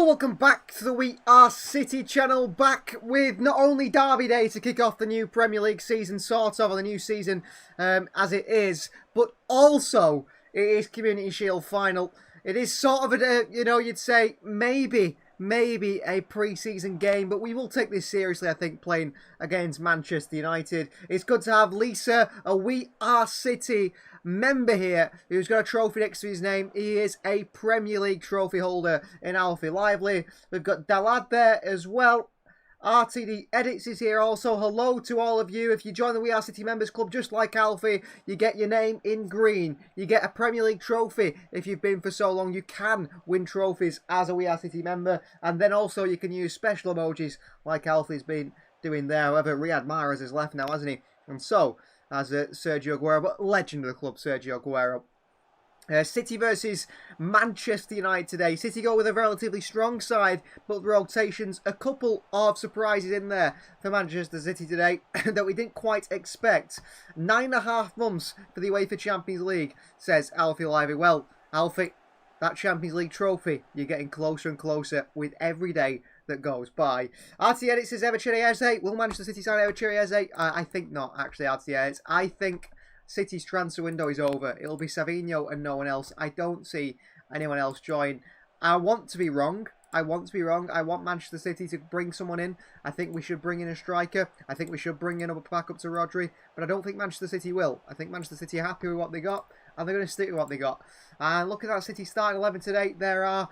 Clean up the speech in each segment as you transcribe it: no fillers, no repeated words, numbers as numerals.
welcome back to the We Are City channel, back with not only Derby Day to kick off the new Premier League season, sort of, or the new season as it is, but also it is Community Shield final. It is sort of a, you'd say maybe a pre-season game, but we will take this seriously, I think, playing against Manchester United. It's good to have Lisa, a We Are City member here, who's got a trophy next to his name. He is a Premier League trophy holder in Alfie Lively. We've got Dalad there as well. RTD Edits is here also. Hello to all of you. If you join the We Are City Members Club, just like Alfie, you get your name in green. You get a Premier League trophy. If you've been for so long, you can win trophies as a We Are City member. And then also you can use special emojis like Alfie's been doing there. However, Riyad Mahrez has left now, hasn't he? And so as Sergio Aguero, but legend of the club, Sergio Aguero. City versus Manchester United today. City go with a relatively strong side, but rotations, a couple of surprises in there for Manchester City today that we didn't quite expect. 9.5 months for the UEFA Champions League, says Alfie Lively. Well, Alfie, that Champions League trophy, you're getting closer and closer with every day that goes by. RT Edit says Ever Chirieze. Will Manchester City sign Ever Chirieze? I think not, actually, RT Edit. I think City's transfer window is over. It'll be Savinho and no one else. I don't see anyone else join. I want to be wrong. I want Manchester City to bring someone in. I think we should bring in a striker. I think we should bring in a backup to Rodri. But I don't think Manchester City will. I think Manchester City are happy with what they got, and they're going to stick with what they got. And look at that City starting 11 today. There are,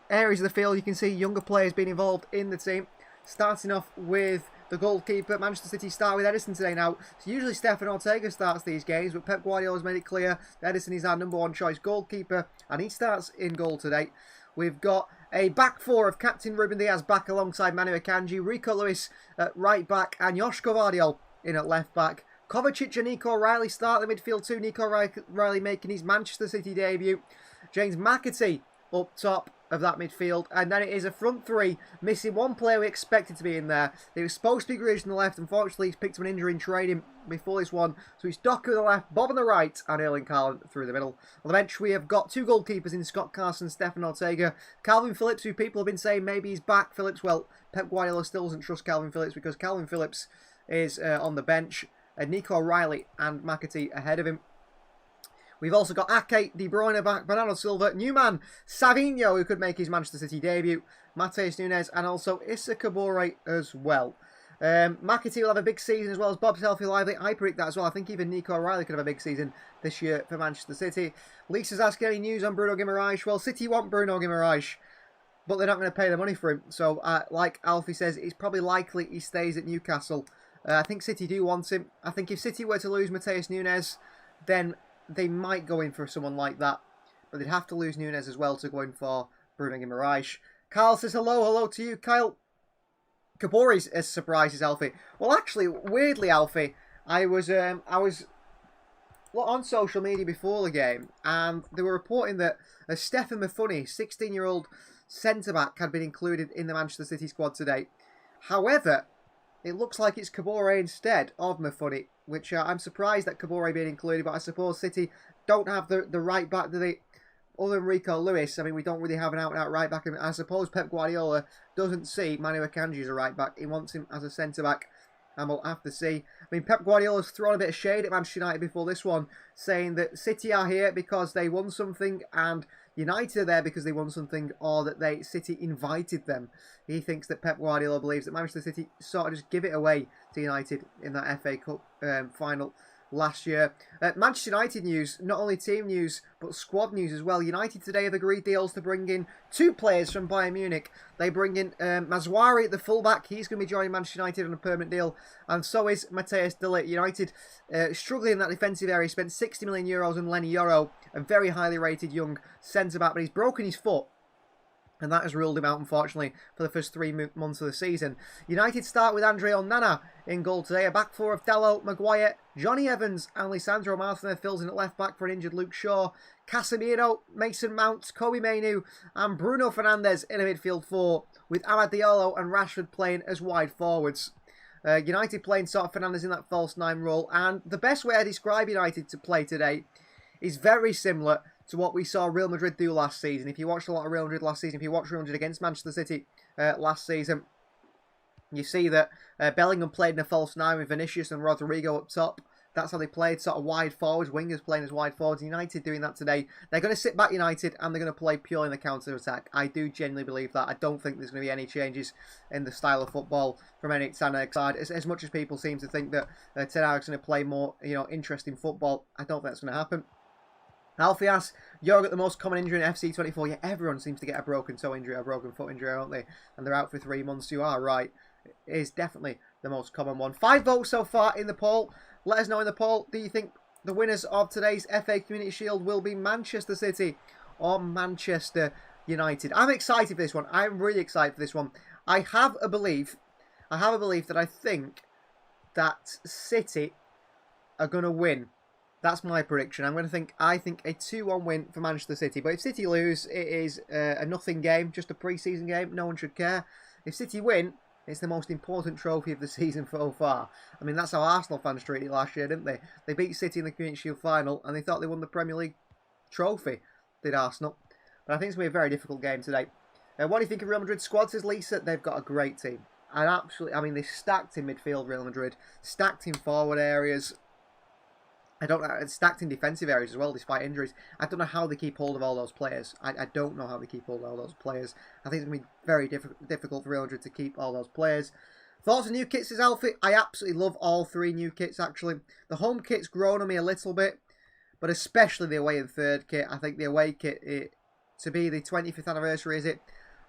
areas of the field you can see younger players being involved in the team. Starting off with the goalkeeper. Manchester City start with Edison today now. So usually Stefan Ortega starts these games, but Pep Guardiola's made it clear Edison is our #1 choice goalkeeper, and he starts in goal today. We've got a back four of Captain Ruben Diaz back alongside Manu Akanji, Rico Lewis at right back, and Joshko Vardiol in at left back. Kovacic and Nico Riley start the midfield too. Nico Riley making his Manchester City debut. James McAtee up top of that midfield, and then it is a front three, missing one player we expected to be in there. He was supposed to be Grealish on the left. Unfortunately, he's picked up an injury in training before this one, so he's Doku on the left, Bob on the right, and Erling Haaland through the middle. On the bench, we have got two goalkeepers in Scott Carson and Stefan Ortega. Calvin Phillips, who people have been saying maybe he's back. Phillips, well, Pep Guardiola still doesn't trust Calvin Phillips because Calvin Phillips is on the bench, and Nico Riley and McAtee ahead of him. We've also got Ake, De Bruyne back, Bernardo Silva, new man, Savinho, who could make his Manchester City debut, Matheus Nunes, and also Issa Kabore as well. McAtee will have a big season as well as Bob's Healthy Lively. I predict that as well. I think even Nico Riley could have a big season this year for Manchester City. Lisa's asking any news on Bruno Guimaraes. Well, City want Bruno Guimaraes, but they're not going to pay the money for him. So, like Alfie says, it's probably likely he stays at Newcastle. I think City do want him. I think if City were to lose Matheus Nunes, then they might go in for someone like that, but they'd have to lose Nunes as well to go in for Bruno Guimaraes. Kyle says hello to you, Kyle. Kabore's as surprises Alfie. Well, actually, weirdly, Alfie, I was on social media before the game, and they were reporting that Stefan Mafuni, 16-year-old centre-back, had been included in the Manchester City squad today. However, it looks like it's Kabore instead of Mafuni, which I'm surprised that Kabore being included, but I suppose City don't have the right back, do they? Other than Rico Lewis, I mean, we don't really have an out-and-out right back. And I suppose Pep Guardiola doesn't see Manu Akanji as a right back. He wants him as a centre-back, and we'll have to see. I mean, Pep Guardiola's thrown a bit of shade at Manchester United before this one, saying that City are here because they won something, and United are there because they won something, or that City invited them. He thinks that Pep Guardiola believes that Manchester City sort of just give it away to United in that FA Cup final last year. Manchester United news, not only team news, but squad news as well. United today have agreed deals to bring in two players from Bayern Munich. They bring in Mazwari at the fullback. He's going to be joining Manchester United on a permanent deal. And so is Matthias de Ligt. United struggling in that defensive area. He spent 60 million euros on Lenny Yoro, a very highly rated young centre-back, but he's broken his foot, and that has ruled him out, unfortunately, for the first 3 months of the season. United start with Andre Onana in goal today. A back four of Dalot, Maguire, Johnny Evans, and Lisandro Martinez fills in at left back for an injured Luke Shaw. Casemiro, Mason Mount, Kobe Mainu, and Bruno Fernandes in a midfield four, with Amad Diallo and Rashford playing as wide forwards. United playing sort of Fernandes in that false nine role, and the best way I describe United to play today is very similar to what we saw Real Madrid do last season. If you watched a lot of Real Madrid last season, if you watched Real Madrid against Manchester City last season, you see that Bellingham played in a false nine with Vinicius and Rodrigo up top. That's how they played, sort of wide forwards, wingers playing as wide forwards. United doing that today. They're going to sit back United and they're going to play purely in the counter-attack. I do genuinely believe that. I don't think there's going to be any changes in the style of football from any Ten Hag's side. As much as people seem to think that Ten Hag's going to play more, interesting football, I don't think that's going to happen. Alfie asks, you're got the most common injury in FC24. Yeah, everyone seems to get a broken toe injury or a broken foot injury, don't they? And they're out for 3 months. You are right. It is definitely the most common one. 5 votes so far in the poll. Let us know in the poll, do you think the winners of today's FA Community Shield will be Manchester City or Manchester United? I'm excited for this one. I'm really excited for this one. I have a belief that I think that City are going to win. That's my prediction. I think a 2-1 win for Manchester City. But if City lose, it is a nothing game, just a pre-season game. No one should care. If City win, it's the most important trophy of the season so far. I mean, that's how Arsenal fans treated it last year, didn't they? They beat City in the Community Shield final, and they thought they won the Premier League trophy, did Arsenal. But I think it's going to be a very difficult game today. What do you think of Real Madrid's squad, says Lisa? They've got a great team. And they're stacked in midfield, Real Madrid. Stacked in forward areas. Stacked in defensive areas as well, despite injuries. I don't know how they keep hold of all those players. I don't know how they keep hold of all those players. I think it's going to be very difficult for Real Madrid to keep all those players. Thoughts on new kits, says Alfie? I absolutely love all 3 new kits, actually. The home kit's grown on me a little bit, but especially the away and third kit. I think the away kit, to be the 25th anniversary, is it,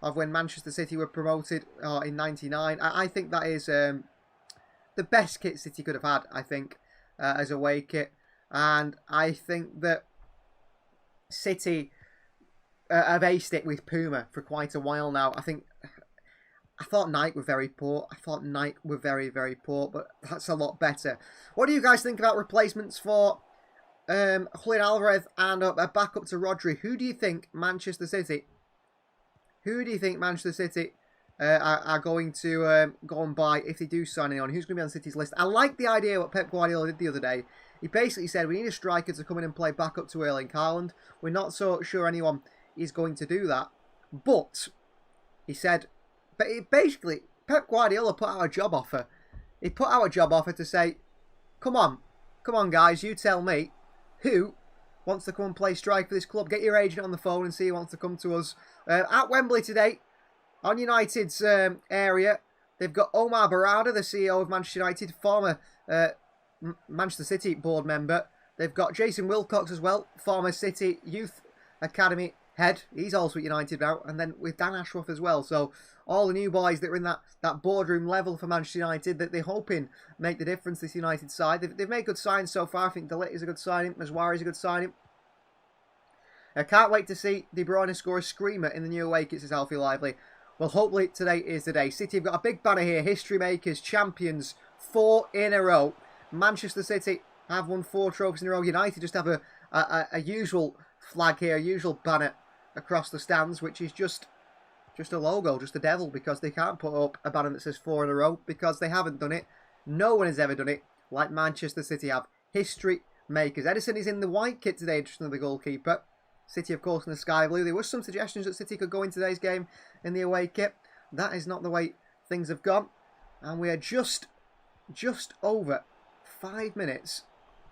of when Manchester City were promoted in '99. I think that is the best kit City could have had, I think, as away kit. And I think that City have aced it with Puma for quite a while now. I thought Nike were very poor. I thought Nike were very, very poor, but that's a lot better. What do you guys think about replacements for Julian Alvarez and a backup to Rodri? Who do you think Manchester City are going to go and buy if they do sign anyone? Who's going to be on City's list? I like the idea what Pep Guardiola did the other day. He basically said we need a striker to come in and play backup to Erling Haaland. We're not so sure anyone is going to do that. But he said, basically, Pep Guardiola put out a job offer. He put out a job offer to say, come on guys, you tell me who wants to come and play strike for this club. Get your agent on the phone and see who wants to come to us. At Wembley today, on United's area, they've got Omar Barada, the CEO of Manchester United, former Manchester City board member. They've got Jason Wilcox as well, former City Youth Academy head. He's also at United now. And then with Dan Ashworth as well. So all the new boys that are in that boardroom level for Manchester United that they're hoping make the difference this United side. They've made good signs so far. I think De Ligt is a good signing. Mazwari is a good signing. I can't wait to see De Bruyne score a screamer in the new away kit, says Alfie Lively. Well, hopefully today is the day. City have got a big banner here. History makers, champions, 4 in a row. Manchester City have won 4 trophies in a row. United just have a usual flag here, a usual banner across the stands, which is just a logo, just a devil, because they can't put up a banner that says 4 in a row, because they haven't done it. No one has ever done it like Manchester City have. History makers. Edison is in the white kit today, just another goalkeeper. City, of course, in the sky blue. There were some suggestions that City could go in today's game in the away kit. That is not the way things have gone. And we are just over 5 minutes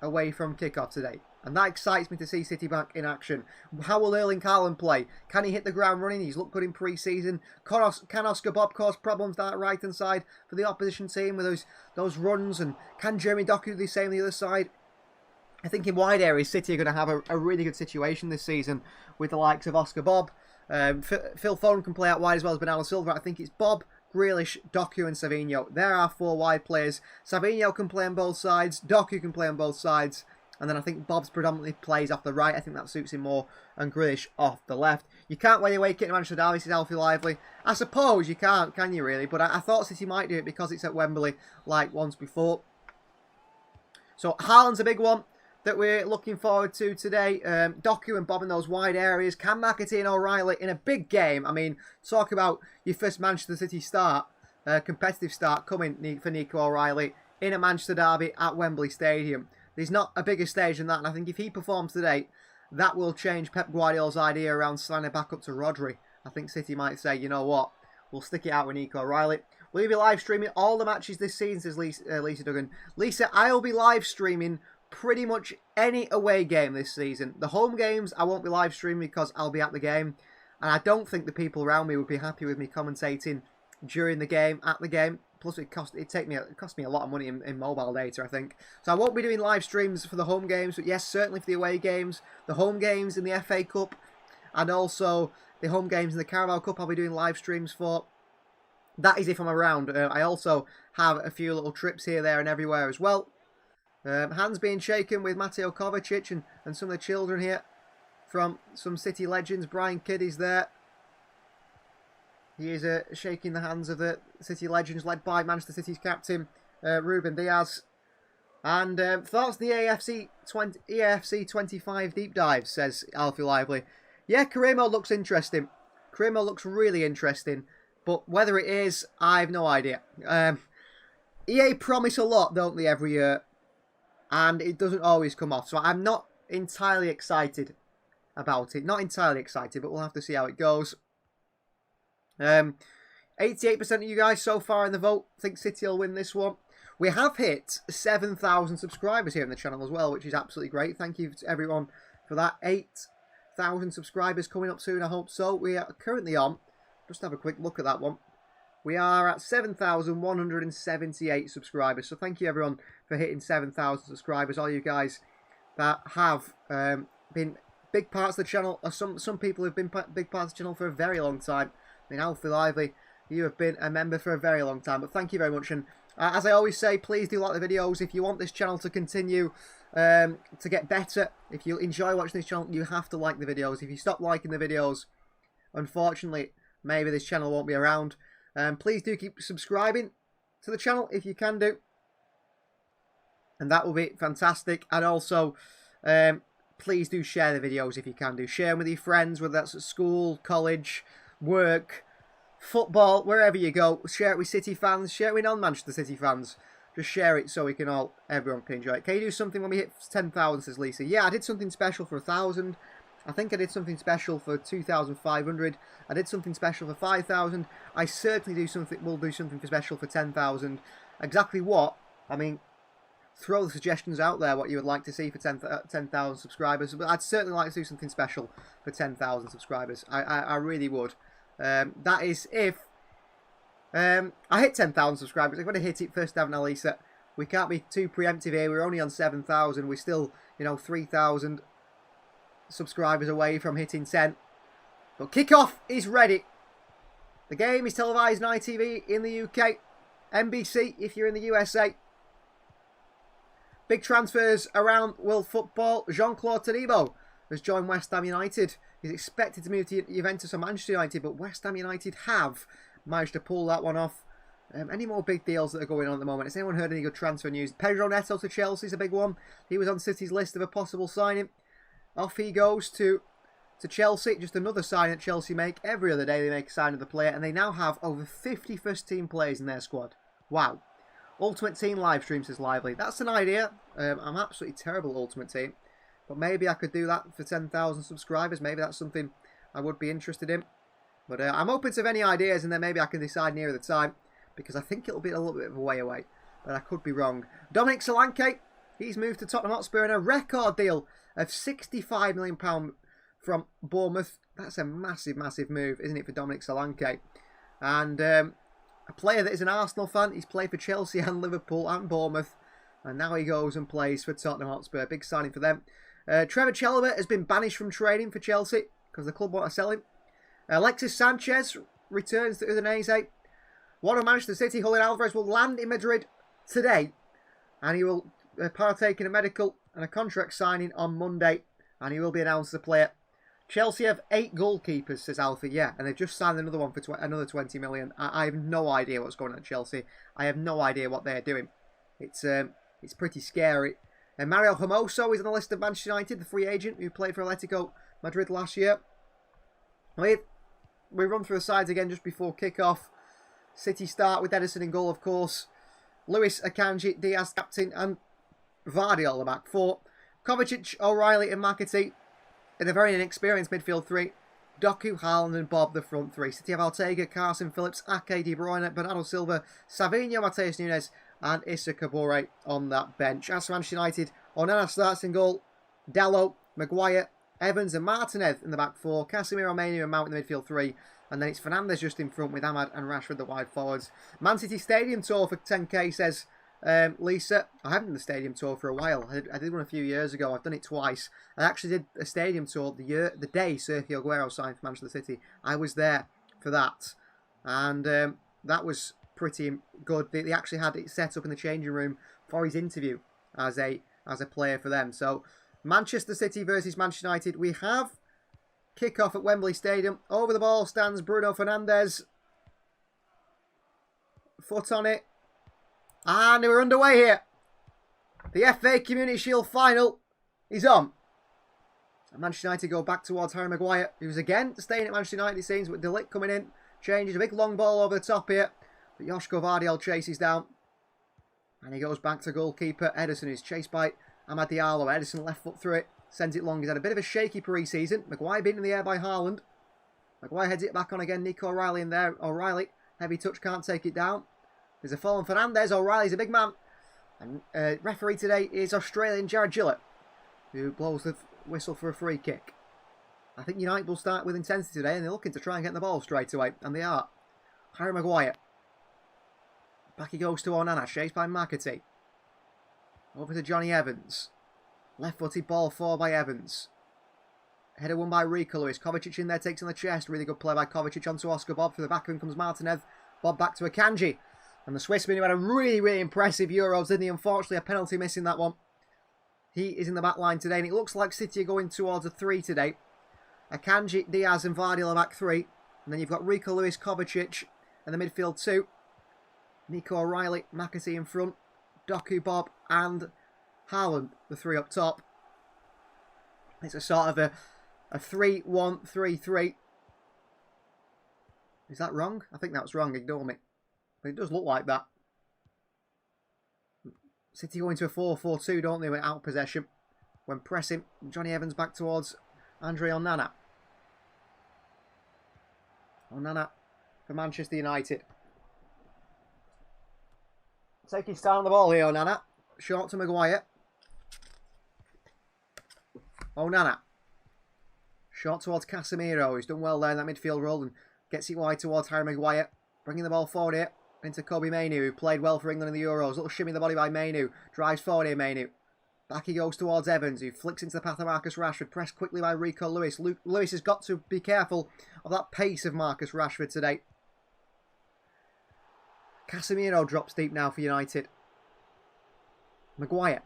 away from kickoff today. And that excites me to see City back in action. How will Erling Haaland play? Can he hit the ground running? He's looked good in pre-season. Can Oscar Bob cause problems down that right-hand side for the opposition team with those runs? And can Jeremy Doku do the same on the other side? I think in wide areas, City are going to have a really good situation this season with the likes of Oscar Bob. Phil Foden can play out wide as well as Bernardo Silva. I think it's Bob, Grealish, Doku and Savinho. There are 4 wide players. Savinho can play on both sides. Doku can play on both sides. And then I think Bob's predominantly plays off the right. I think that suits him more. And Grealish off the left. You can't wear your way kit in Manchester Derby, says Alfie Lively. I suppose you can't, can you really? But I thought City might do it because it's at Wembley like once before. So Haaland's a big one that we're looking forward to today. Doku and Bob in those wide areas. Can McAtee and O'Reilly in a big game. I mean, talk about your first Manchester City start, competitive start coming for Nico O'Reilly in a Manchester derby at Wembley Stadium. There's not a bigger stage than that, and I think if he performs today, that will change Pep Guardiola's idea around signing back up to Rodri. I think City might say, you know what, we'll stick it out with Nico O'Reilly. Will you be live streaming all the matches this season, says Lisa Duggan. Lisa, I'll be live streaming pretty much any away game this season. The home games, I won't be live streaming because I'll be at the game. And I don't think the people around me would be happy with me commentating during the game, at the game. Plus, it cost me a lot of money in mobile data, I think. So I won't be doing live streams for the home games, but yes, certainly for the away games, the home games in the FA Cup, and also the home games in the Carabao Cup. I'll be doing live streams for. That is if I'm around. I also have a few little trips here, there, and everywhere as well. Hands being shaken with Mateo Kovacic and some of the children here from some City legends. Brian Kidd is there. He is shaking the hands of the City legends, led by Manchester City's captain, Ruben Diaz. And thoughts on the EAFC 25 deep dive, says Alfie Lively. Yeah, Karimo looks interesting. Karimo looks really interesting. But whether it is, I have no idea. EA promise a lot, don't they, every year? And it doesn't always come off. So I'm not entirely excited about it. Not entirely excited, but we'll have to see how it goes. 88% of you guys so far in the vote think City will win this one. We have hit 7,000 subscribers here on the channel as well, which is absolutely great. Thank you to everyone for that. 8,000 subscribers coming up soon, I hope so. We are currently on, just have a quick look at that one. We are at 7,178 subscribers. So thank you everyone for hitting 7,000 subscribers. All you guys that have been big parts of the channel. Some people have been big parts of the channel for a very long time. I mean, Alfie Lively, you have been a member for a very long time. But thank you very much. And as I always say, please do like the videos. If you want this channel to continue to get better, if you enjoy watching this channel, you have to like the videos. If you stop liking the videos, unfortunately, maybe this channel won't be around. Please do keep subscribing to the channel if you can do. And that will be fantastic. And also, please do share the videos if you can do. Share them with your friends, whether that's at school, college, work, football, wherever you go. Share it with City fans. Share it with non-Manchester City fans. Just share it so we can everyone can enjoy it. Can you do something when we hit 10,000, says Lisa? Yeah, I did something special for 1,000. I think I did something special for 2,500. I did something special for 5,000. I certainly will do something special for 10,000. Exactly what? I mean, throw the suggestions out there, what you would like to see for 10,000 subscribers. But I'd certainly like to do something special for 10,000 subscribers. I really would. That is if I hit 10,000 subscribers. I've got to hit it first, haven't I, Lisa? We can't be too preemptive here. We're only on 7,000. We're still, 3,000 subscribers away from hitting 10. But kickoff is ready. The game is televised on ITV in the UK. NBC if you're in the USA. Big transfers around world football. Jean-Claude Todibo has joined West Ham United. He's expected to move to Juventus or Manchester United, but West Ham United have managed to pull that one off. Any more big deals that are going on at the moment? Has anyone heard any good transfer news? Pedro Neto to Chelsea is a big one. He was on City's list of a possible signing. Off he goes to Chelsea. Just another sign that Chelsea make. Every other day they make a sign of the player, and they now have over 50 first-team players in their squad. Wow. Ultimate Team live stream, says Lively. That's an idea. I'm absolutely terrible at Ultimate Team. But maybe I could do that for 10,000 subscribers. Maybe that's something I would be interested in. But I'm open to any ideas, and then maybe I can decide nearer the time. Because I think it'll be a little bit of a way away. But I could be wrong. Dominic Solanke. He's moved to Tottenham Hotspur in a record deal of £65 million from Bournemouth. That's a massive, massive move, isn't it, for Dominic Solanke? And a player that is an Arsenal fan. He's played for Chelsea and Liverpool and Bournemouth. And now he goes and plays for Tottenham Hotspur. Big signing for them. Trevor Chalobah has been banished from training for Chelsea because the club want to sell him. Alexis Sanchez returns to Udinese. One of Manchester City, Julian Alvarez, will land in Madrid today. And he will partake in a medical and a contract signing on Monday. And he will be announced as a player. Chelsea have 8 goalkeepers, says Alfie. Yeah, and they've just signed another one for another 20 million. I have no idea what's going on at Chelsea. I have no idea what they're doing. It's pretty scary. And Mario Hermoso is on the list of Manchester United, the free agent who played for Atletico Madrid last year. We run through the sides again just before kick-off. City start with Edison in goal, of course. Lewis, Akanji, Diaz captain, and Vardy all the back four. Kovacic, O'Reilly and McAtee. in a very inexperienced midfield three. Doku, Haaland and Bob, the front three. City have Ortega, Carson Phillips, Ake, De Bruyne, Bernardo Silva, Savinho, Mateus Nunes and Issa Kabore on that bench. As for Manchester United, Onana starts in goal. Dalot, Maguire, Evans and Martinez in the back four. Casemiro, Manu and Mount in the midfield three. And then it's Fernandes just in front with Ahmad and Rashford the wide forwards. Man City Stadium Tour for 10k says Lisa. I haven't done the Stadium Tour for a while. I did one a few years ago. I've done it twice. I actually did a Stadium Tour the day Sergio Aguero signed for Manchester City. I was there for that. And that was pretty good. They actually had it set up in the changing room for his interview as a player for them. So Manchester City versus Manchester United. We have kick-off at Wembley Stadium. Over the ball stands Bruno Fernandes. Foot on it. And we're underway here. The FA Community Shield final is on. And Manchester United go back towards Harry Maguire, who's again staying at Manchester United, it seems, with De Ligt coming in. Changes a big long ball over the top here. But Joško Vardiol chases down. And he goes back to goalkeeper Ederson, who's chased by Amad Diallo. Ederson left foot through it. Sends it long. He's had a bit of a shaky pre-season. Maguire beaten in the air by Haaland. Maguire heads it back on again. Nico O'Reilly in there. O'Reilly, heavy touch, can't take it down. There's a fall on Fernandes. O'Reilly's a big man. And referee today is Australian Jared Gillett, who blows the whistle for a free kick. I think United will start with intensity today, and they're looking to try and get the ball straight away. And they are. Harry Maguire. Back he goes to Onana, chased by McAtee. Over to Johnny Evans. Left-footed ball forward by Evans. Header won by Rico Lewis. Kovacic in there, takes on the chest. Really good play by Kovacic onto Oscar Bob. Through the back of him comes Martinez. Bob back to Akanji. And the Swissman, who had a really, really impressive Euros, didn't he? Unfortunately, a penalty missing that one. He is in the back line today. And it looks like City are going towards a 3 today. Akanji, Diaz and Vardy are back 3. And then you've got Rico Lewis, Kovacic in the midfield 2. Nico O'Reilly, McAtee in front. Doku, Bob and Haaland, the 3 up top. It's a sort of a 3-1-3-3. Is that wrong? I think that's wrong, ignore me. But it does look like that. City go into a 4-4-2, don't they, without possession. When pressing, Johnny Evans back towards Andre Onana. Onana for Manchester United. Taking start on the ball here, Onana. Short to Maguire. Onana. Short towards Casemiro, who's done well there in that midfield role and gets it wide towards Harry Maguire. Bringing the ball forward here into Kobe Mainoo, who played well for England in the Euros. Little shimmy in the body by Mainoo. Drives forward here, Mainoo. Back he goes towards Evans, who flicks into the path of Marcus Rashford. Pressed quickly by Rico Lewis. Lewis has got to be careful of that pace of Marcus Rashford today. Casemiro drops deep now for United. Maguire.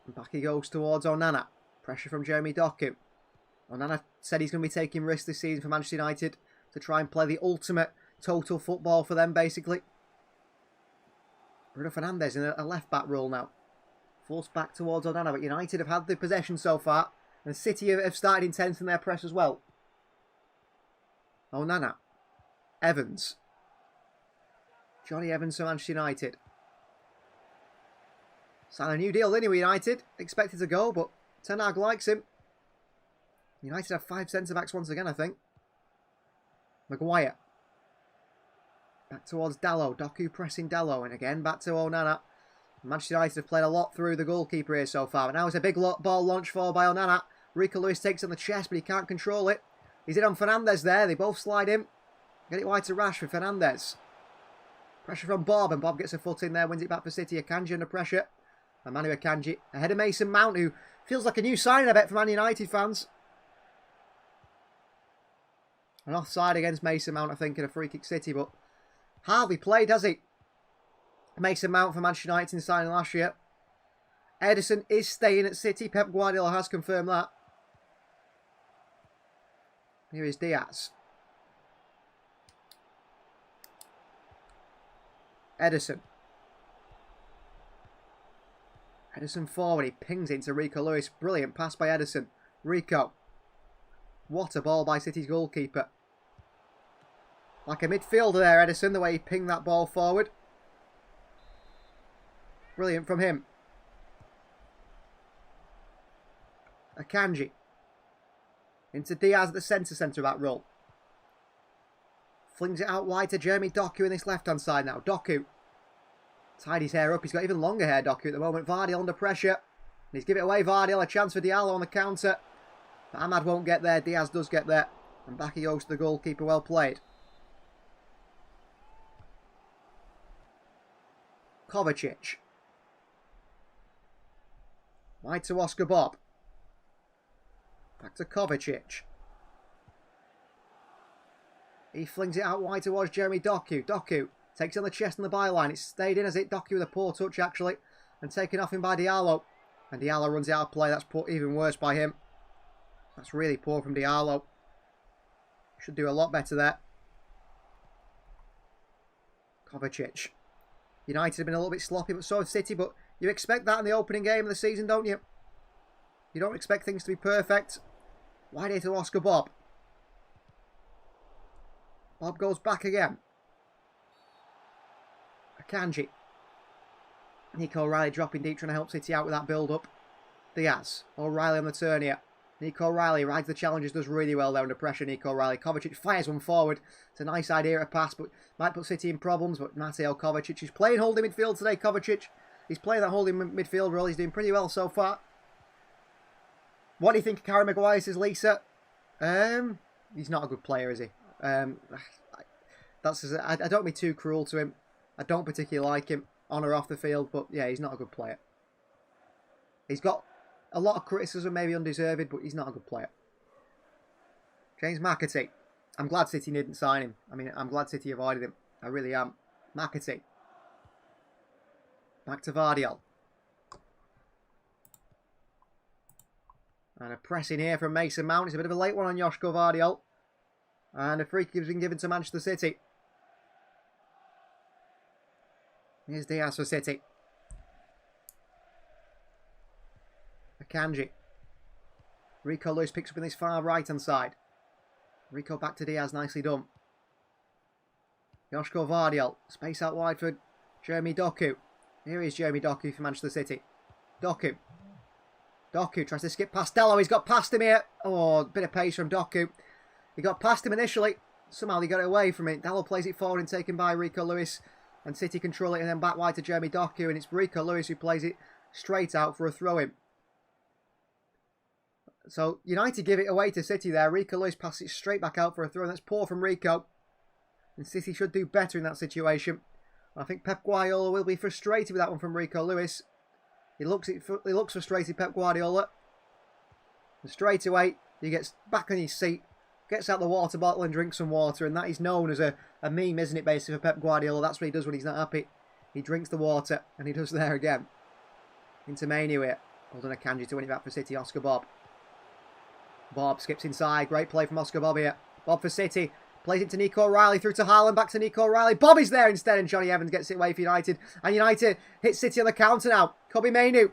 And back he goes towards Onana. Pressure from Jeremy Doku. Onana said he's going to be taking risks this season for Manchester United to try and play the ultimate total football for them, basically. Bruno Fernandes in a left-back role now. Forced back towards Onana, but United have had the possession so far. And City have started intense in their press as well. Onana. Evans. Johnny Evans for Manchester United. Signed a new deal anyway, United. Expected to go, but Ten Hag likes him. United have 5 centre-backs once again, I think. Maguire. Back towards Dalot. Doku pressing Dalot. And again, back to Onana. Manchester United have played a lot through the goalkeeper here so far. But now it's a big ball launch forward by Onana. Rico Lewis takes on the chest, but he can't control it. He's in on Fernandes there. They both slide in. Get it wide to Rashford. Fernandes. Pressure from Bob, and Bob gets a foot in there, wins it back for City. Akanji under pressure. And Manu Akanji ahead of Mason Mount, who feels like a new signing, I bet, for Man United fans. An offside against Mason Mount, I think, in a free kick City, but hardly played, has he? Mason Mount for Manchester United in signing last year. Ederson is staying at City. Pep Guardiola has confirmed that. Here is Diaz. Ederson. Ederson forward. He pings into Rico Lewis. Brilliant pass by Ederson. Rico. What a ball by City's goalkeeper. Like a midfielder there, Ederson, the way he pinged that ball forward. Brilliant from him. Akanji. Into Diaz at the centre of that role. Flings it out wide to Jeremy Doku in this left-hand side now. Doku. Tied his hair up. He's got even longer hair, Doku, at the moment. Vardy under pressure. And he's giving it away, Vardy. A chance for Diallo on the counter. But Ahmad won't get there. Diaz does get there. And back he goes to the goalkeeper. Well played. Kovacic. Wide to Oscar Bob. Back to Kovacic. He flings it out wide towards Jeremy Doku. Doku takes it on the chest and the byline. It's stayed in, has it? Doku with a poor touch, actually. And taken off him by Diallo. And Diallo runs it out of play. That's even worse by him. That's really poor from Diallo. Should do a lot better there. Kovacic. United have been a little bit sloppy, but so have City. But you expect that in the opening game of the season, don't you? You don't expect things to be perfect. Wide here to Oscar Bob. Bob goes back again. Akanji. Nico O'Reilly dropping deep, trying to help City out with that build-up. Diaz. O'Reilly on the turn here. Nico O'Reilly rides the challenges, does really well there under pressure, Nico O'Reilly. Kovacic fires one forward. It's a nice idea to pass, but might put City in problems. But Mateo Kovacic is playing holding midfield today, Kovacic. He's playing that holding midfield role. He's doing pretty well so far. What do you think of Harry Maguire, says Lisa? He's not a good player, is he? I don't be too cruel to him. I don't particularly like him on or off the field, but yeah, he's not a good player. He's got a lot of criticism, maybe undeserved, but he's not a good player. James McAtee. I'm glad City didn't sign him. I mean, I'm glad City avoided him. I really am. McAtee. Back to Vardiel. And a press in here from Mason Mount. It's a bit of a late one on Joško Vardiel. And a free kick has been given to Manchester City. Here's Diaz for City. Akanji. Rico Lewis picks up in this far right-hand side. Rico back to Diaz, nicely done. Joško Vardiel. Space out wide for Jeremy Doku. Here is Jeremy Doku for Manchester City. Doku. Doku tries to skip past Dello. He's got past him here. Oh, a bit of pace from Doku. He got past him initially. Somehow he got it away from it. Dello plays it forward and taken by Rico Lewis. And City control it and then back wide to Jeremy Doku. And it's Rico Lewis who plays it straight out for a throw-in. So United give it away to City there. Rico Lewis passes it straight back out for a throw. And that's poor from Rico. And City should do better in that situation. I think Pep Guardiola will be frustrated with that one from Rico Lewis. He looks frustrated, Pep Guardiola. And straight away, he gets back on his seat, gets out the water bottle and drinks some water. And that is known as a meme, isn't it, basically, for Pep Guardiola. That's what he does when he's not happy. He drinks the water, and he does there again. Into Manu here. Holding Akanji to win it back for City, Oscar Bob. Bob skips inside. Great play from Oscar Bob here. Bob for City. Plays it to Nico O'Reilly, through to Haaland, back to Nico O'Reilly. Bob is there instead, and Johnny Evans gets it away for United. And United hit City on the counter now. Kobe Mainoo.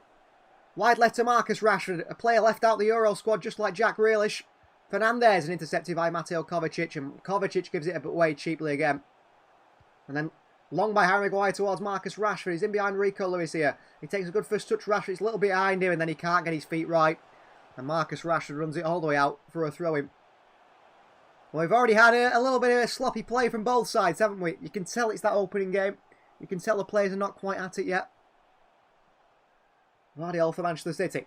Wide left to Marcus Rashford. A player left out the Euro squad, just like Jack Grealish. Fernandez, and intercepted by Mateo Kovacic. And Kovacic gives it away cheaply again. And then long by Harry Maguire towards Marcus Rashford. He's in behind Rico Lewis here. He takes a good first touch. Rashford is a little bit behind him, and then he can't get his feet right. And Marcus Rashford runs it all the way out for a throw-in. Well, we've already had a little bit of a sloppy play from both sides, haven't we? You can tell it's that opening game. You can tell the players are not quite at it yet. Vardiel for Manchester City.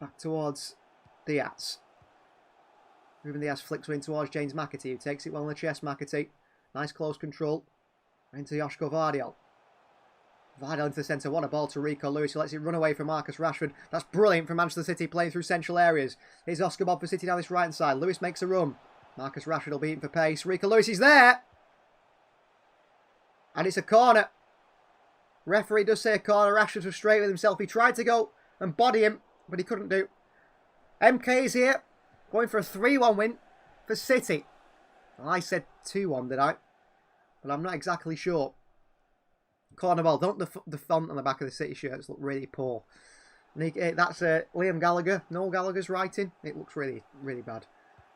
Back towards Diaz. Ruben Diaz flicks one in towards James McAtee, who takes it well on the chest, McAtee. Nice close control. Into Joško Vardiel. Vardiel into the centre. What a ball to Rico Lewis, who lets it run away from Marcus Rashford. That's brilliant from Manchester City, playing through central areas. Here's Oscar Bob for City down this right-hand side. Lewis makes a run. Marcus Rashford will be eaten for pace. Rico Lewis is there. And it's a corner. Referee does say a corner. Rashford was straight with himself. He tried to go and body him, but he couldn't do. MK is here, going for a 3-1 win for City. Well, I said 2-1, did I? But I'm not exactly sure. Corner ball. Don't the font on the back of the City shirts look really poor. And that's Liam Gallagher. Noel Gallagher's writing. It looks really, really bad.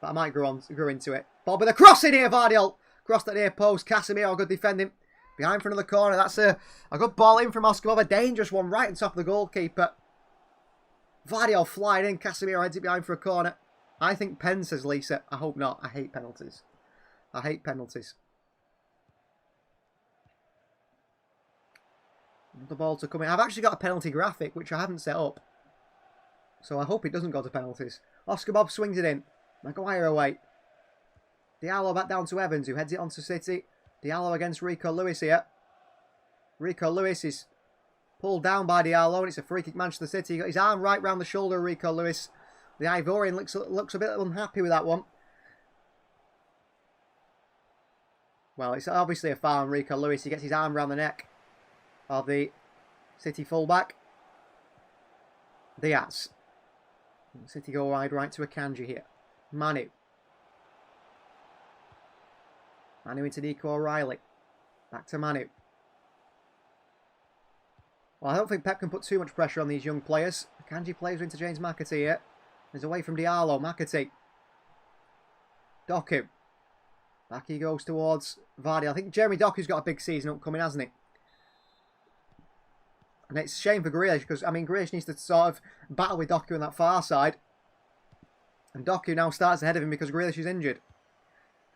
But I might grow into it. Bob with a cross in here, Vardiel. Crossed that near post. Casemiro, good defending. Behind for another corner. That's a good ball in from Oscar Bob. A dangerous one right on top of the goalkeeper. Vardio flying in. Casemiro heads it behind for a corner. I think pen, says Lisa. I hope not. I hate penalties. I hate penalties. The ball to come in. I've actually got a penalty graphic, which I haven't set up. So I hope it doesn't go to penalties. Oscar Bob swings it in. Maguire away. Diallo back down to Evans, who heads it on to City. Diallo against Rico Lewis here. Rico Lewis is pulled down by Diallo, and it's a free kick Manchester City. He got his arm right round the shoulder of Rico Lewis. The Ivorian looks a bit unhappy with that one. Well, it's obviously a foul on Rico Lewis. He gets his arm round the neck of the City fullback. Diaz. City go wide right to Akanji here. Manu. Manu into Nico O'Reilly. Back to Manu. Well, I don't think Pep can put too much pressure on these young players. Akanji plays into James McAtee here. He's away from Diallo. McAtee. Doku. Back he goes towards Vardy. I think Jeremy Doku's got a big season upcoming, hasn't he? And it's a shame for Grealish, because, I mean, Grealish needs to sort of battle with Doku on that far side. And Doku now starts ahead of him because Grealish is injured.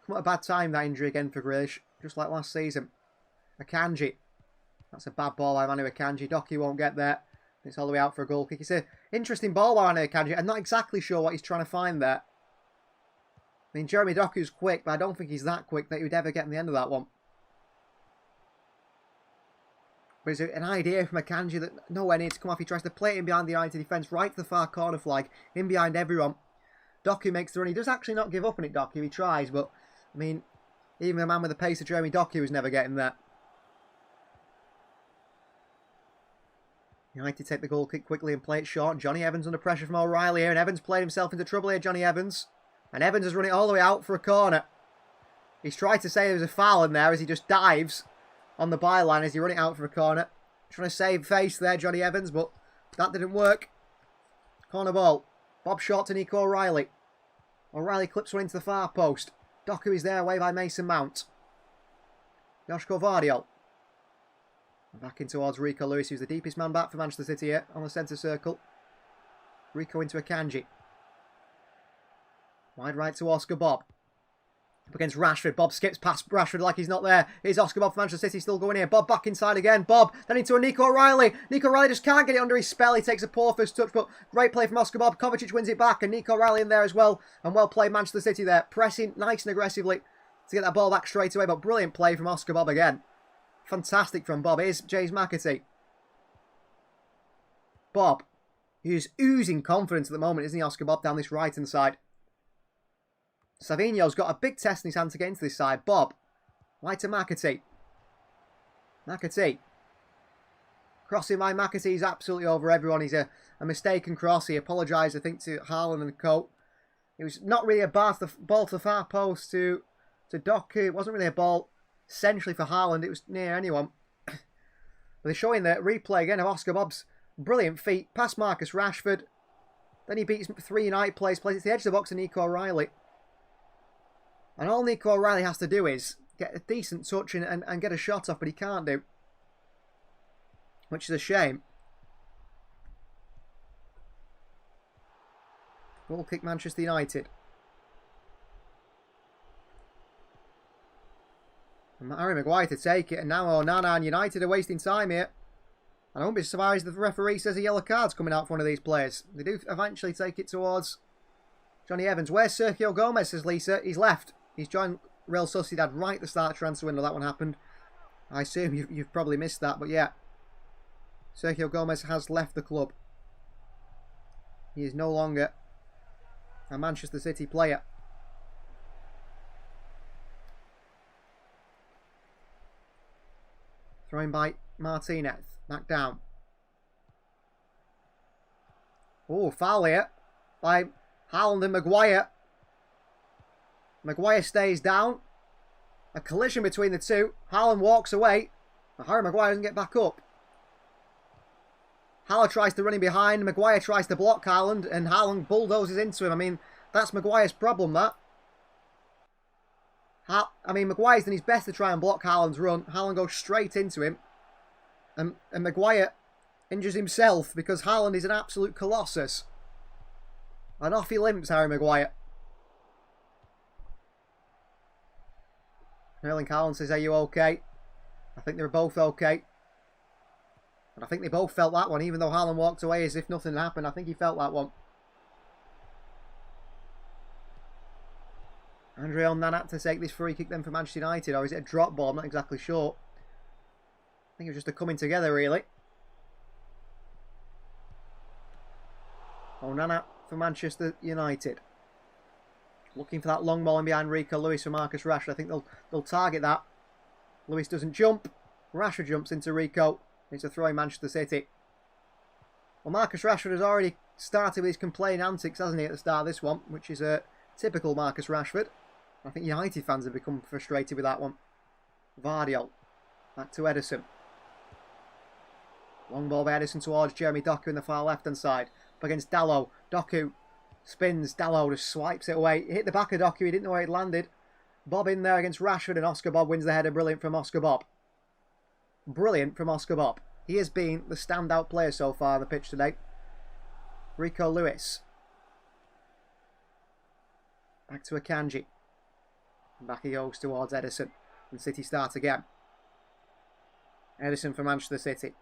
Come at a bad time, that injury again for Grealish, just like last season. Akanji. That's a bad ball by Manu Akanji. Doku won't get there. It's all the way out for a goal kick. It's an interesting ball by Manu Akanji. I'm not exactly sure what he's trying to find there. I mean, Jeremy Doku's quick, but I don't think he's that quick that he would ever get in the end of that one. But it's an idea from Akanji that nowhere needs to come off. He tries to play it in behind the United defence, right to the far corner flag, in behind everyone. Doku makes the run. He does actually not give up on it, Doku. He tries, but, I mean, even the man with the pace of Jeremy Doku was never getting there. United take the goal kick quickly and play it short. Johnny Evans under pressure from O'Reilly here, and Evans played himself into trouble here, Johnny Evans. And Evans has run it all the way out for a corner. He's tried to say there was a foul in there as he just dives on the byline as he run it out for a corner. Trying to save face there, Johnny Evans, but that didn't work. Corner ball. Bob short to Nico O'Reilly. O'Reilly clips one into the far post. Doku is there, away by Mason Mount. Joshko Vardio. Back in towards Rico Lewis, who's the deepest man back for Manchester City here on the centre circle. Rico into Akanji. Wide right to Oscar Bob. Up against Rashford. Bob skips past Rashford like he's not there. Here's Oscar Bob for Manchester City still going here. Bob back inside again. Bob then into a Nico O'Reilly. Nico O'Reilly just can't get it under his spell. He takes a poor first touch, but great play from Oscar Bob. Kovacic wins it back, and Nico O'Reilly in there as well. And well played Manchester City there. Pressing nice and aggressively to get that ball back straight away, but brilliant play from Oscar Bob again. Fantastic from Bob. Here's James McAtee. Bob, who's oozing confidence at the moment, isn't he, Oscar Bob, down this right-hand side. Savinho's got a big test in his hand to get into this side. Bob, wide to McAtee. McAtee. Crossing by McAtee is absolutely over everyone. He's a mistaken cross. He apologised, I think, to Haaland and Co. It was not really a ball to the far post to Doku. It wasn't really a ball centrally for Haaland. It was near anyone. But they're showing the replay again of Oscar Bob's brilliant feet past Marcus Rashford. Then he beats 3 United players, plays it to the edge of the box to Nico O'Reilly. And all Nico O'Reilly has to do is get a decent touch and get a shot off, but he can't do. Which is a shame. Goal kick Manchester United. And Harry Maguire to take it, and now Onana and United are wasting time here. And I won't be surprised if the referee says a yellow card's coming out for one of these players. They do eventually take it towards Johnny Evans. Where's Sergio Gomez, says Lisa? He's left. He's joined Real Sociedad right at the start of the transfer window. That one happened. I assume you've probably missed that, but yeah. Sergio Gomez has left the club. He is no longer a Manchester City player. Thrown by Martinez. Back down. Oh, foul here by Haaland and Maguire. Maguire stays down. A collision between the two. Haaland walks away. But Harry Maguire doesn't get back up. Haaland tries to run in behind. Maguire tries to block Haaland, and Haaland bulldozes into him. I mean, that's Maguire's problem, that. I mean, Maguire's done his best to try and block Haaland's run. Haaland goes straight into him. And Maguire injures himself because Haaland is an absolute colossus. And off he limps, Harry Maguire. Erling Haaland says, are you okay? I think they were both okay. And I think they both felt that one, even though Haaland walked away as if nothing happened. I think he felt that one. Andre Onana to take this free kick then for Manchester United. Or is it a drop ball? I'm not exactly sure. I think it was just a coming together, really. Onana for Manchester United. Looking for that long ball in behind Rico Lewis for Marcus Rashford. I think they'll target that. Lewis doesn't jump. Rashford jumps into Rico. It's a throw in Manchester City. Well, Marcus Rashford has already started with his complaining antics, hasn't he, at the start of this one, which is a typical Marcus Rashford. I think United fans have become frustrated with that one. Vardiol. Back to Ederson. Long ball by Ederson towards Jeremy Doku in the far left-hand side. Up against Dalot. Doku spins. Dalot just swipes it away. It hit the back of Doku. He didn't know where it landed. Bob in there against Rashford, and Oscar Bob wins the header. Brilliant from Oscar Bob. Brilliant from Oscar Bob. He has been the standout player so far on the pitch today. Rico Lewis. Back to Akanji. And back he goes towards Ederson. And City start again. Ederson for Manchester City.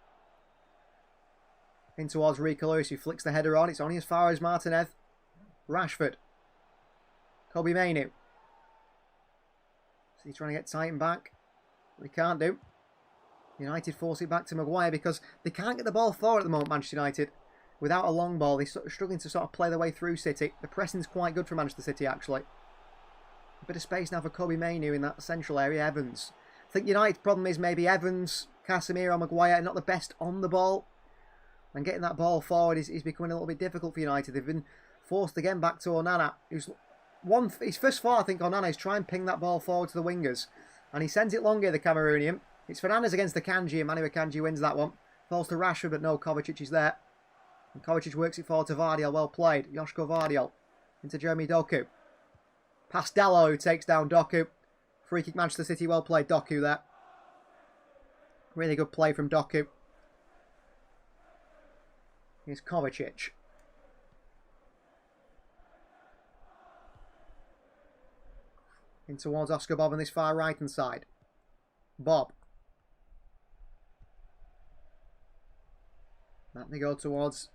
In towards Rico Lewis, who flicks the header on. It's only as far as Martinez. Rashford. Kobe Mainu. City trying to get Titan back. They can't do. United force it back to Maguire because they can't get the ball forward at the moment, Manchester United. Without a long ball, they're struggling to sort of play their way through City. The pressing's quite good for Manchester City, actually. A bit of space now for Kobe Mainu in that central area. Evans. I think United's problem is maybe Evans, Casemiro, Maguire are not the best on the ball. And getting that ball forward is becoming a little bit difficult for United. They've been forced again back to Onana. His first thought, I think, Onana is try and ping that ball forward to the wingers. And he sends it longer, the Cameroonian. It's Fernandes against Akanji, and Manu Akanji wins that one. Falls to Rashford, but no, Kovacic is there. And Kovacic works it forward to Vardiol. Well played. Joško Vardiol into Jeremy Doku. Past Dalot, who takes down Doku. Free kick Manchester City. Well played, Doku there. Really good play from Doku. Here's Kovacic. In towards Oscar Bob on this far right-hand side. Bob. That they go towards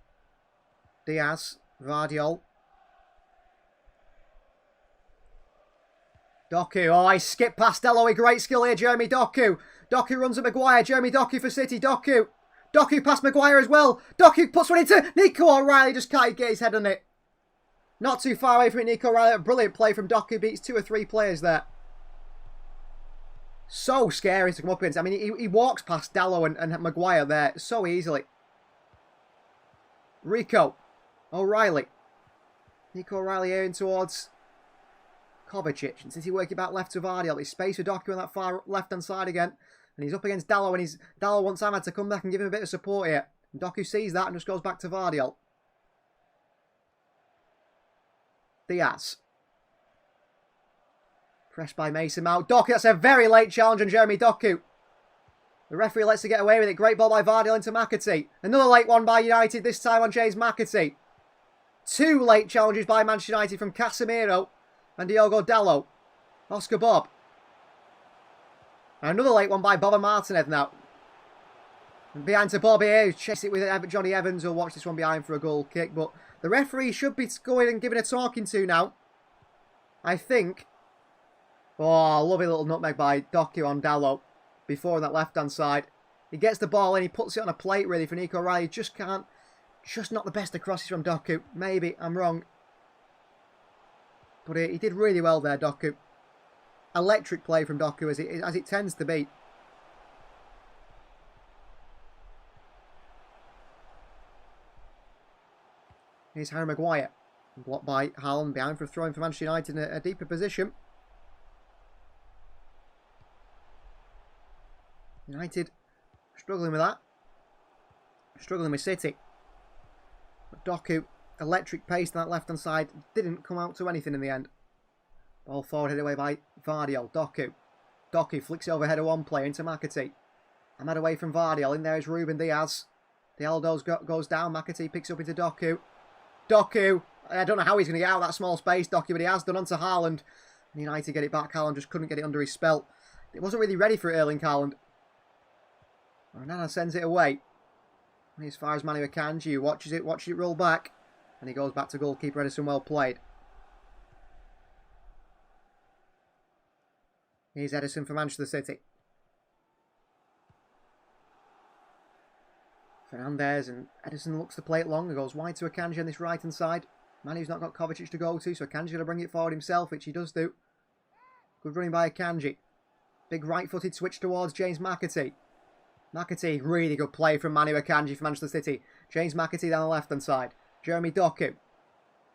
Diaz. Vardiol. Doku. Oh, I skipped past Dalot with great skill here. Jeremy Doku. Doku runs at Maguire. Jeremy Doku for City. Doku. Doku past Maguire as well. Doku puts one into Nico O'Reilly. Just can't get his head on it. Not too far away from it, Nico O'Reilly. A brilliant play from Doku. Beats 2 or 3 players there. So scary to come up against. I mean, he walks past Dalot and Maguire there so easily. Rico. O'Reilly. Nico O'Reilly here in towards Kovacic. And since he working back left to Vardiol, there's space for Doku on that far left-hand side again. And he's up against Dalot, and Dalot wants Ahmad to come back and give him a bit of support here. And Doku sees that and just goes back to Vardiol. Diaz. Pressed by Mason Mount. Doku, that's a very late challenge on Jeremy Doku. The referee lets her get away with it. Great ball by Vardiol into McAtee. Another late one by United, this time on James McAtee. 2 late challenges by Manchester United from Casemiro and Diogo Dalot. Oscar Bob. And another late one by Bob and Martinez now. And behind to Bob here, who chased it with Johnny Evans, who'll watch this one behind for a goal kick. But the referee should be going and giving a talking to now. I think. Oh, lovely little nutmeg by Doku on Dalot. Before on that left-hand side. He gets the ball in, he puts it on a plate really for Nico O'Reilly. Just not the best of crosses from Doku. Maybe, I'm wrong. But he did really well there, Doku. Electric play from Doku as it tends to be. Here's Harry Maguire. Blocked by Haaland behind for a throw in for Manchester United in a deeper position. United struggling with that. Struggling with City. But Doku, electric pace on that left-hand side, didn't come out to anything in the end. Ball forward, headed away by Vardiol. Doku. Doku flicks it over header one player into McAtee. Ahmad away from Vardiol. In there is Ruben Diaz. Diallo goes down. McAtee picks up into Doku. Doku. I don't know how he's going to get out of that small space, Doku, but he has done onto Haaland. And United get it back. Haaland just couldn't get it under his spell. It wasn't really ready for Erling Haaland. Nana sends it away. And as far as Manu Akanji, who watches it roll back. And he goes back to goalkeeper Edison. Well played. Here's Edison for Manchester City. Fernandez and Edison looks to play it long and goes wide to Akanji on this right hand side. Manu's not got Kovacic to go to, so Akanji's going to bring it forward himself, which he does do. Good running by Akanji. Big right-footed switch towards James McAtee. McAtee, really good play from Manu Akanji for Manchester City. James McAtee down the left-hand side. Jeremy Doku.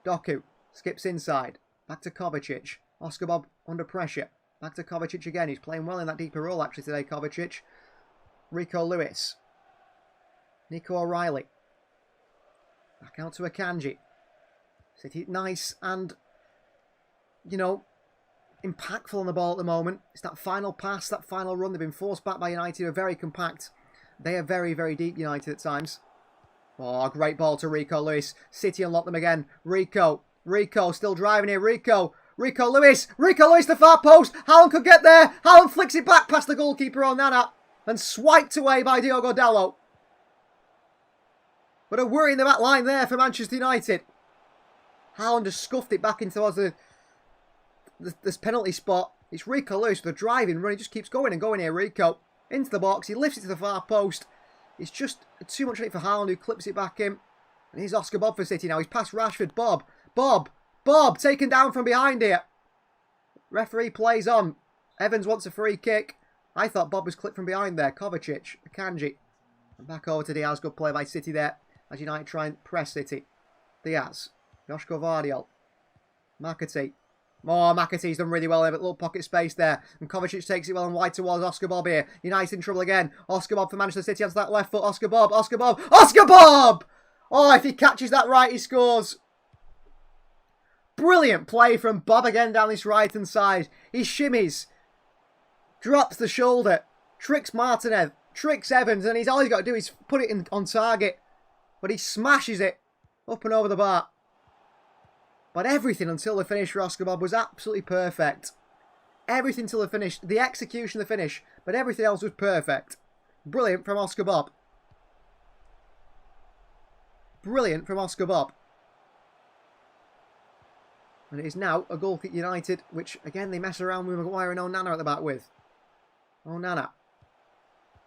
Doku skips inside. Back to Kovacic. Oscar Bob under pressure. Back to Kovacic again. He's playing well in that deeper role actually today, Kovacic. Rico Lewis. Nico O'Reilly. Back out to Akanji. City nice and, you know, impactful on the ball at the moment. It's that final pass, that final run. They've been forced back by United. They're very compact. They are very, very deep, United, at times. Oh, great ball to Rico Lewis. City unlock them again. Rico still driving here. Rico Lewis to far post. Haaland could get there. Haaland flicks it back past the goalkeeper Onana and swiped away by Diogo Dalot. But a worry in the back line there for Manchester United. Haaland just scuffed it back into this penalty spot. It's Rico Lewis with a driving run. He just keeps going and going here. Rico into the box. He lifts it to the far post. It's just too much for Haaland, who clips it back in. And here's Oscar Bob for City now. He's past Rashford. Bob taken down from behind here. Referee plays on. Evans wants a free kick. I thought Bob was clipped from behind there. Kovacic, Akanji. And back over to Diaz. Good play by City there as United try and press City. Diaz. Joshko Vardiol. McAtee. Oh, McAtee's done really well there, but little pocket space there. And Kovacic takes it well and wide towards Oscar Bob here. United in trouble again. Oscar Bob for Manchester City onto that left foot. Oscar Bob! Oh, if he catches that right, he scores. Brilliant play from Bob again down this right-hand side. He shimmies. Drops the shoulder. Tricks Martinez. Tricks Evans. And all he's got to do is put it on target. But he smashes it up and over the bar. But everything until the finish for Oscar Bob was absolutely perfect. Everything till the finish. The execution, the finish. But everything else was perfect. Brilliant from Oscar Bob. Brilliant from Oscar Bob. And it is now a goal kick United, which again they mess around with Maguire and Onana at the back with. Onana.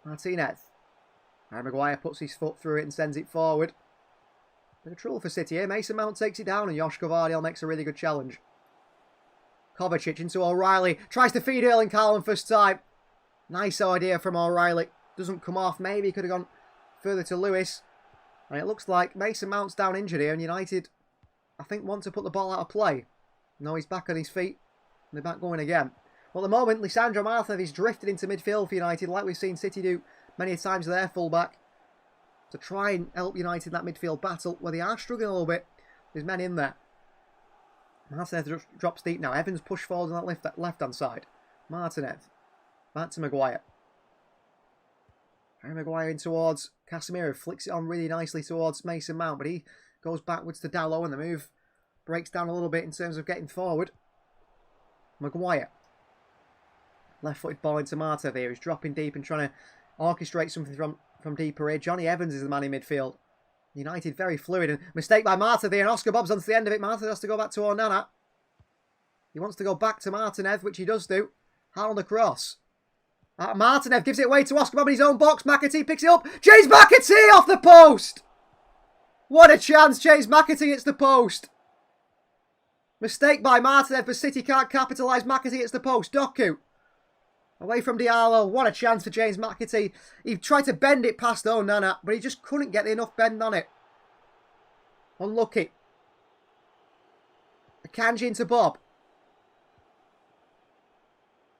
Martinez. Harry Maguire puts his foot through it and sends it forward. Bit of trouble for City here. Mason Mount takes it down and Joshko Vardiol makes a really good challenge. Kovacic into O'Reilly. Tries to feed Erling Haaland first time. Nice idea from O'Reilly. Doesn't come off. Maybe he could have gone further to Lewis. And it looks like Mason Mount's down injured here and United, I think, want to put the ball out of play. No, he's back on his feet. And they're back going again. Well, at the moment, Lisandro Martinez is drifted into midfield for United, like we've seen City do many times with their fullback, to try and help United in that midfield battle, where they are struggling a little bit. There's men in there. Martinez drops deep now. Evans push forward on that left-hand side. Martinez. Back to Maguire. Harry Maguire in towards Casemiro. Flicks it on really nicely towards Mason Mount, but he goes backwards to Dalot, and the move breaks down a little bit in terms of getting forward. Maguire. Left-footed ball into Marta there. He's dropping deep and trying to orchestrate something from deeper here. Johnny Evans is the man in midfield. United very fluid. And mistake by Marta there. And Oscar Bob's onto the end of it. Marta has to go back to Onana. He wants to go back to Martinez, which he does do. Haaland across. Martinez gives it away to Oscar Bob in his own box. McAtee picks it up. James McAtee off the post. What a chance. James McAtee hits the post. Mistake by Martinez, but City can't capitalise. McAtee hits the post. Doku. Away from Diallo. What a chance for James McAtee. He tried to bend it past Onana, but he just couldn't get enough bend on it. Unlucky. Akanji into Bob.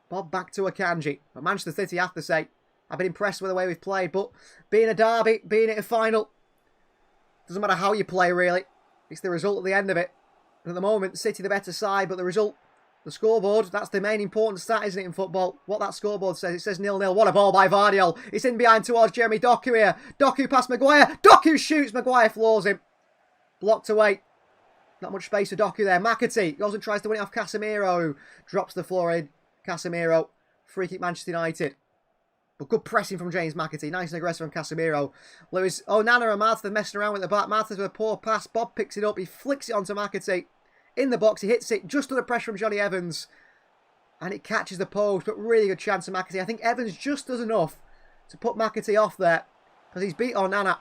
Bob back to Akanji. But Manchester City, I have to say, I've been impressed with the way we've played, but being a derby, being at a final, doesn't matter how you play, really. It's the result at the end of it. And at the moment, City the better side, but the result The scoreboard, that's the main important stat, isn't it, in football? What that scoreboard says, it says 0-0. What a ball by Vardiol. It's in behind towards Jeremy Doku here. Doku past Maguire. Doku shoots. Maguire floors him. Blocked away. Not much space for Doku there. McAtee goes and tries to win it off Casemiro, who drops the floor in. Casemiro. Free kick Manchester United. But good pressing from James McAtee. Nice and aggressive from Casemiro. Lewis. Oh, Nana and Martha messing around with the back. Martha's with a poor pass. Bob picks it up. He flicks it onto McAtee. In the box. He hits it just under pressure from Johnny Evans. And it catches the post. But really good chance of McAtee. I think Evans just does enough to put McAtee off there. Because he's beat Onana.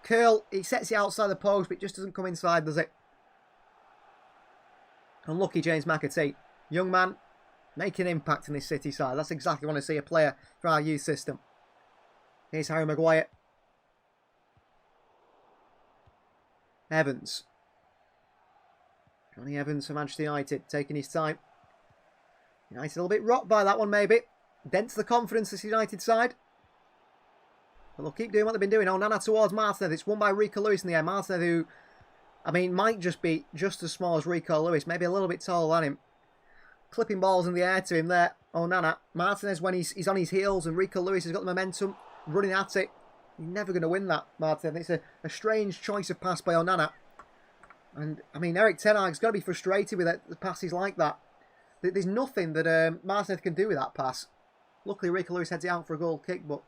Curl. He sets it outside the post. But it just doesn't come inside, does it? Unlucky James McAtee. Young man. Make an impact in this City side. That's exactly what I want to see a player for our youth system. Here's Harry Maguire. Evans. Johnny Evans for Manchester United. Taking his time. United a little bit rocked by that one maybe. Dents the confidence this United side. But they'll keep doing what they've been doing. Oh, Nana towards Martinez. It's won by Rico Lewis in the air. Martinez who, I mean, might just be just as small as Rico Lewis. Maybe a little bit taller than him. Clipping balls in the air to him there. Onana. Martinez when he's on his heels and Rico Lewis has got the momentum running at it. You're never going to win that, Martinez. It's a strange choice of pass by Onana. And, I mean, Eric Ten Hag's got to be frustrated with the passes like that. There's nothing that Martinez can do with that pass. Luckily, Rico Lewis heads it out for a goal kick, but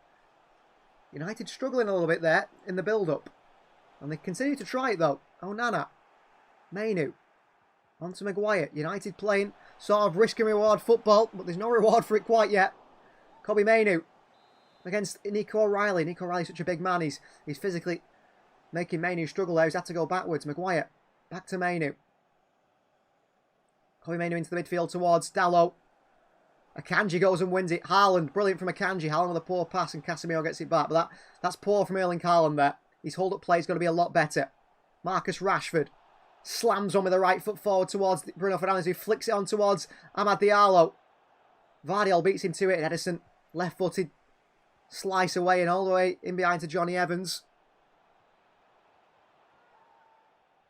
United struggling a little bit there in the build-up. And they continue to try it, though. Onana. Mainu. On to Maguire. United playing sort of risk and reward football, but there's no reward for it quite yet. Kobbie Mainoo against Nico O'Reilly. Nico O'Reilly's such a big man. He's physically making Mainoo struggle there. He's had to go backwards. Maguire. Back to Mainoo. Kobbie Mainoo into the midfield towards Dalot. Akanji goes and wins it. Haaland. Brilliant from Akanji. Haaland with a poor pass and Casemiro gets it back. But that's poor from Erling Haaland there. His hold-up play is going to be a lot better. Marcus Rashford. Slams on with the right foot forward towards Bruno Fernandes, who flicks it on towards Amad Diallo. Vardiol beats him to it. Edison, left-footed, slice away and all the way in behind to Johnny Evans.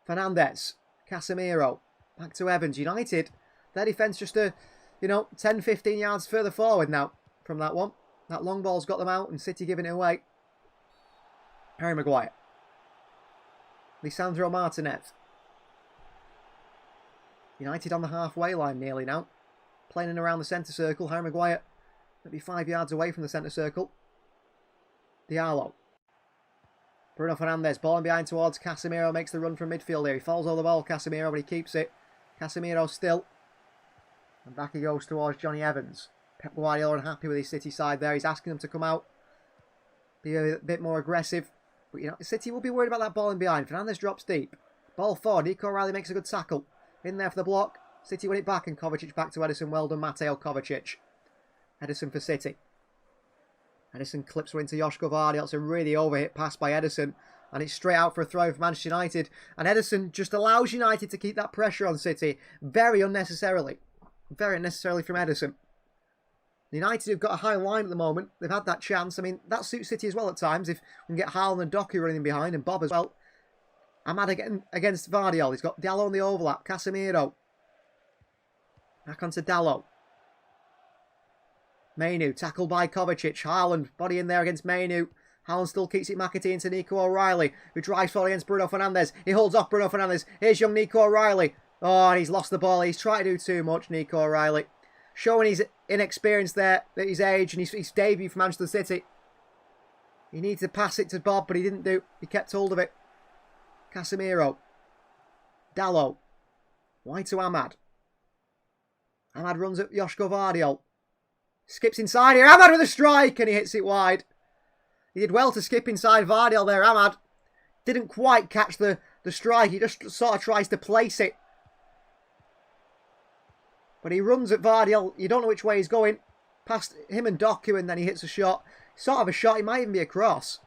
Fernandes, Casemiro, back to Evans. United, their defence just 10-15 yards further forward now from that one. That long ball's got them out and City giving it away. Harry Maguire. Lisandro Martinez. United on the halfway line nearly now. Playing in around the centre circle. Harry Maguire maybe 5 yards away from the centre circle. Diallo. Bruno Fernandes. Ball in behind towards Casemiro. Makes the run from midfield here. He falls over the ball, Casemiro, but he keeps it. Casemiro still. And back he goes towards Johnny Evans. Pep Guardiola unhappy with his City side there. He's asking them to come out. Be a bit more aggressive. But City will be worried about that ball in behind. Fernandes drops deep. Ball forward. Nico O'Reilly makes a good tackle. In there for the block. City win it back and Kovacic back to Edison. Well done, Mateo Kovacic. Edison for City. Edison clips her into Joško Vardiol. It's a really overhit pass by Edison. And it's straight out for a throw for Manchester United. And Edison just allows United to keep that pressure on City. Very unnecessarily. Very unnecessarily from Edison. United have got a high line at the moment. They've had that chance. I mean, that suits City as well at times. If we can get Haaland and Doku running behind and Bob as well. Amad against Vardiol. He's got Dalot on the overlap. Casemiro. Back onto Dalot. Mainoo. Tackled by Kovacic. Haaland. Body in there against Mainoo. Haaland still keeps it McAtee into Nico O'Reilly, who drives forward against Bruno Fernandes. He holds off Bruno Fernandes. Here's young Nico O'Reilly. Oh, and he's lost the ball. He's trying to do too much, Nico O'Reilly. Showing his inexperience there at his age and his debut for Manchester City. He needed to pass it to Bob, but he didn't do. He kept hold of it. Casemiro. Dalot. Wide to Amad. Amad runs at Joško Vardiol. Skips inside here. Amad with a strike and he hits it wide. He did well to skip inside Vardiol there, Amad. Didn't quite catch the strike. He just sort of tries to place it. But he runs at Vardiol. You don't know which way he's going. Past him and Doku and then he hits a shot. Sort of a shot. It might even be a cross.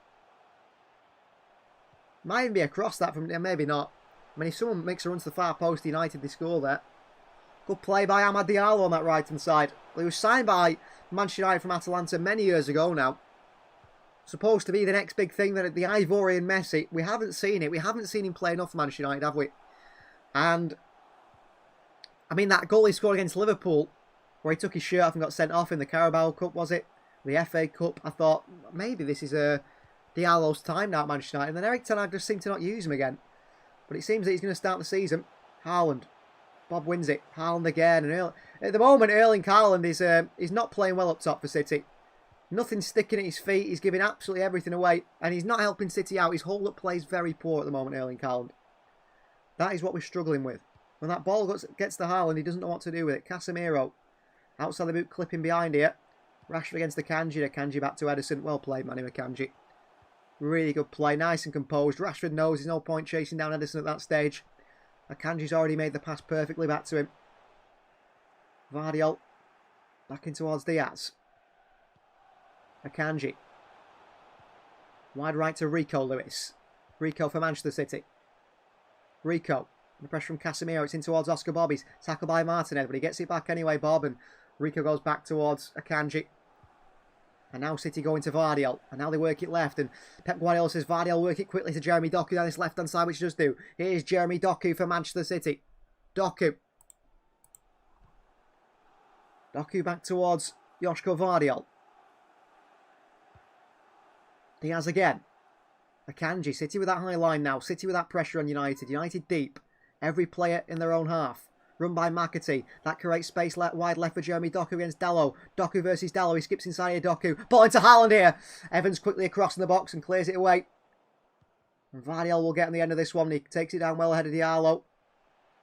Might even be a cross that from... Maybe not. I mean, if someone makes a run to the far post, United, they score there. Good play by Amad Diallo on that right-hand side. He was signed by Manchester United from Atalanta many years ago now. Supposed to be the next big thing, that the Ivorian Messi. We haven't seen it. We haven't seen him play enough for Manchester United, have we? And I mean, that goal he scored against Liverpool, where he took his shirt off and got sent off in the Carabao Cup, was it? The FA Cup. I thought, maybe this is Diallo's time now at Manchester United. And then Eric Ten Hag just seemed to not use him again. But it seems that he's going to start the season. Haaland. Bob wins it. Haaland again. And at the moment, Erling Haaland is not playing well up top for City. Nothing sticking at his feet. He's giving absolutely everything away. And he's not helping City out. His hold-up play is very poor at the moment, Erling Haaland. That is what we're struggling with. When that ball gets to Haaland, he doesn't know what to do with it. Casemiro, outside the boot, clipping behind here. Rashford against the Akanji. Akanji back to Ederson. Well played, Manny Akanji. Really good play. Nice and composed. Rashford knows there's no point chasing down Ederson at that stage. Akanji's already made the pass perfectly back to him. Vardiol. Back in towards Diaz. Akanji. Wide right to Rico Lewis. Rico for Manchester City. Rico. The pressure from Casemiro. It's in towards Oscar Bob. He's tackled by Martinez, but he gets it back anyway, Bob. And Rico goes back towards Akanji. And now City going to Vardiol. And now they work it left. And Pep Guardiola says Vardiol work it quickly to Jeremy Doku down this left-hand side, which he does do. Here's Jeremy Doku for Manchester City. Doku. Doku back towards Joško Vardiol. Diaz again. Akanji. City with that high line now. City with that pressure on United. United deep. Every player in their own half. Run by McAtee. That creates space wide left for Jeremy Doku against Dalot. Doku versus Dalot. He skips inside here. Doku. Ball into Haaland here. Evans quickly across in the box and clears it away. And Vardiol will get on the end of this one. He takes it down well ahead of Diallo.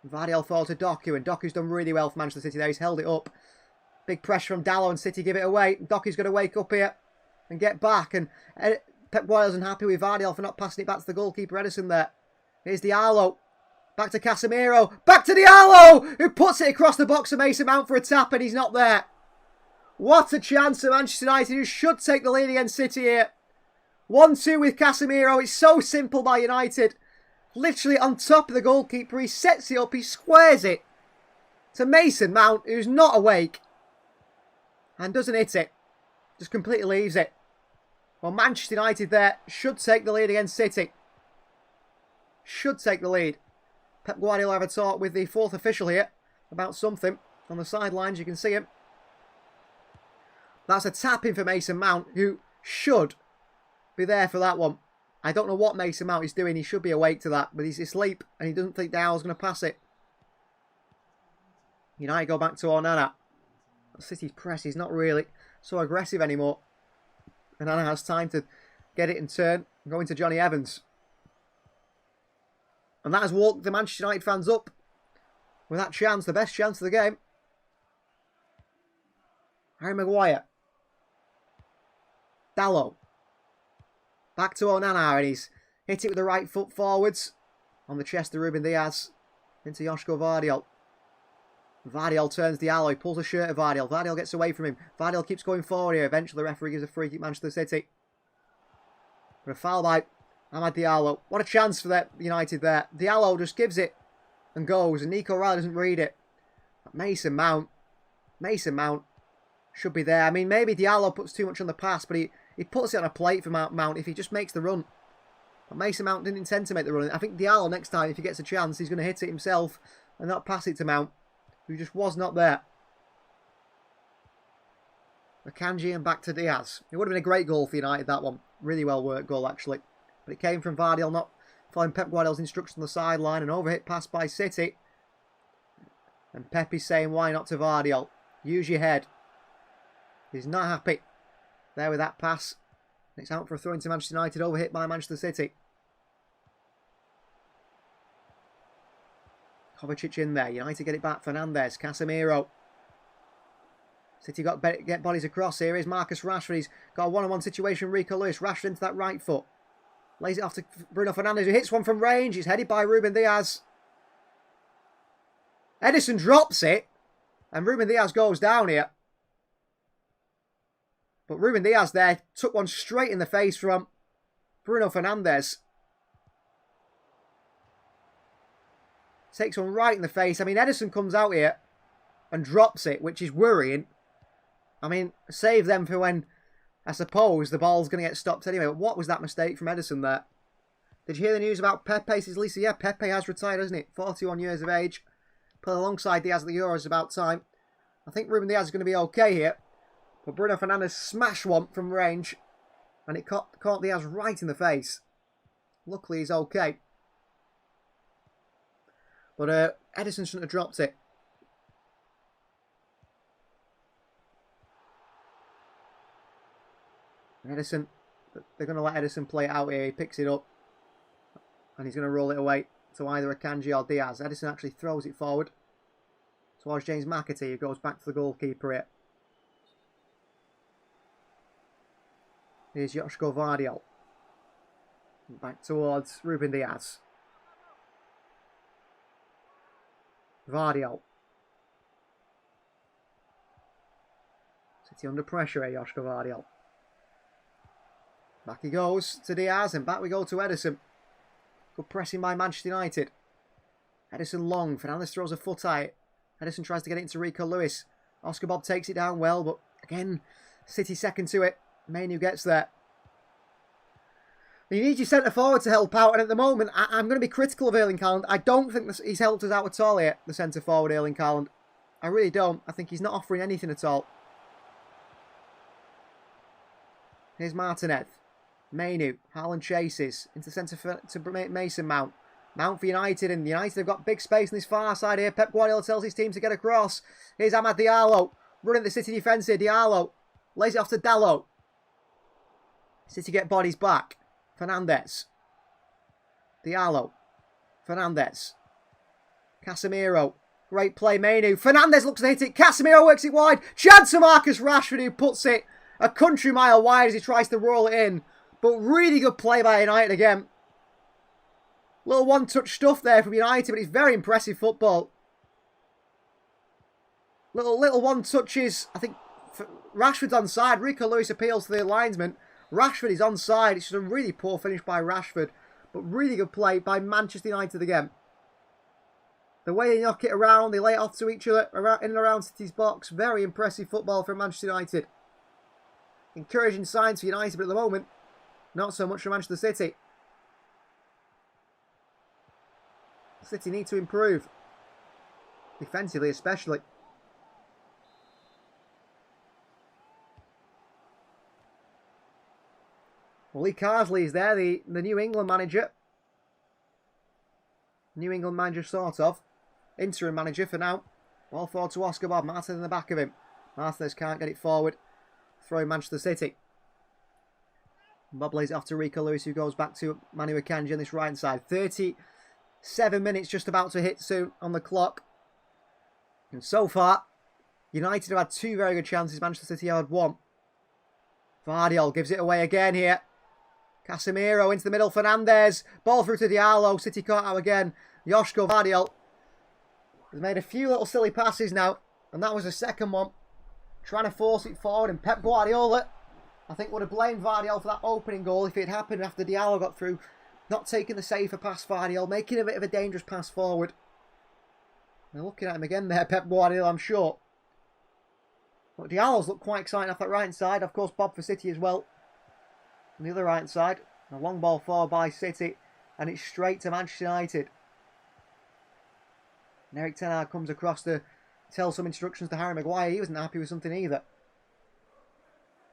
Vardiol falls to Doku. And Doku's done really well for Manchester City there. He's held it up. Big pressure from Dalot and City give it away. Doku's going to wake up here and get back. And Pep Guardiola's unhappy with Vardiol for not passing it back to the goalkeeper Ederson there. Here's Diallo. Back to Casemiro. Back to Diallo, who puts it across the box of Mason Mount for a tap, and he's not there. What a chance for Manchester United, who should take the lead against City here. 1-2 with Casemiro. It's so simple by United. Literally on top of the goalkeeper. He sets it up. He squares it to Mason Mount, who's not awake. And doesn't hit it. Just completely leaves it. Well, Manchester United there should take the lead against City. Should take the lead. Pep Guardiola have a talk with the fourth official here about something on the sidelines. You can see him. That's a tap-in for Mason Mount, who should be there for that one. I don't know what Mason Mount is doing. He should be awake to that, but he's asleep and he doesn't think Diallo's going to pass it. United go back to Onana. City's press is not really so aggressive anymore. And Onana has time to get it and turn and go into Johnny Evans. And that has walked the Manchester United fans up with that chance, the best chance of the game. Harry Maguire. Dalot. Back to Onana, and he's hit it with the right foot forwards. On the chest of Ruben Diaz. Into Joško Vardiol. Vardiol turns Diallo. He pulls the shirt of Vardiol. Vardiol gets away from him. Vardiol keeps going forward here. Eventually the referee gives a free kick Manchester City. But a foul by Amad Diallo. What a chance for that United there. Diallo just gives it and goes. And Nico Riley doesn't read it. But Mason Mount should be there. I mean, maybe Diallo puts too much on the pass, but he puts it on a plate for Mount if he just makes the run. But Mason Mount didn't intend to make the run. I think Diallo next time, if he gets a chance, he's going to hit it himself and not pass it to Mount, who just was not there. Akanji and back to Diaz. It would have been a great goal for United, that one. Really well worked goal, actually. But it came from Vardiol, not following Pep Guardiola's instructions on the sideline. An overhit pass by City. And Pep is saying, why not to Vardiol? Use your head. He's not happy there with that pass. It's out for a throw into Manchester United, overhit by Manchester City. Kovacic in there. United get it back. Fernandes. Casemiro. City got get bodies across here. Here's Marcus Rashford. He's got a one-on-one situation. Rico Lewis. Rashford into that right foot. Lays it off to Bruno Fernandes, who hits one from range. He's headed by Ruben Diaz. Ederson drops it. And Ruben Diaz goes down here. But Ruben Diaz there took one straight in the face from Bruno Fernandes. Takes one right in the face. I mean, Ederson comes out here and drops it, which is worrying. I mean, save them for when, I suppose, the ball's going to get stopped anyway. But what was that mistake from Ederson there? Did you hear the news about Pepe? Says Lisa, yeah, Pepe has retired, hasn't it? 41 years of age. Put alongside Diaz at the Euros about time. I think Ruben Diaz is going to be okay here. But Bruno Fernandes smashed one from range. And it caught Diaz right in the face. Luckily, he's okay. But Edison shouldn't have dropped it. Edison, they're going to let Edison play it out here. He picks it up. And he's going to roll it away to either Akanji or Diaz. Edison actually throws it forward towards James McAtee, who goes back to the goalkeeper here. Here's Joško Vardiol. Back towards Ruben Diaz. Vardiol. City under pressure here, Joško Vardiol. Back he goes to Diaz, and back we go to Edison. Good pressing by Manchester United. Edison long. Fernandes throws a foot at it. Edison tries to get it into Rico Lewis. Oscar Bob takes it down well, but again, City second to it. Manu gets there. You need your centre forward to help out, and at the moment, I'm going to be critical of Erling Haaland. I don't think he's helped us out at all here, the centre forward, Erling Haaland. I really don't. I think he's not offering anything at all. Here's Martinez. Manu. Haaland chases into centre to Mason Mount. Mount for United, and United have got big space on this far side here. Pep Guardiola tells his team to get across. Here's Amad Diallo. Running the City defence here. Diallo lays it off to Dalot. City get bodies back. Fernandes. Diallo. Fernandes. Casemiro. Great play, Manu. Fernandes looks to hit it. Casemiro works it wide. Chance to Marcus Rashford, who puts it a country mile wide as he tries to roll it in. But really good play by United again. Little one-touch stuff there from United, but it's very impressive football. Little one-touches. I think Rashford's onside. Rico Lewis appeals to the linesman. Rashford is onside. It's just a really poor finish by Rashford. But really good play by Manchester United again. The way they knock it around, they lay it off to each other in and around City's box. Very impressive football from Manchester United. Encouraging signs for United, but at the moment, not so much for Manchester City. City need to improve. Defensively especially. Well, Lee Carsley is there, the New England manager. New England manager, sort of. Interim manager for now. Ball forward to Oscar Bob. Martin in the back of him. Martinez can't get it forward. Throwing Manchester City. Bob lays it off to Rico Lewis, who goes back to Manu Akanji on this right side. 37 minutes just about to hit soon on the clock. And so far, United have had two very good chances. Manchester City have had one. Vardiol gives it away again here. Casemiro into the middle. Fernandes. Ball through to Diallo. City caught out again. Joško Vardiol has made a few little silly passes now. And that was the second one. Trying to force it forward. And Pep Guardiola, I think, would have blamed Vardiol for that opening goal if it had happened after Diallo got through. Not taking the safer pass, Vardiol. Making a bit of a dangerous pass forward. They're looking at him again there, Pep Guardiola, I'm sure. But Diallo's looked quite exciting off that right side. Of course, Bob for City as well. On the other right side. A long ball forward by City. And it's straight to Manchester United. And Erik Ten Hag comes across to tell some instructions to Harry Maguire. He wasn't happy with something either.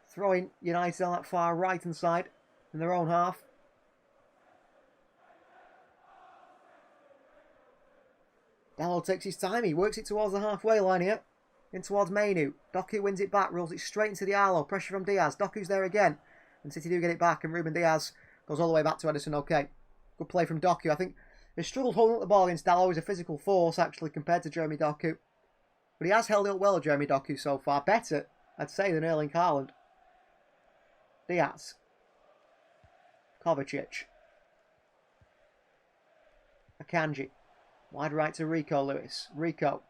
Throwing United on that far right hand side. In their own half. Dalot takes his time. He works it towards the halfway line here. In towards Manu. Doku wins it back. Rolls it straight into Diallo. Pressure from Diaz. Doku's there again. And City do get it back. And Ruben Diaz goes all the way back to Edison. Okay. Good play from Doku. I think they struggled holding up the ball against Dalot. He's a physical force, actually, compared to Jeremy Doku. But he has held it up well, Jeremy Doku, so far. Better, I'd say, than Erling Haaland. Diaz. Kovacic. Akanji. Wide right to Rico Lewis. Rico.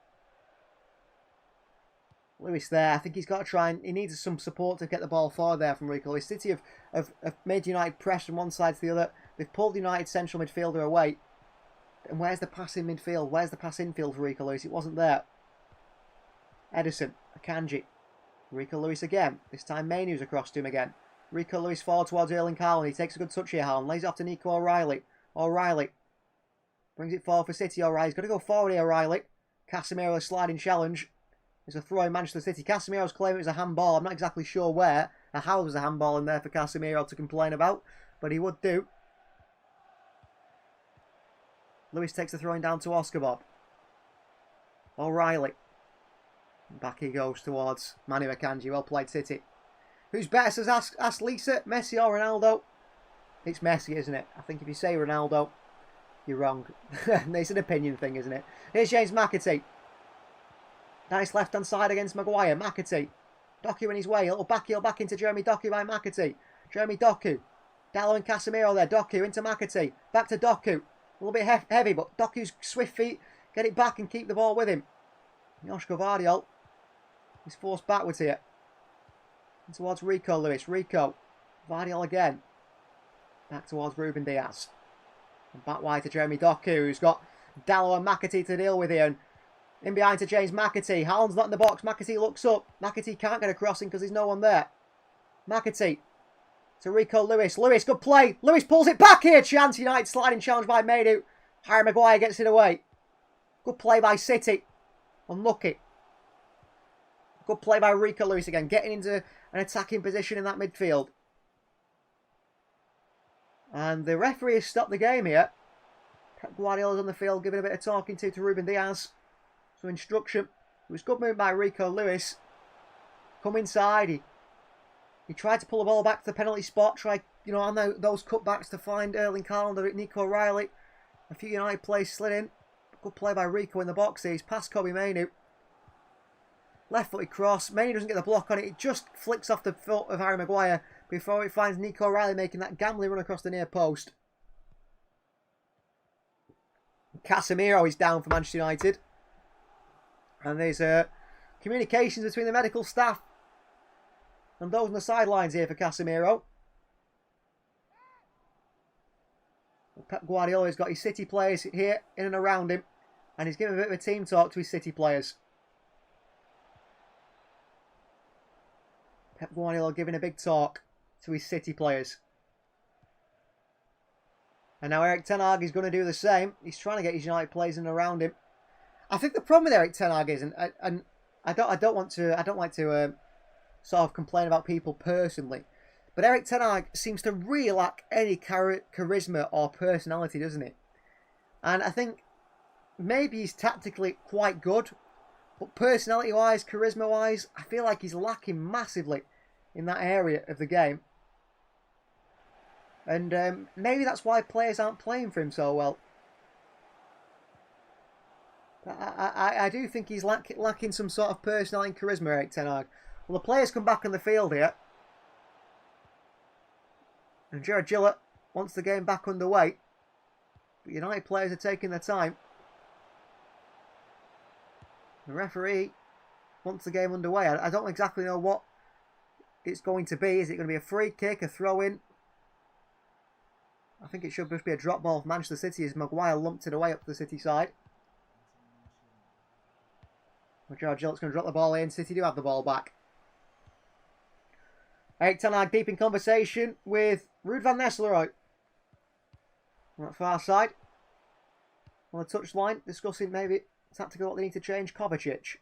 Lewis there. I think he's got to try and he needs some support to get the ball forward there from Rico Lewis. City have made United press from one side to the other. They've pulled United central midfielder away. And where's the pass in midfield? Where's the pass infield for Rico Lewis? It wasn't there. Edison. Akanji. Rico Lewis again. This time Manu's across to him again. Rico Lewis forward towards Erling Haaland. He takes a good touch here, Haaland. Lays it off to Nico O'Reilly. O'Reilly. Brings it forward for City, O'Reilly. He's got to go forward here, O'Reilly. Casemiro, a sliding challenge. It's a throw in Manchester City. Casemiro's claiming it was a handball. I'm not exactly sure where or how there was a handball in there for Casemiro to complain about, but he would do. Lewis takes the throwing down to Oscar Bob. O'Reilly. Back he goes towards Manu Akanji. Well played, City. Who's better, says ask Lisa. Messi or Ronaldo? It's Messi, isn't it? I think if you say Ronaldo, you're wrong. It's an opinion thing, isn't it? Here's James McAtee. Nice left-hand side against Maguire. McAtee. Doku in his way. A little backheel back into Jeremy Doku by McAtee. Jeremy Doku. Dallo and Casemiro there. Doku into McAtee. Back to Doku. A little bit heavy, but Doku's swift feet get it back and keep the ball with him. Joshko Vardiol. He's forced backwards here. And towards Rico Lewis. Rico. Vardiol again. Back towards Ruben Diaz. And back wide to Jeremy Doku, who's got Dallo and McAtee to deal with here. And in behind to James McAtee. Haaland's not in the box. McAtee looks up. McAtee can't get a crossing because there's no one there. McAtee to Rico Lewis. Lewis, good play. Lewis pulls it back here. Chance United sliding challenge by Maydew. Harry Maguire gets it away. Good play by City. Unlucky. Good play by Rico Lewis again. Getting into an attacking position in that midfield. And the referee has stopped the game here. Pep Guardiola's on the field giving a bit of talking to Ruben Diaz. Some instruction. It was good move by Rico Lewis. Come inside. He tried to pull the ball back to the penalty spot. Tried, on those cutbacks to find Erling Haaland, Nico O'Reilly. A few United players slid in. Good play by Rico in the box here. He's past Kobe Mainoo. Left-footed cross. Mainoo doesn't get the block on it. It just flicks off the foot of Harry Maguire before it finds Nico O'Reilly making that gambling run across the near post. Casemiro is down for Manchester United. And there's communications between the medical staff and those on the sidelines here for Casemiro. Pep Guardiola has got his City players here in and around him. And he's giving a bit of a team talk to his City players. Pep Guardiola giving a big talk to his City players. And now Erik ten Hag is going to do the same. He's trying to get his United players in and around him. I think the problem with Erik ten Hag is, and I don't like to sort of complain about people personally, but Erik ten Hag seems to really lack any charisma or personality, doesn't he? And I think maybe he's tactically quite good, but personality-wise, charisma-wise, I feel like he's lacking massively in that area of the game. And maybe that's why players aren't playing for him so well. I do think he's lacking some sort of personality and charisma, Erik ten Hag. Well, the players come back on the field here. And Jared Gillett wants the game back underway. But United players are taking their time. The referee wants the game underway. I don't exactly know what it's going to be. Is it going to be a free kick, a throw-in? I think it should just be a drop ball for Manchester City as Maguire lumped it away up to the City side. Jared Gillett's going to drop the ball in. City do have the ball back. Erik ten Hag deep in conversation with Ruud van Nistelrooy. On that far side. On the touchline, discussing maybe tactical what they need to change. Kovacic.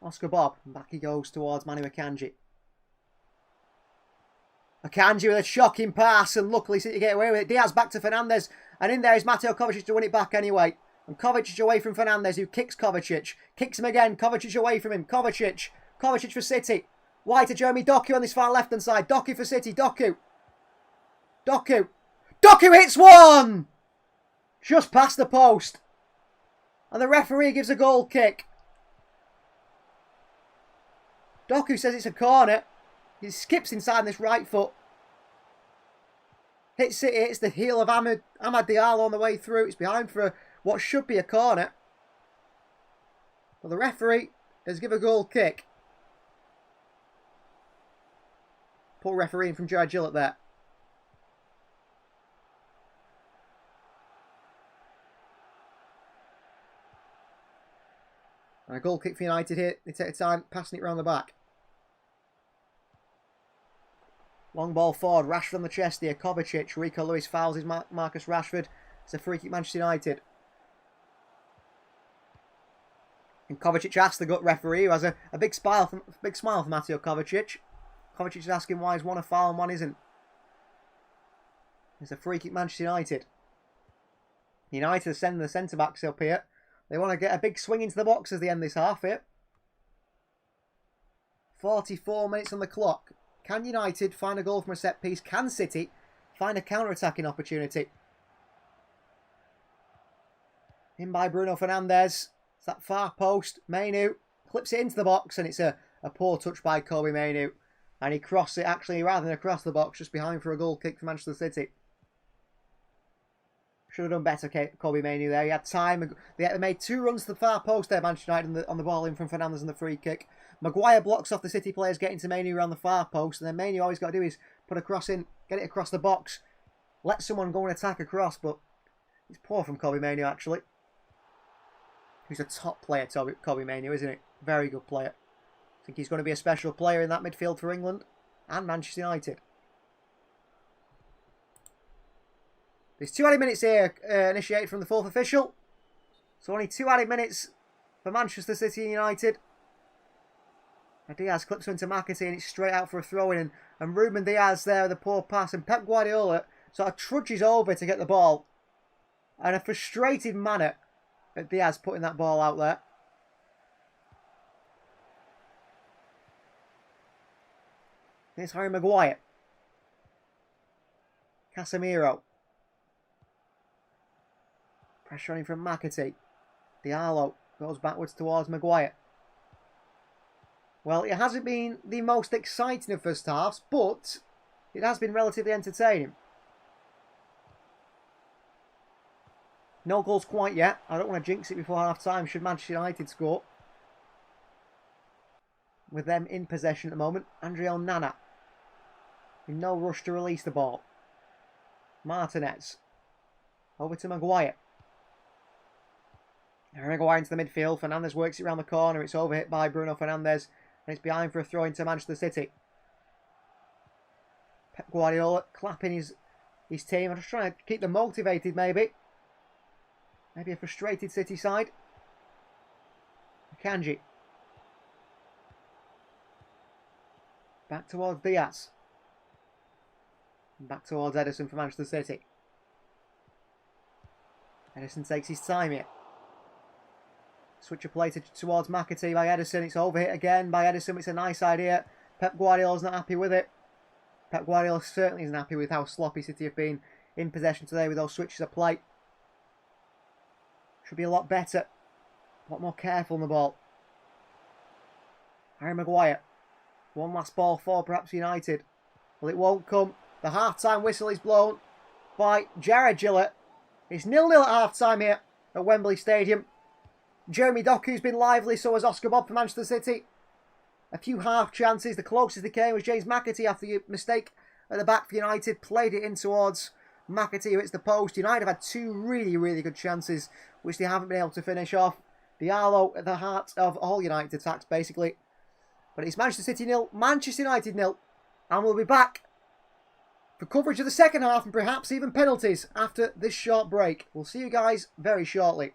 Oscar Bob. And back he goes towards Manu Akanji. Akanji with a shocking pass, and luckily City get away with it. Diaz back to Fernandes, and in there is Mateo Kovacic to win it back anyway. And Kovacic away from Fernandes, who kicks Kovacic. Kicks him again. Kovacic away from him. Kovacic. Kovacic for City. Wide to Jeremy Doku on this far left-hand side. Doku for City. Doku. Doku. Doku hits one! Just past the post. And the referee gives a goal kick. Doku says it's a corner. He skips inside on this right foot. Hits City. Hits the heel of Amad Diallo on the way through. It's behind for what should be a corner. But the referee has given a goal kick. Poor refereeing from Jared Gillett there. And a goal kick for United here. They take time passing it around the back. Long ball forward. Rashford on the chest here. Kovacic. Rico Lewis fouls his Marcus Rashford. It's a free kick Manchester United. And Kovacic asked the gut referee, who has a big smile for Mateo Kovacic. Kovacic is asking why he's one a foul and one isn't. It's a free kick, Manchester United. United are sending the centre-backs up here. They want to get a big swing into the box as they end this half here. 44 minutes on the clock. Can United find a goal from a set piece? Can City find a counter-attacking opportunity? In by Bruno Fernandes. It's that far post. Mainu clips it into the box, and it's a poor touch by Kobe Mainu. And he crossed it, actually, rather than across the box, just behind for a goal kick for Manchester City. Should have done better, Kobe Mainu there. He had time. They made 2 runs to the far post there, Manchester United, on the ball in from Fernandes and the free kick. Maguire blocks off the City players getting to Mainu around the far post, and then Mainu all he's got to do is put a cross in, get it across the box, let someone go and attack across, but it's poor from Kobe Mainu, actually. He's a top player, Kobe Mainu, isn't he? Very good player. I think he's going to be a special player in that midfield for England and Manchester United. There's 2 added minutes here initiated from the 4th official. So only 2 added minutes for Manchester City and United. And Diaz clips into McAtee and it's straight out for a throw-in. And Ruben Diaz there with a poor pass. And Pep Guardiola sort of trudges over to get the ball. And a frustrated manner at Diaz putting that ball out there. It's Harry Maguire. Casemiro. Pressure on him from McAtee. Diallo goes backwards towards Maguire. Well, it hasn't been the most exciting of first halves, but it has been relatively entertaining. No goals quite yet. I don't want to jinx it before half-time should Manchester United score. With them in possession at the moment. Andre Onana. In no rush to release the ball. Martinez. Over to Maguire. Maguire into the midfield. Fernandes works it around the corner. It's overhit by Bruno Fernandes. And it's behind for a throw into Manchester City. Pep Guardiola clapping his team. I'm just trying to keep them motivated, maybe. Maybe a frustrated City side. Kanji. Back towards Diaz. And back towards Ederson for Manchester City. Ederson takes his time here. Switch of play towards McAtee by Ederson. It's overhit again by Ederson. It's a nice idea. Pep Guardiola's not happy with it. Pep Guardiola certainly isn't happy with how sloppy City have been in possession today with those switches of play. Should be a lot better. A lot more careful on the ball. Harry Maguire. One last ball for perhaps United. Well, it won't come. The half-time whistle is blown by Jared Gillett. It's 0-0 at half-time here at Wembley Stadium. Jeremy Doku's been lively, so has Oscar Bob for Manchester City. A few half chances. The closest they came was James McAtee after the mistake at the back for United. Played it in towards McAtee, who hits the post. United have had 2 really, really good chances, which they haven't been able to finish off. Diallo at the heart of all United attacks, basically. But it's Manchester City 0, Manchester United 0. And we'll be back for coverage of the second half and perhaps even penalties after this short break. We'll see you guys very shortly.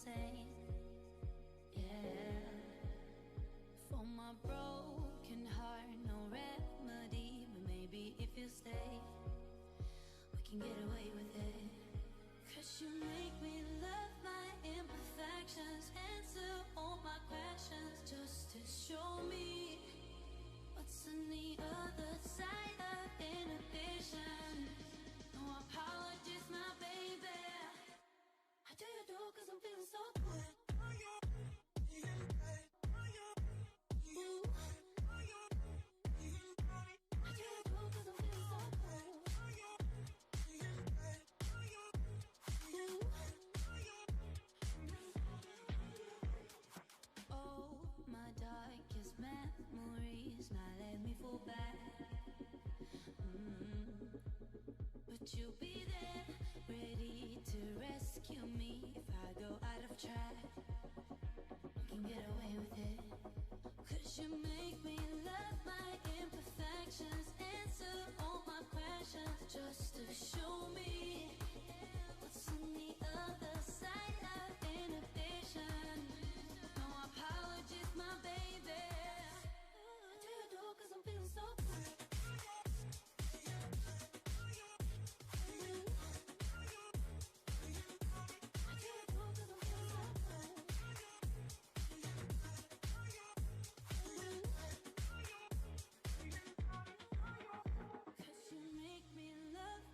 insane. Yeah. For my broken heart, no remedy. But maybe if you stay, we can get away with it. 'Cause you make me love my imperfections, answer all my questions, just to show me what's on the other side of inhibition. No apologies, my baby. I do you do 'cause I'm feeling so good. Ooh. Darkest memories now let me fall back. But you'll be there, ready to rescue me if I go out of track. You can get away with it. 'Cause you make me love my imperfections, answer all my questions, just to show me what's on the other side of inhibition. No apologies, my baby. I do you do 'cause I'm feeling so good. Cause you make me love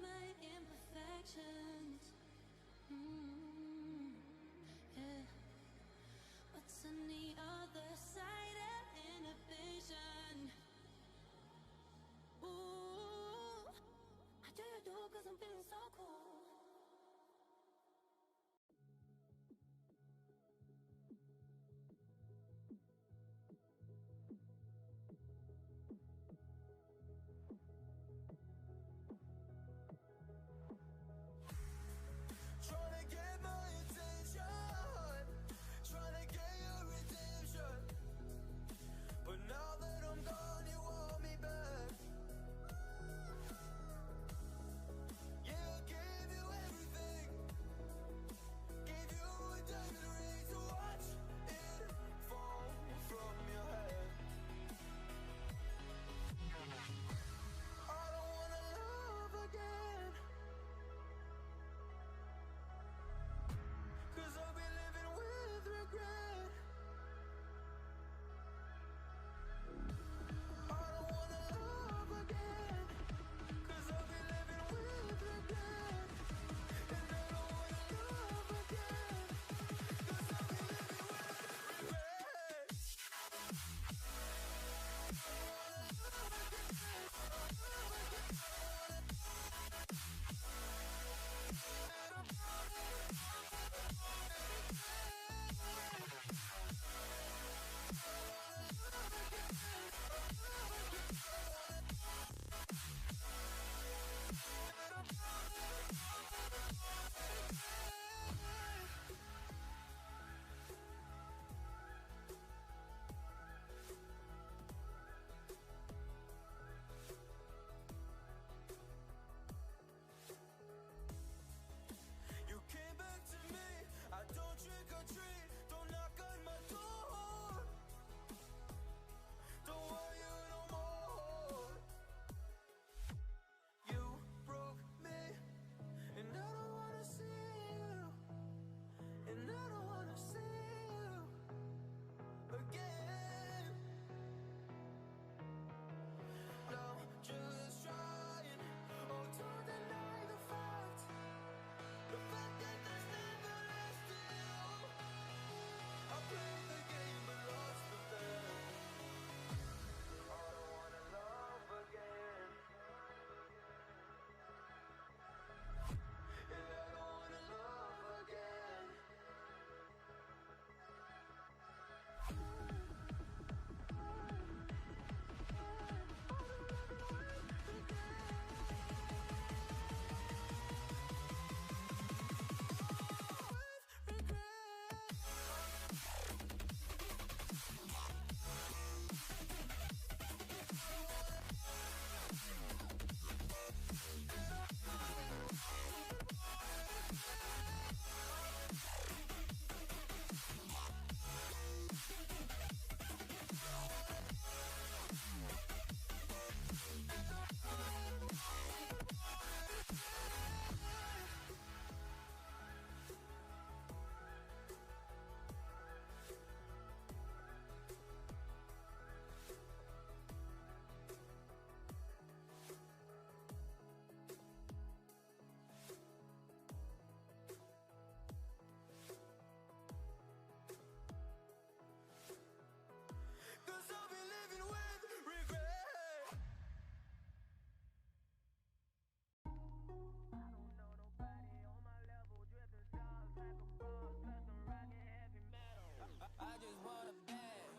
I just want a bag,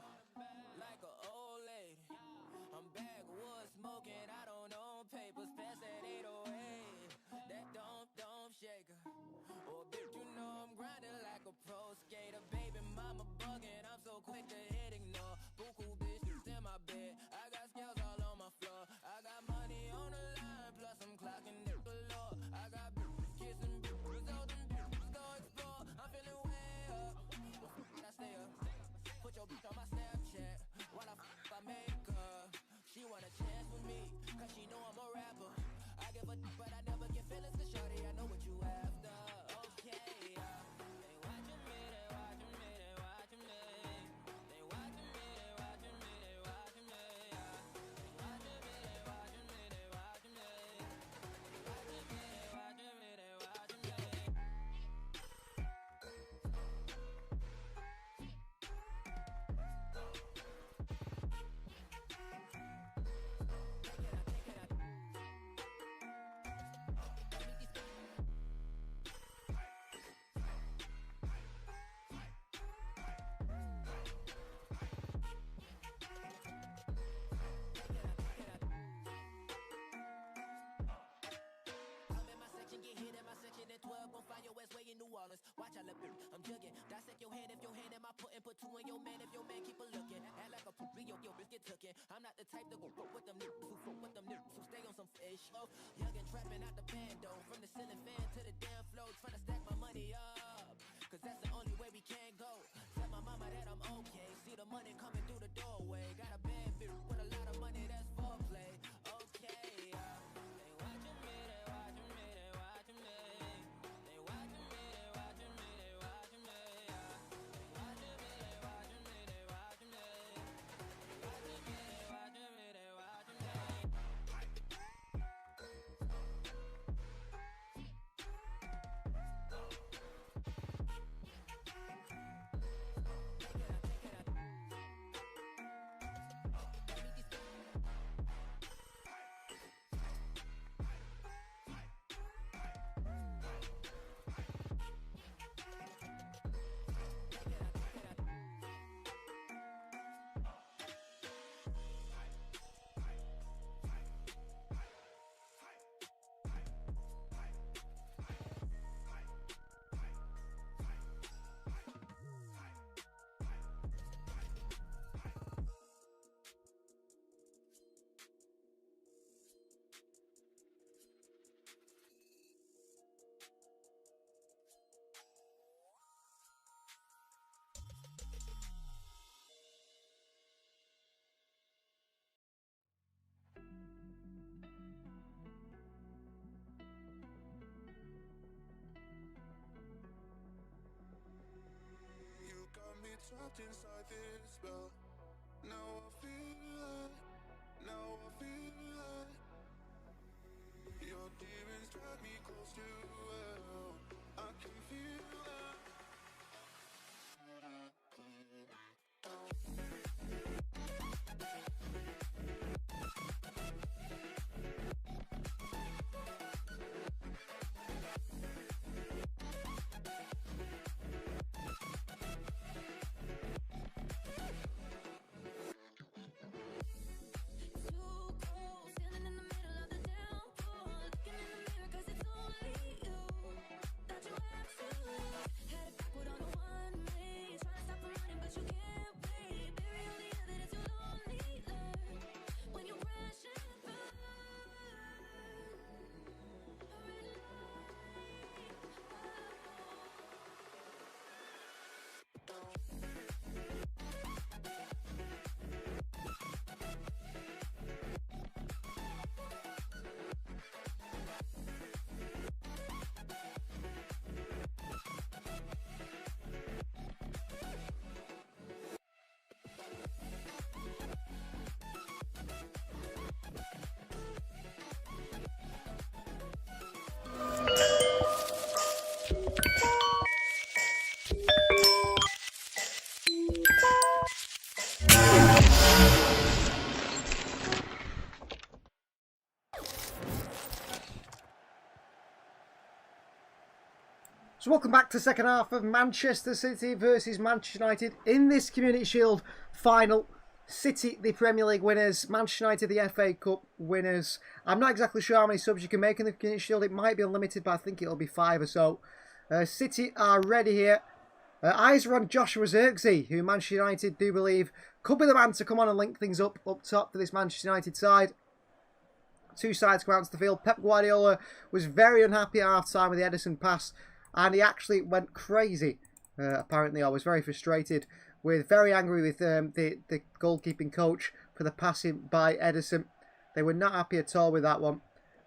like an old lady. I'm backwoods smoking, I don't own papers, pass that 808. That don't shaker. Oh, bitch, you know I'm grinding like a pro skater. Baby mama bugging, I'm so quick to hit ignore. Buku bitches in my bed, I got scales all on my floor. I got money on the line, plus I'm clocking it below. I got bitches kissing bitches, all them bitches go explore. I'm feeling way up, I stay up. Put your bitch on my Snapchat while I make her. She want a chance with me, cause she know I'm a rapper. I give a but I never get feelings to shorty, I know what you after. Okay, they watching me, they watching me, they watching me. They watching me, they watching me, they watching me. They watching me, they watching me, they watching me. They watching me, they watching me, they watching me. At 12, gon' find your ass way in New Orleans. Watch out, I'm jugging. Dissect your hand if your hand in my put and put two in your man if your man keep a looking. Act like a poopy, your bitch get tookin'. I'm not the type to go fuck with them niggas who fuck with them niggas who stay on some fish. Oh, young and trapping out the bando. From the ceiling fan to the damn floor, trying to stack my money up. Cause that's the only way we can go. Tell my mama that I'm okay. See the money coming through the doorway. Got a bad bitch with a lot of money, that's foreplay. Okay, they watching me, they watching me, they watching me. Trapped inside this spell. Now I feel it. Your demons drag me close to hell. I can feel it. Standing in the middle of the downpour, looking in the mirror 'cause it's only you that you have to lose. So welcome back to the second half of Manchester City versus Manchester United in this Community Shield final. City, the Premier League winners. Manchester United, the FA Cup winners. I'm not exactly sure how many subs you can make in the Community Shield. It might be unlimited, but I think it'll be 5 or so. City are ready here. Eyes are on Joshua Zirkzee, who Manchester United do believe could be the man to come on and link things up top for this Manchester United side. Two sides come out to the field. Pep Guardiola was very unhappy at half-time with the Ederson pass, and he actually went crazy, apparently. I was very frustrated, very angry with the goalkeeping coach for the passing by Ederson. They were not happy at all with that one,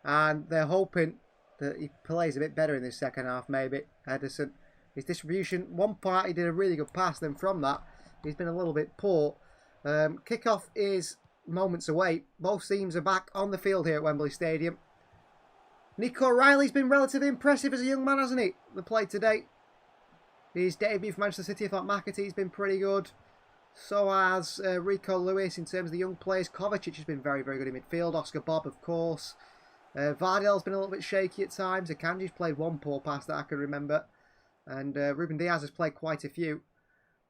and they're hoping that he plays a bit better in this second half, maybe, Ederson. His distribution, one part he did a really good pass, then from that, he's been a little bit poor. Kickoff is moments away. Both teams are back on the field here at Wembley Stadium. Nico O'Reilly's been relatively impressive as a young man, hasn't he? The play today. His debut for Manchester City, I thought McAtee's been pretty good. So has Rico Lewis in terms of the young players. Kovacic has been very, very good in midfield. Oscar Bob, of course. Vardiel's been a little bit shaky at times. Akanji's played one poor pass that I can remember. And Ruben Diaz has played quite a few.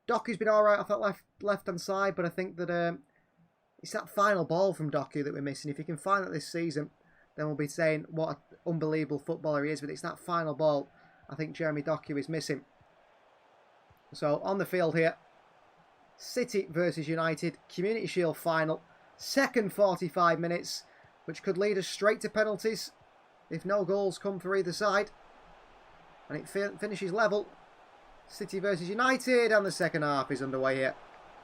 Doku's been alright, I thought, left-hand side. But I think that it's that final ball from Doku that we're missing. If he can find that this season, then we'll be saying what an unbelievable footballer he is. But it's that final ball I think Jeremy Doku is missing. So on the field here, City versus United, Community Shield final. Second 45 minutes, which could lead us straight to penalties if no goals come for either side. And it finishes level. City versus United, and the second half is underway here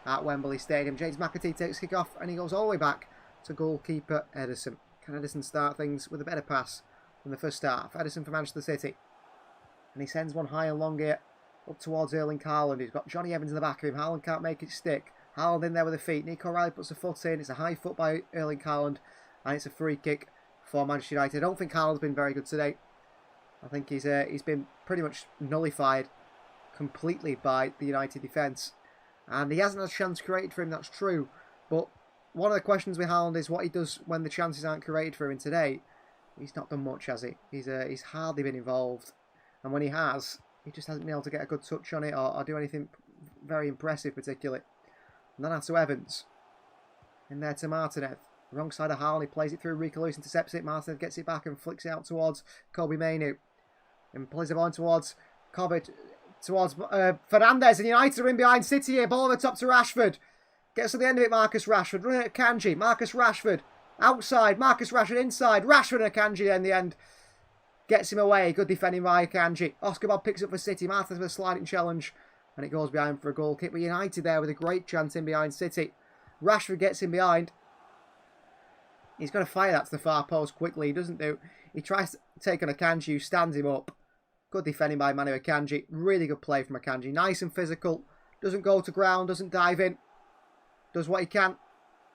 at Wembley Stadium. James McAtee takes kick-off, and he goes all the way back to goalkeeper Ederson. Can Ederson start things with a better pass than the first half? Ederson for Manchester City. And he sends one high and long here, up towards Erling Haaland. He's got Johnny Evans in the back of him. Haaland can't make it stick. Haaland in there with the feet. Nico O'Reilly puts a foot in. It's a high foot by Erling Haaland, and it's a free kick for Manchester United. I don't think Haaland's been very good today. I think he's been pretty much nullified completely by the United defence. And he hasn't had a chance created for him, that's true. But one of the questions with Haaland is what he does when the chances aren't created for him. Today, he's not done much, has he? He's hardly been involved. And when he has, he just hasn't been able to get a good touch on it or do anything very impressive particularly. And then out to Evans. In there to Martinez. Wrong side of Haaland, he plays it through. Rico Lewis intercepts it. Martinez gets it back and flicks it out towards Kobe Mainoo. And plays it on towards Kovacic. Towards Fernandes, and United are in behind City here. Ball over the top to Rashford. Gets to the end of it, Marcus Rashford. Running at Akanji. Marcus Rashford. Outside. Marcus Rashford inside. Rashford and Akanji in the end. Gets him away. Good defending by Akanji. Oscar Bob picks up for City. Martinez with a sliding challenge. And it goes behind for a goal kick. But United there with a great chance in behind City. Rashford gets in behind. He's going to fire that to the far post quickly. He doesn't do. He tries to take on Akanji, who stands him up. Good defending by Manu Akanji. Really good play from Akanji. Nice and physical. Doesn't go to ground. Doesn't dive in. Does what he can.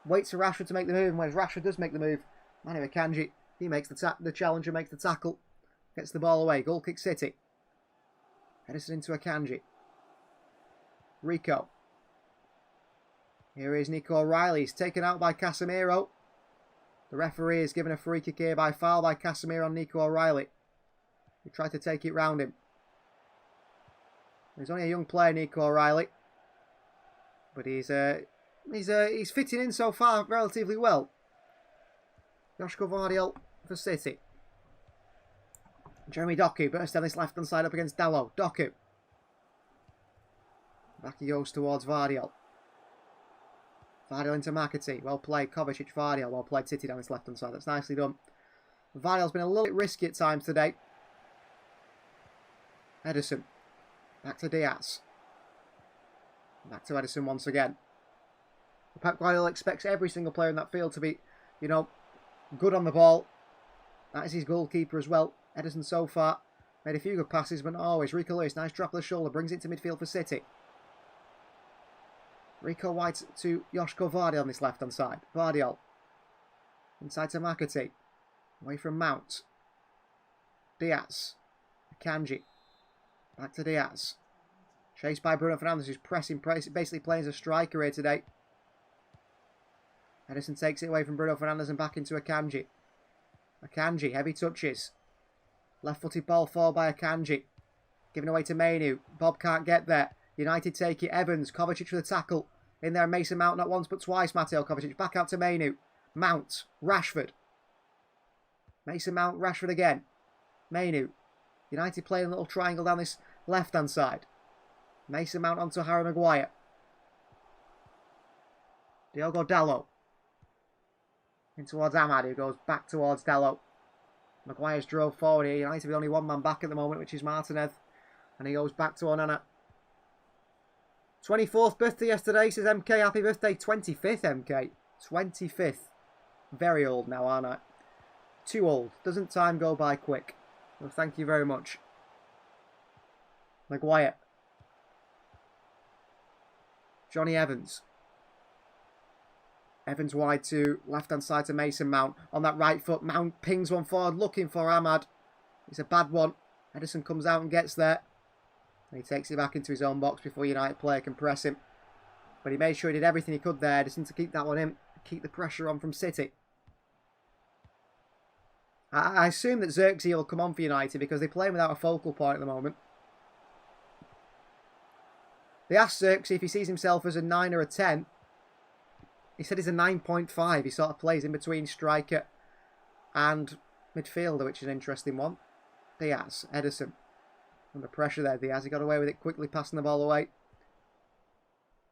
Waits for Rashford to make the move. And when Rashford does make the move, Manu Akanji, he makes the challenger makes the tackle. Gets the ball away. Goal kick City. Ederson into Akanji. Rico. Here is Nico O'Reilly. He's taken out by Casemiro. The referee is given a free kick here by foul by Casemiro on Nico O'Reilly. He tried to take it round him. He's only a young player, Nico O'Reilly, but he's fitting in so far relatively well. Joshua Vardiel for City. Jeremy Doku burst down this left-hand side up against Dalot. Doku. Back he goes towards Vardiel. Vardiel into McAtee. Well played. Kovacic, Vardiel. Well played. City down this left-hand side. That's nicely done. Vardiel's been a little bit risky at times today. Ederson. Back to Diaz. Back to Ederson once again. Pep Guardiola expects every single player in that field to be, good on the ball. That is his goalkeeper as well. Ederson so far made a few good passes, but not always. Rico Lewis, nice drop of the shoulder, brings it to midfield for City. Rico White to Joshua Vardiel on this left-hand side. Vardiel. Inside to McAtee. Away from Mount. Diaz. Akanji. Back to Diaz. Chased by Bruno Fernandes, who's pressing, basically playing as a striker here today. Ederson takes it away from Bruno Fernandes and back into Akanji. Akanji, heavy touches. Left-footed ball forward by Akanji. Giving away to Mainu. Bob can't get there. United take it. Evans. Kovacic for the tackle. In there, Mason Mount not once but twice. Mateo Kovacic back out to Mainu. Mount. Rashford. Mason Mount. Rashford again. Mainu. United playing a little triangle down this left-hand side. Mason Mount onto Harry Maguire. Diogo Dalot. In towards Ahmad, who goes back towards Dalot. Maguire's drove forward here. United with only one man back at the moment, which is Martinez. And he goes back to Onana. 24th birthday yesterday, says MK. Happy birthday. 25th, MK. 25th. Very old now, aren't I? Too old. Doesn't time go by quick? Well, thank you very much. Maguire. Johnny Evans. Evans wide to left-hand side to Mason Mount. On that right foot, Mount pings one forward, looking for Ahmad. It's a bad one. Edison comes out and gets there. And he takes it back into his own box before United player can press him. But he made sure he did everything he could there, Edison, to keep that one in. Keep the pressure on from City. I assume that Xerxes will come on for United because they're playing without a focal point at the moment. They asked Xerxes if he sees himself as a 9 or a 10. He said he's a 9.5. He sort of plays in between striker and midfielder, which is an interesting one. Diaz, Edison. Under pressure there, Diaz. He got away with it quickly, passing the ball away.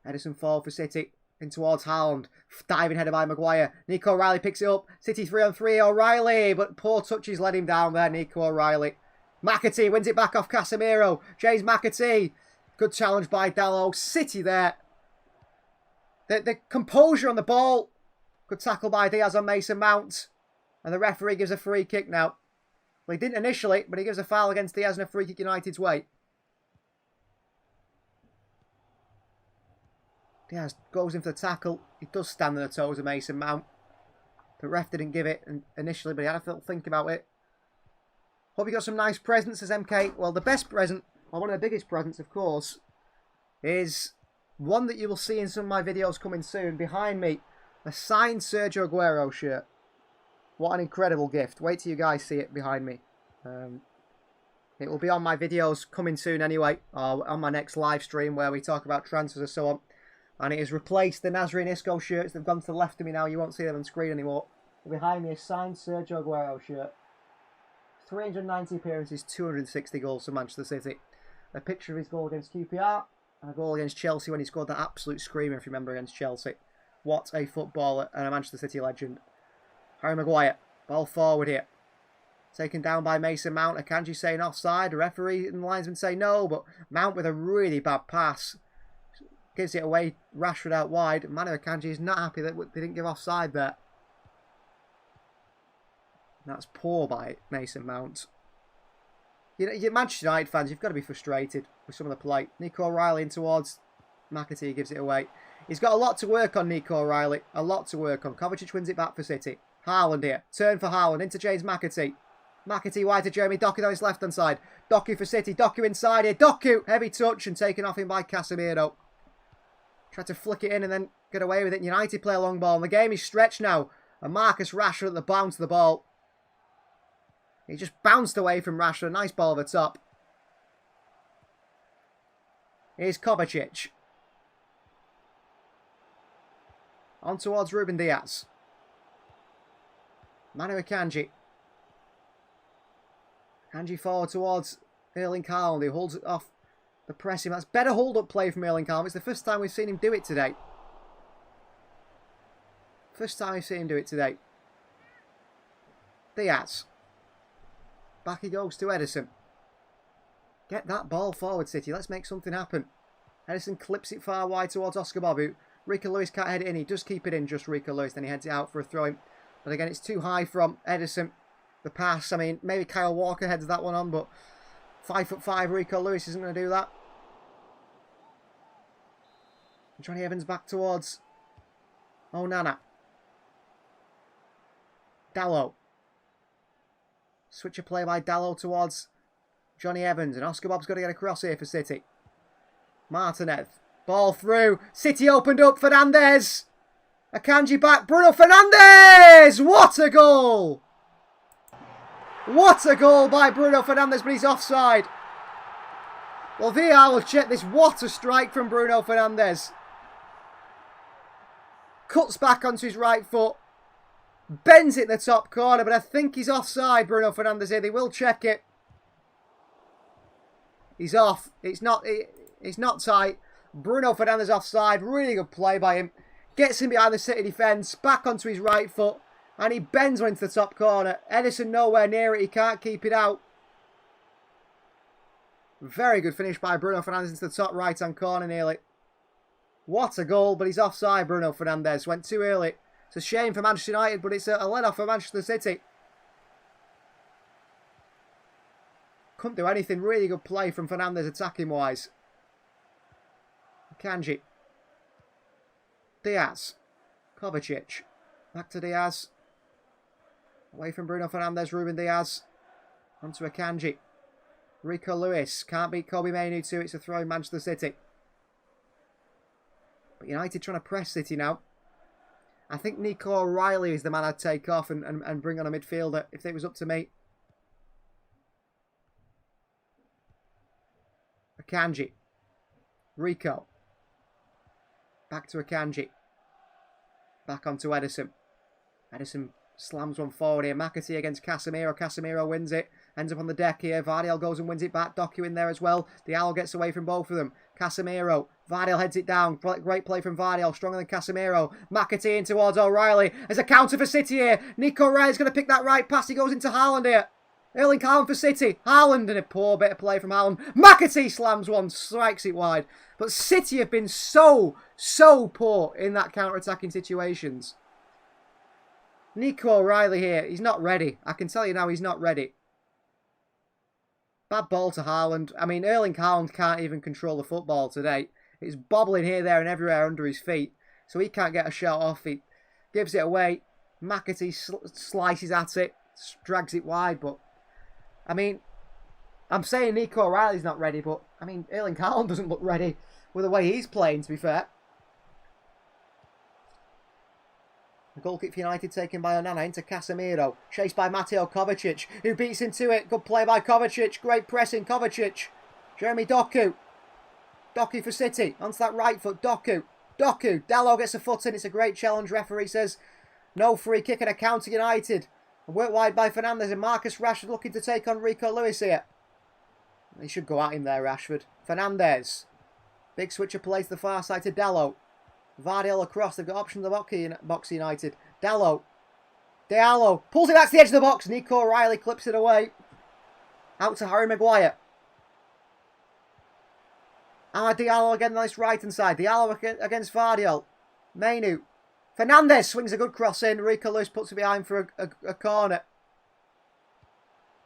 Edison forward for City. In towards Haaland. Diving header by Maguire. Nico O'Reilly picks it up. City 3-on-3. O'Reilly. But poor touches let him down there, Nico O'Reilly. McAtee wins it back off Casemiro. James McAtee. Good challenge by Dalot. City there. The composure on the ball. Good tackle by Diaz on Mason Mount. And the referee gives a free kick now. Well, he didn't initially, but he gives a foul against Diaz and a free kick United's way. Diaz goes in for the tackle. He does stand on the toes of Mason Mount. The ref didn't give it initially, but he had a little think about it. Hope you got some nice presents, says MK. Well, the best present, or one of the biggest presents, of course, is one that you will see in some of my videos coming soon. Behind me, a signed Sergio Aguero shirt. What an incredible gift. Wait till you guys see it behind me. It will be on my videos coming soon anyway, or on my next live stream where we talk about transfers and so on. And it has replaced the Nasri and Isco shirts. They've gone to the left of me now. You won't see them on screen anymore. Behind me, a signed Sergio Aguero shirt. 390 appearances, 260 goals for Manchester City. A picture of his goal against QPR. And a goal against Chelsea when he scored that absolute screamer, if you remember, against Chelsea. What a footballer and a Manchester City legend. Harry Maguire. Ball forward here. Taken down by Mason Mount. Akanji saying offside. The referee and the linesman say no, but Mount with a really bad pass. Gives it away. Rashford out wide. Manu Akanji is not happy that they didn't give offside there. And that's poor by Mason Mount. You know, you Manchester United fans, you've got to be frustrated with some of the play. Nico O'Reilly in towards McAtee, gives it away. He's got a lot to work on, Nico O'Reilly. A lot to work on. Kovacic wins it back for City. Haaland here. Turn for Haaland. Into James McAtee. McAtee wide to Jeremy Doku on his left-hand side. Doku for City. Doku inside here. Doku! Heavy touch and taken off him by Casemiro. Tried to flick it in and then get away with it. United play a long ball. And the game is stretched now. And Marcus Rashford at the bounce of the ball. He just bounced away from Rashford. Nice ball over top. Here's Kovacic. On towards Ruben Diaz. Manu Akanji. Akanji forward towards Erling Haaland, who holds it off the pressing. That's better hold-up play from Erling Haaland. It's the first time we've seen him do it today. First time we've seen him do it today. Diaz. Back he goes to Edison. Get that ball forward, City. Let's make something happen. Edison clips it far wide towards Oscar Bobu. Rico Lewis can't head it in. He does keep it in, just Rico Lewis. Then he heads it out for a throw-in. But again, it's too high from Edison. The pass, I mean, maybe Kyle Walker heads that one on, but 5'5" Rico Lewis isn't going to do that. And Johnny Evans back towards Onana. Dalot. Switch of play by Dalot towards Johnny Evans. And Oscar Bob's got to get across here for City. Martinez. Ball through. City opened up. Fernandes. Akanji back. Bruno Fernandes! What a goal! What a goal by Bruno Fernandes, but he's offside. Well, VR will check this. What a strike from Bruno Fernandes. Cuts back onto his right foot. Bends it in the top corner, but I think he's offside, Bruno Fernandes here. They will check it. He's off. It's not tight. Bruno Fernandes offside. Really good play by him. Gets him behind the City defence. Back onto his right foot. And he bends one into the top corner. Edison nowhere near it. He can't keep it out. Very good finish by Bruno Fernandes into the top right-hand corner nearly. What a goal, but he's offside, Bruno Fernandes. Went too early. It's a shame for Manchester United, but it's a let-off for Manchester City. Couldn't do anything. Really good play from Fernandes attacking-wise. Kanji. Diaz. Kovacic. Back to Diaz. Away from Bruno Fernandes. Ruben Diaz. Onto Akanji. Rico Lewis. Can't beat Kobe Mainoo too. It's a throw in Manchester City. But United trying to press City now. I think Nico O'Reilly is the man I'd take off and bring on a midfielder if it was up to me. Akanji. Rico. Back to Akanji. Back onto Edison. Edison slams one forward here. McAtee against Casemiro. Casemiro wins it. Ends up on the deck here. Vardiel goes and wins it back. Doku in there as well. Diallo gets away from both of them. Casemiro. Vardiel heads it down. Great play from Vardiel. Stronger than Casemiro. McAtee in towards O'Reilly. There's a counter for City here. Nico O'Reilly's going to pick that right pass. He goes into Haaland here. Erling Haaland for City. Haaland, and a poor bit of play from Haaland. McAtee slams one. Strikes it wide. But City have been so poor in that counter-attacking situations. Nico O'Reilly here. He's not ready. I can tell you now he's not ready. Bad ball to Haaland. I mean, Erling Haaland can't even control the football today. It's bobbling here, there and everywhere under his feet. So he can't get a shot off. He gives it away. McAtee slices at it. Drags it wide. But, I mean, I'm saying Nico O'Reilly's not ready. But, I mean, Erling Haaland doesn't look ready with the way he's playing, to be fair. The goal kick for United taken by Onana into Casemiro. Chased by Mateo Kovacic, who beats into it. Good play by Kovacic. Great pressing, Kovacic. Jeremy Doku. Doku for City. Onto that right foot, Doku. Doku. Dalot gets a foot in. It's a great challenge. Referee says no free kick and a counter United. Worked wide by Fernandes and Marcus Rashford looking to take on Rico Lewis here. He should go at him there, Rashford. Fernandes. Big switch of play to the far side to Dalot. Vardiel across. They've got options of box United. Dalot. Diallo. Pulls it back to the edge of the box. Nico O'Reilly clips it away. Out to Harry Maguire. Amad Diallo again on this right hand side. Diallo against Vardiel. Mainoo. Fernandes swings a good cross in. Rico Lewis puts it behind for a corner.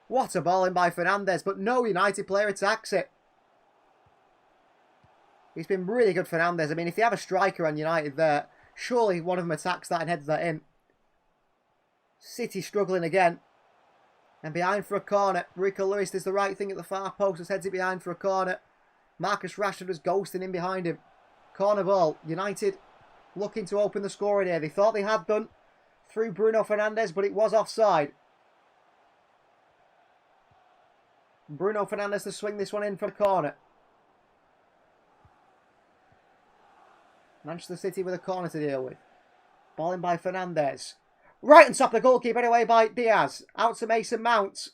What a ball in by Fernandes. But no United player attacks it. He's been really good, Fernandes. I mean, if they have a striker on United there, surely one of them attacks that and heads that in. City struggling again. And behind for a corner. Rico Lewis does the right thing at the far post. Heads it behind for a corner. Marcus Rashford was ghosting in behind him. Corner ball. United looking to open the scoring here. They thought they had done through Bruno Fernandes, but it was offside. Bruno Fernandes to swing this one in for the corner. Manchester City with a corner to deal with. Ball in by Fernandes. Right on top of the goalkeeper, anyway, by Diaz. Out to Mason Mount.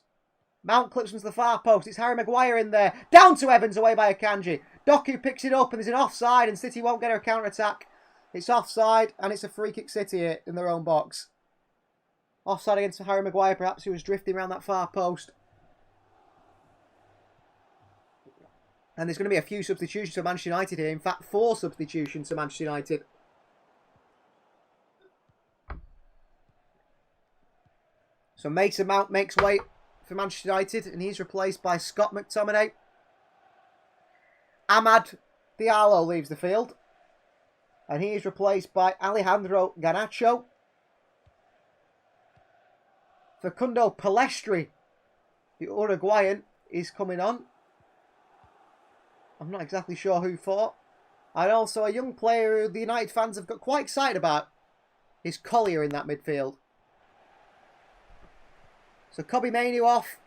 Mount clips into the far post. It's Harry Maguire in there. Down to Evans, away by Akanji. Doku picks it up and there's an offside and City won't get a counter-attack. It's offside and it's a free kick City here in their own box. Offside against Harry Maguire, perhaps he was drifting around that far post. And there's going to be a few substitutions for Manchester United here. In fact, 4 substitutions for Manchester United. So Mason Mount makes way for Manchester United. And he's replaced by Scott McTominay. Amad Diallo leaves the field. And he is replaced by Alejandro Garnacho. Facundo Palestri, the Uruguayan, is coming on. I'm not exactly sure who for. And also a young player who the United fans have got quite excited about is Collier in that midfield. So Kobe Mainoo off.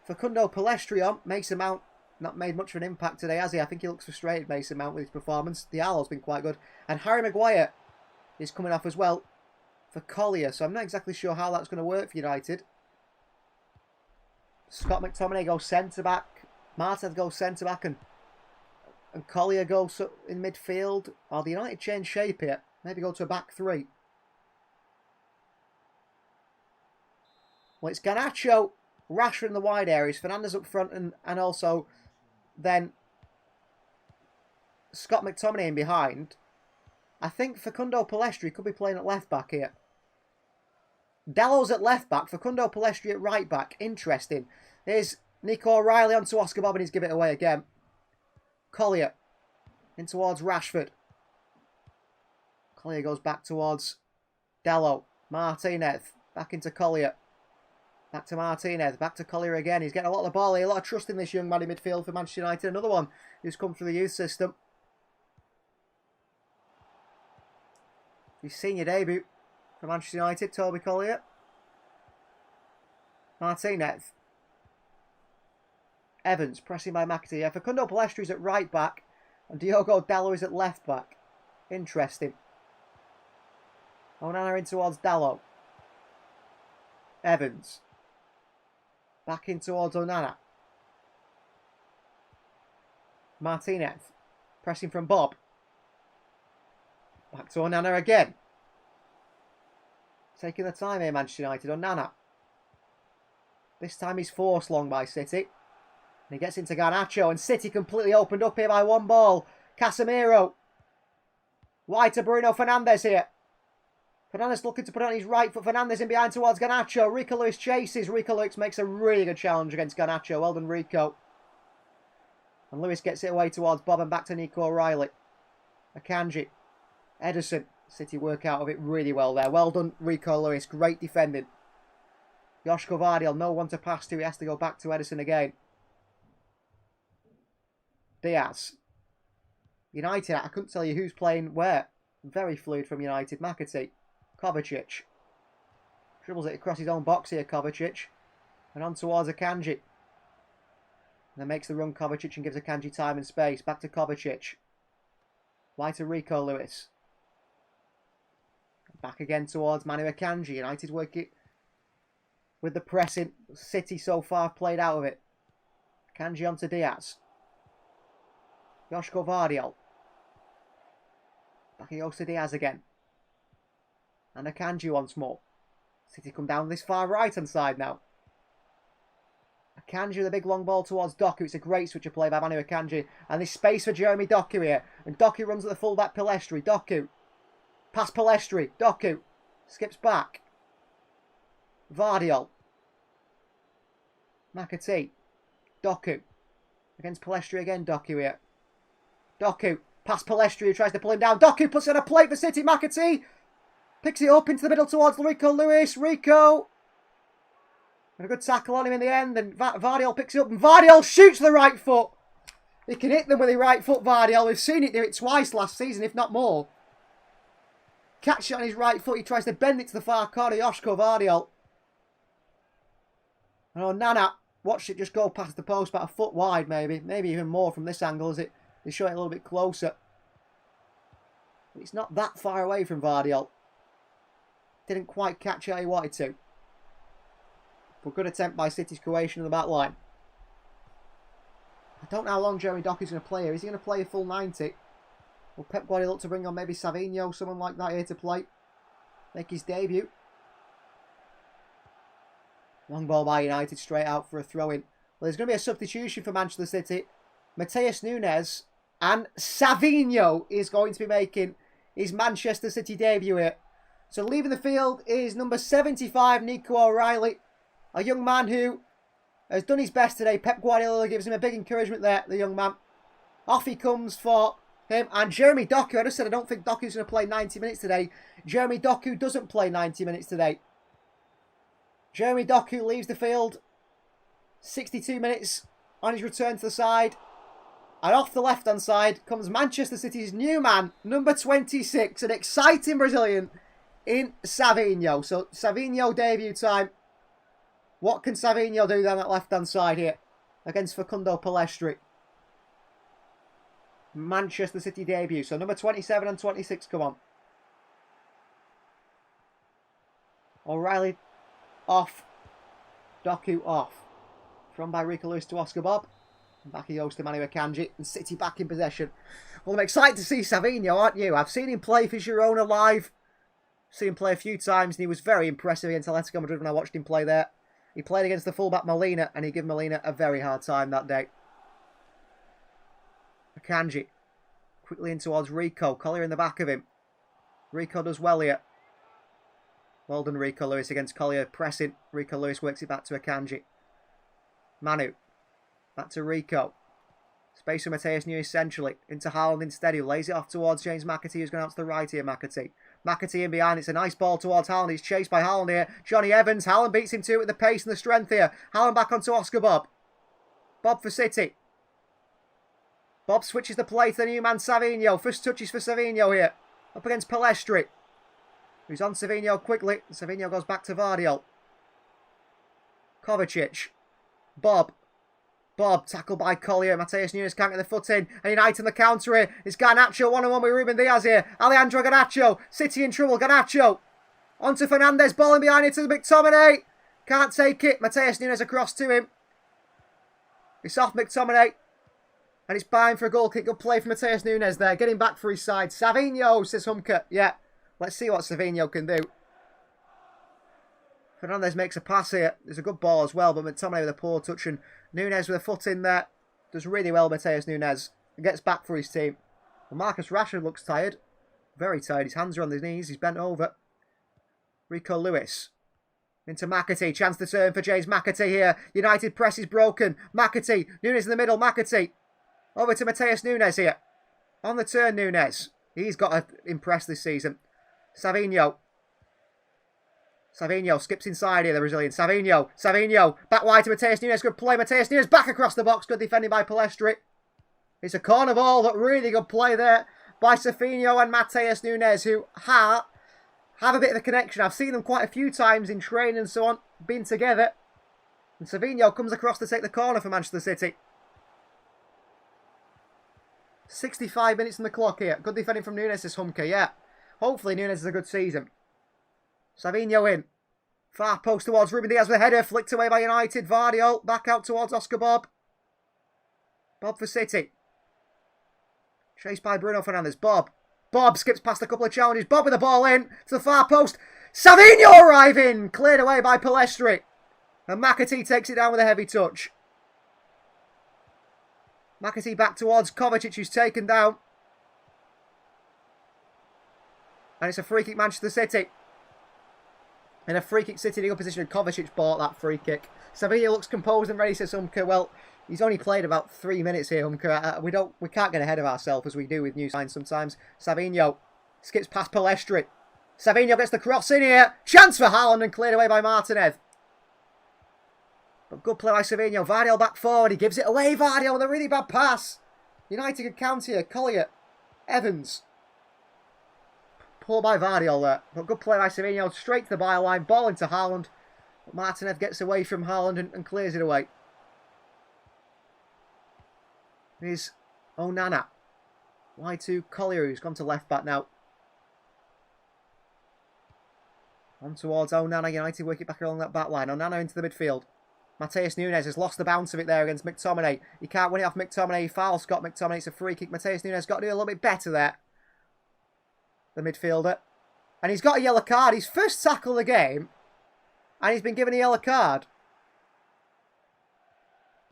Facundo Palestri on. Mason Mount not made much of an impact today, has he? I think he looks frustrated, Mason Mount, with his performance. Diallo's been quite good. And Harry Maguire is coming off as well for Collier. So I'm not exactly sure how that's going to work for United. Scott McTominay goes centre-back. Martin goes centre-back. And Collier goes in midfield. Or the United change shape here. Maybe go to a back three. Well, it's Garnacho, Rashford in the wide areas. Fernandes up front and also then Scott McTominay in behind. I think Facundo Pellistri could be playing at left back here. Dalot's at left back, Facundo Pellistri at right back. Interesting. Here's Nico O'Reilly onto Oscar Bob and he's given it away again. Collier in towards Rashford. Collier goes back towards Dalot. Martinez back into Collier. Back to Martinez. Back to Collier again. He's getting a lot of the ball here. A lot of trust in this young man in midfield for Manchester United. Another one who's come through the youth system. His senior debut for Manchester United, Toby Collier. Martinez. Evans pressing by McAtee. Yeah, Facundo Pellistri is at right back and Diogo Dalot is at left back. Interesting. Onana in towards Dalot. Evans. Back in towards Onana. Martinez. Pressing from Bob. Back to Onana again. Taking the time here, Manchester United. Onana. This time he's forced long by City. And he gets into Garnacho. And City completely opened up here by one ball. Casemiro. Wide to Bruno Fernandes here. Fernandes looking to put it on his right foot. Fernandes in behind towards Garnacho. Rico Lewis chases. Rico Lewis makes a really good challenge against Garnacho. Well done, Rico. And Lewis gets it away towards Bob and back to Nico O'Reilly. Akanji. Ederson. City work out of it really well there. Well done, Rico Lewis. Great defending. Joshko Vardiel, no one to pass to. He has to go back to Ederson again. Diaz. United, I couldn't tell you who's playing where. Very fluid from United. McAtee. Kovacic. Dribbles it across his own box here, Kovacic. And on towards Akanji. And then makes the run Kovacic and gives Akanji time and space. Back to Kovacic. Wide to Rico Lewis. Back again towards Manu Akanji. United work it with the pressing. City so far played out of it. Akanji onto Diaz. Joshko Vardiel. Back he goes to Diaz again. And Akanji once more. City come down this far right hand side now. Akanji with a big long ball towards Doku. It's a great switch of play by Manu Akanji. And there's space for Jeremy Doku here. And Doku runs at the fullback Pellistri. Doku. Past Pellistri. Doku. Skips back. Vardiel. McAtee. Doku. Against Pellistri again. Doku here. Doku. Past Pellistri who tries to pull him down. Doku puts it on a plate for City. McAtee. Picks it up into the middle towards Rico Lewis. Rico. And a good tackle on him in the end. And Vardiel picks it up. And Vardiel shoots the right foot. He can hit them with the right foot, Vardiel. We've seen it do it twice last season, if not more. Catch it on his right foot. He tries to bend it to the far corner. Joshko Vardiel. And Onana watched it just go past the post about a foot wide, maybe. Maybe even more from this angle as they show it a little bit closer. But it's not that far away from Vardiel. Didn't quite catch it how he wanted to. But good attempt by City's Croatian in the back line. I don't know how long Jeremy Doku's going to play here. Is he going to play a full 90? Will Pep Guardiola look to bring on maybe Savinho, someone like that here to play? Make his debut. Long ball by United, straight out for a throw-in. Well, there's going to be a substitution for Manchester City. Mateus Nunes and Savinho is going to be making his Manchester City debut here. So leaving the field is number 75, Nico O'Reilly. A young man who has done his best today. Pep Guardiola gives him a big encouragement there, the young man. Off he comes for him. And Jeremy Doku, I just said I don't think Doku's going to play 90 minutes today. Jeremy Doku doesn't play 90 minutes today. Jeremy Doku leaves the field. 62 minutes on his return to the side. And off the left-hand side comes Manchester City's new man, number 26, an exciting Brazilian in Savinho. So Savinho debut time. What can Savinho do down that left-hand side here? against Facundo Palestri. Manchester City debut. So number 27 and 26 come on. O'Reilly off. Doku off. From by Rico Lewis to Oscar Bob. And back he goes to Manu Akanji. And City back in possession. Well, I'm excited to see Savinho, aren't you? I've seen him play for Girona live. Seen him play a few times, and he was very impressive against Atletico Madrid when I watched him play there. He played against the fullback Molina, and he gave Molina a very hard time that day. Akanji. Quickly in towards Rico. Collier in the back of him. Rico does well here. Well done, Rico Lewis against Collier. Pressing. Rico Lewis works it back to Akanji. Manu. Back to Rico. Space for Mateus Nunes centrally. Into Haaland instead. He lays it off towards James McAtee, who's going out to the right here, McAtee. McAtee in behind. It's a nice ball towards Haaland. He's chased by Haaland here. Johnny Evans. Haaland beats him to it with the pace and the strength here. Haaland back onto Oscar Bob. Bob for City. Bob switches the play to the new man, Savinho. First touches for Savinho here. Up against Palestri. Who's on Savinho quickly. Savinho goes back to Vardiol. Kovacic. Bob. Bob, tackled by Collier. Mateus Nunes can't get the foot in. And United on the counter here. It's Garnacho, one-on-one with Ruben Diaz here. Alejandro Garnacho. City in trouble. Garnacho. On to Fernandez. Ball in behind it to McTominay. Can't take it. Mateus Nunes across to him. It's off McTominay. And it's buying for a goal kick. Good play from Mateus Nunes there. Getting back for his side. Savinho, says Humker. Yeah. Let's see what Savinho can do. Fernandez makes a pass here. There's a good ball as well, but McTominay with a poor touch, and Nunes with a foot in there. Does really well, Mateus Nunes. And gets back for his team. Well, Marcus Rashford looks tired. Very tired. His hands are on his knees. He's bent over. Rico Lewis. Into McAtee. Chance to turn for James McAtee here. United press is broken. McAtee. Nunes in the middle. McAtee. Over to Mateus Nunes here. On the turn, Nunes. He's got to impress this season. Savinho. Savinho skips inside here, the Brazilian. Savinho. Savinho. Back wide to Mateus Nunes. Good play. Mateus Nunes back across the box. Good defending by Palestri. It's a corner ball, but really good play there by Savinho and Mateus Nunes, who have a bit of a connection. I've seen them quite a few times in training and so on, been together. And Savinho comes across to take the corner for Manchester City. 65 minutes on the clock here. Good defending from Nunes, this Humker, yeah. Hopefully Nunes has a good season. Savinho in. Far post towards Ruben Diaz with a header. Flicked away by United. Vardiol back out towards Oscar Bob. Bob for City. Chased by Bruno Fernandes. Bob. Bob skips past a couple of challenges. Bob with the ball in to the far post. Savinho arriving. Cleared away by Palestri. And McAtee takes it down with a heavy touch. McAtee back towards Kovacic, who's taken down. And it's a free kick, Manchester City. In a free kick, City in a good position. Kovacic bought that free kick. Savinho looks composed and ready, says Humker. Well, he's only played about 3 minutes here, Humker. We can't get ahead of ourselves as we do with new signs sometimes. Savinho skips past Palestri. Savinho gets the cross in here. Chance for Haaland and cleared away by Martinez. But good play by Savinho. Vardiol back forward. He gives it away, Vardiol, with a really bad pass. United could counter here. Collier. Evans. Poor by Vardiol there. But good play by Savinho. Straight to the byline. Ball into Haaland. But Martinez gets away from Haaland and clears it away. Here's Onana. Wide to Collier, who's gone to left back now. On towards Onana. United work it back along that back line. Onana into the midfield. Mateus Nunes has lost the bounce of it there against McTominay. He can't win it off McTominay. He fouls Scott McTominay. It's a free kick. Mateus Nunes got to do a little bit better there. The midfielder. And he's got a yellow card. His first tackle of the game. And he's been given a yellow card.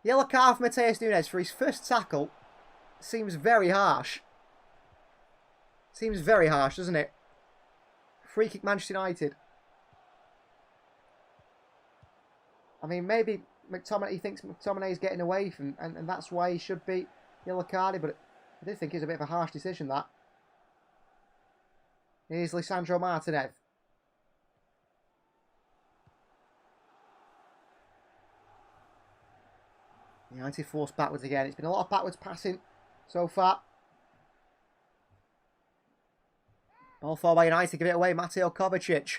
Yellow card for Mateus Nunes for his first tackle. Seems very harsh. Seems very harsh, doesn't it? Free kick Manchester United. I mean, maybe he thinks McTominay is getting away from, and that's why he should be yellow carded, but I do think it's a bit of a harsh decision, that. Here's Lisandro Martinez. United forced backwards again. It's been a lot of backwards passing so far. Ball forward by United. Give it away. Mateo Kovacic.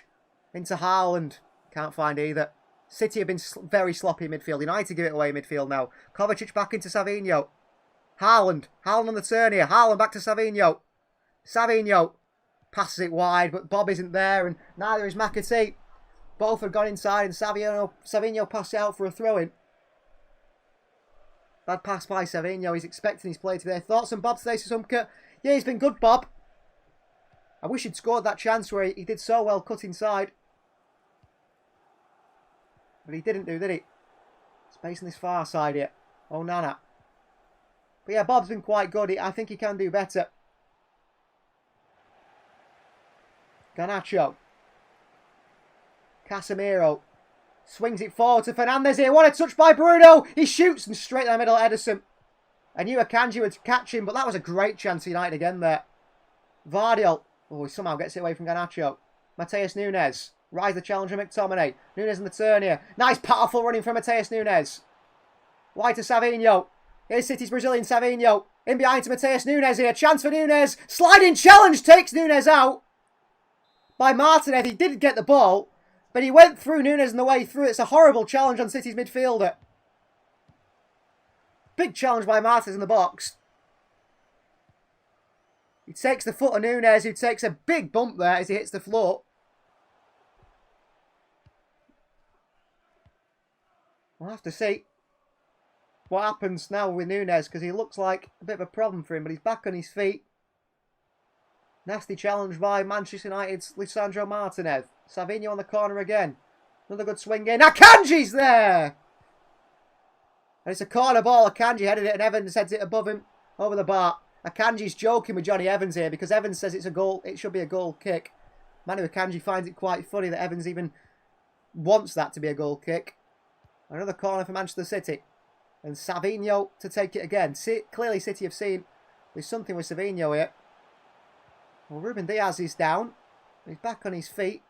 Into Haaland. Can't find either. City have been very sloppy in midfield. United give it away in midfield now. Kovacic back into Savinho. Haaland on the turn here. Haaland back to Savinho. Savinho passes it wide, but Bob isn't there, and neither is McAtee. Both have gone inside, and Savinho passed it out for a throw-in. Bad pass by Savinho. He's expecting his play to be there. Thoughts on Bob today, Susumka? Yeah, he's been good, Bob. I wish he'd scored that chance where he did so well cut inside. But he didn't do, did he? Space on this far side here. Oh, Nana. But yeah, Bob's been quite good. I think he can do better. Garnacho. Casemiro. Swings it forward to Fernandes here. What a touch by Bruno. He shoots and straight down the middle at Ederson. I knew Akanji would catch him, but that was a great chance for United again there. Vardiol. Oh, he somehow gets it away from Garnacho. Mateus Nunes. Rise the challenger, McTominay. Nunes in the turn here. Nice, powerful running from Mateus Nunes. Wide to Savinho. Here's City's Brazilian Savinho. In behind to Mateus Nunes here. Chance for Nunes. Sliding challenge takes Nunes out. By Martinez. He didn't get the ball, but he went through Nunes on the way through. It's a horrible challenge on City's midfielder. Big challenge by Martinez in the box. He takes the foot of Nunes, who takes a big bump there as he hits the floor. We'll have to see what happens now with Nunes, because he looks like a bit of a problem for him, but he's back on his feet. Nasty challenge by Manchester United's Lisandro Martinez. Savinho on the corner again. Another good swing in. Akanji's there! And it's a corner ball. Akanji headed it and Evans heads it above him over the bar. Akanji's joking with Johnny Evans here because Evans says it's a goal. It should be a goal kick. Manu Akanji finds it quite funny that Evans even wants that to be a goal kick. Another corner for Manchester City. And Savinho to take it again. Clearly City have seen there's something with Savinho here. Well, Ruben Diaz is down. He's back on his feet.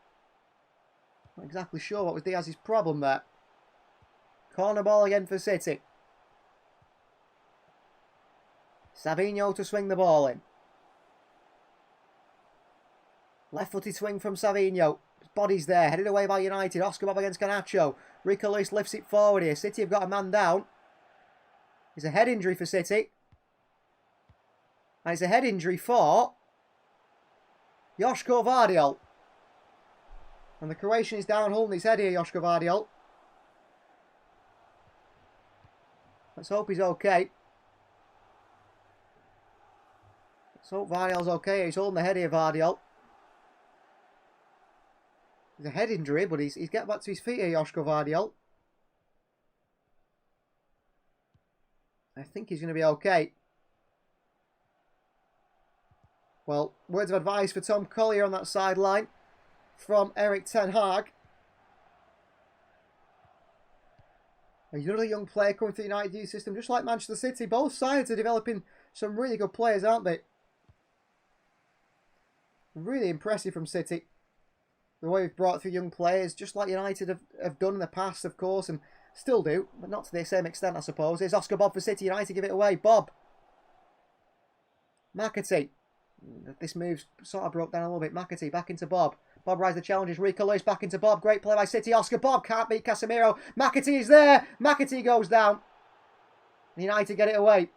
Not exactly sure what was Diaz's problem there. Corner ball again for City. Savinho to swing the ball in. Left-footed swing from Savinho. His body's there. Headed away by United. Oscar Bob against Garnacho. Rico Lewis lifts it forward here. City have got a man down. It's a head injury for City. And it's a head injury for Joško Vardiol. And the Croatian is down holding his head here, Joško Vardiol. Let's hope he's okay. Let's hope Vardiol's okay. He's holding the head here, Vardiol. It's a head injury, but he's getting back to his feet here, Joško Vardiol. I think he's going to be okay. Well, words of advice for Tom Collier on that sideline from Erik ten Hag. Another young player coming through the United youth system, just like Manchester City. Both sides are developing some really good players, aren't they? Really impressive from City. The way we've brought through young players, just like United have done in the past, of course, and still do, but not to the same extent, I suppose. Here's Oscar Bob for City. United give it away. Bob. McAtee. This move sort of broke down a little bit. McAtee back into Bob. Bob rises the challenges. Rico Lewis back into Bob. Great play by City. Oscar Bob can't beat Casemiro. McAtee is there. McAtee goes down. United get it away.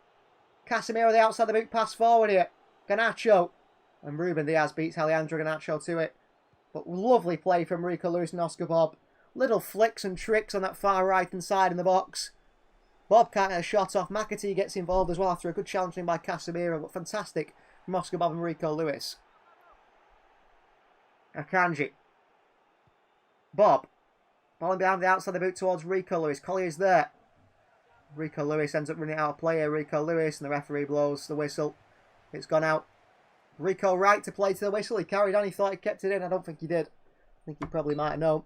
Casemiro the outside the boot pass forward here. Garnacho. And Ruben Diaz beats Alejandro Garnacho to it. But lovely play from Rico Lewis and Oscar Bob. Little flicks and tricks on that far right hand side in the box. Bob can't get a shot off. McAtee gets involved as well after a good challenge by Casemiro. But fantastic from Oscar Bob and Rico Lewis. Akanji. Bob. Balling behind the outside of the boot towards Rico Lewis. Collier's there. Rico Lewis ends up running out of play here. Rico Lewis, and the referee blows the whistle. It's gone out. Rico right to play to the whistle. He carried on. He thought he kept it in. I don't think he did. I think he probably might have known.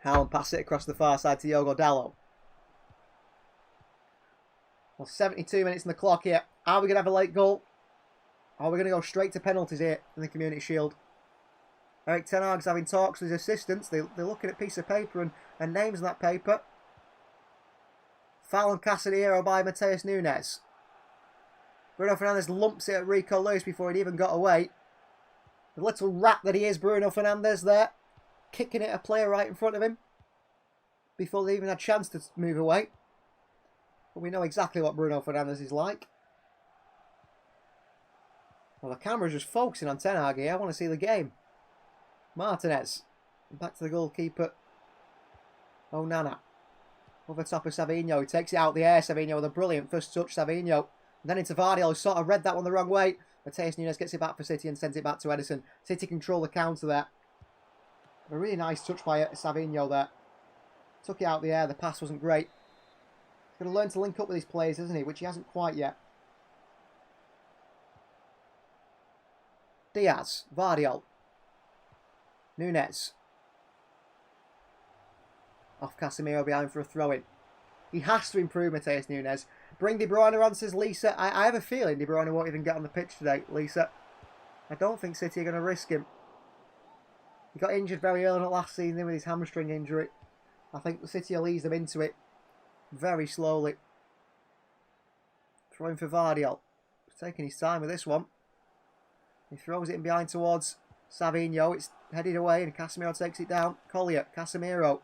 Haaland passes it across the far side to Diogo Dalot. Well, 72 minutes in the clock here. Are we going to have a late goal? Or are we going to go straight to penalties here in the Community Shield? Erik ten Hag's having talks with his assistants. They're looking at a piece of paper and names on that paper. Foul on Casemiro by Mateus Nunes. Bruno Fernandes lumps it at Rico Lewis before he'd even got away. The little rat that he is, Bruno Fernandes there. kicking at a player right in front of him before they even had a chance to move away. But we know exactly what Bruno Fernandes is like. Well, the camera's just focusing on Ten Hag here. I want to see the game. Martinez. Back to the goalkeeper. Onana. Over top of Savinho. He takes it out the air. Savinho with a brilliant first touch. Savinho. And then into Vardy, who sort of read that one the wrong way. Matheus Nunes gets it back for City and sends it back to Ederson. City control the counter there. A really nice touch by Savinho there. Took it out the air. The pass wasn't great. He's going to learn to link up with his players, isn't he? Which he hasn't quite yet. Diaz. Vardy. Nunes. Off Casemiro behind for a throw-in. He has to improve, Matheus Nunes. Bring De Bruyne on, says Lisa. I have a feeling De Bruyne won't even get on the pitch today, Lisa. I don't think City are going to risk him. He got injured very early in the last season with his hamstring injury. I think the City will ease them into it very slowly. Throwing for Vardy. He's taking his time with this one. He throws it in behind towards Savinho. It's headed away and Casemiro takes it down. Collier, Casemiro.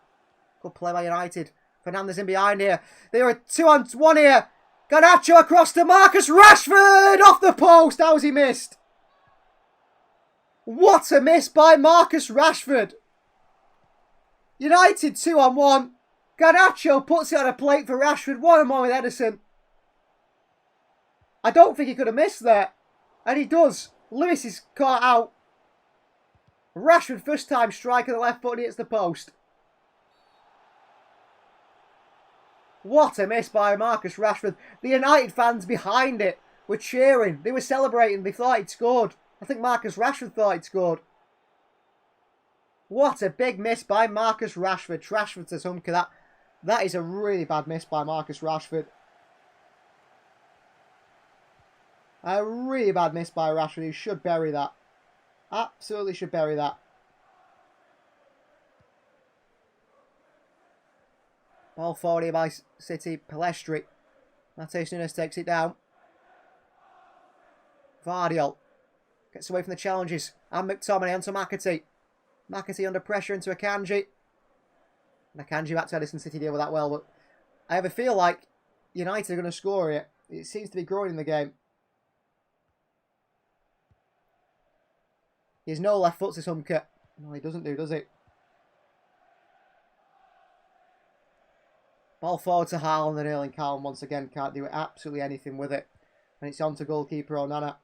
Good play by United. Fernandes in behind here. They are 2-on-1 here. Garnacho across to Marcus Rashford. Off the post. How's he missed? What a miss by Marcus Rashford. United 2-on-1. Garnacho puts it on a plate for Rashford. 1-on-1 with Ederson. I don't think he could have missed there. And he does. Lewis is caught out. Rashford first time striker the left foot and hits the post. What a miss by Marcus Rashford. The United fans behind it were cheering. They were celebrating. They thought he'd scored. I think Marcus Rashford thought he'd scored. What a big miss by Marcus Rashford. Rashford to Humke. That is a really bad miss by Marcus Rashford. A really bad miss by Rashford. He should bury that. Absolutely should bury that. Ball forward here by City. Pelestri. Matheus Nunes takes it down. Vardy gets away from the challenges. And McTominay onto McAtee. McAtee under pressure into Akanji. And Akanji back to Ederson. City deal with that well. But I have a feel like United are going to score here. It seems to be growing in the game. He has no left foot to Humke. No, he doesn't do, does he? Ball forward to Haaland and Erling Haaland once again can't do absolutely anything with it. And it's on to goalkeeper Onana.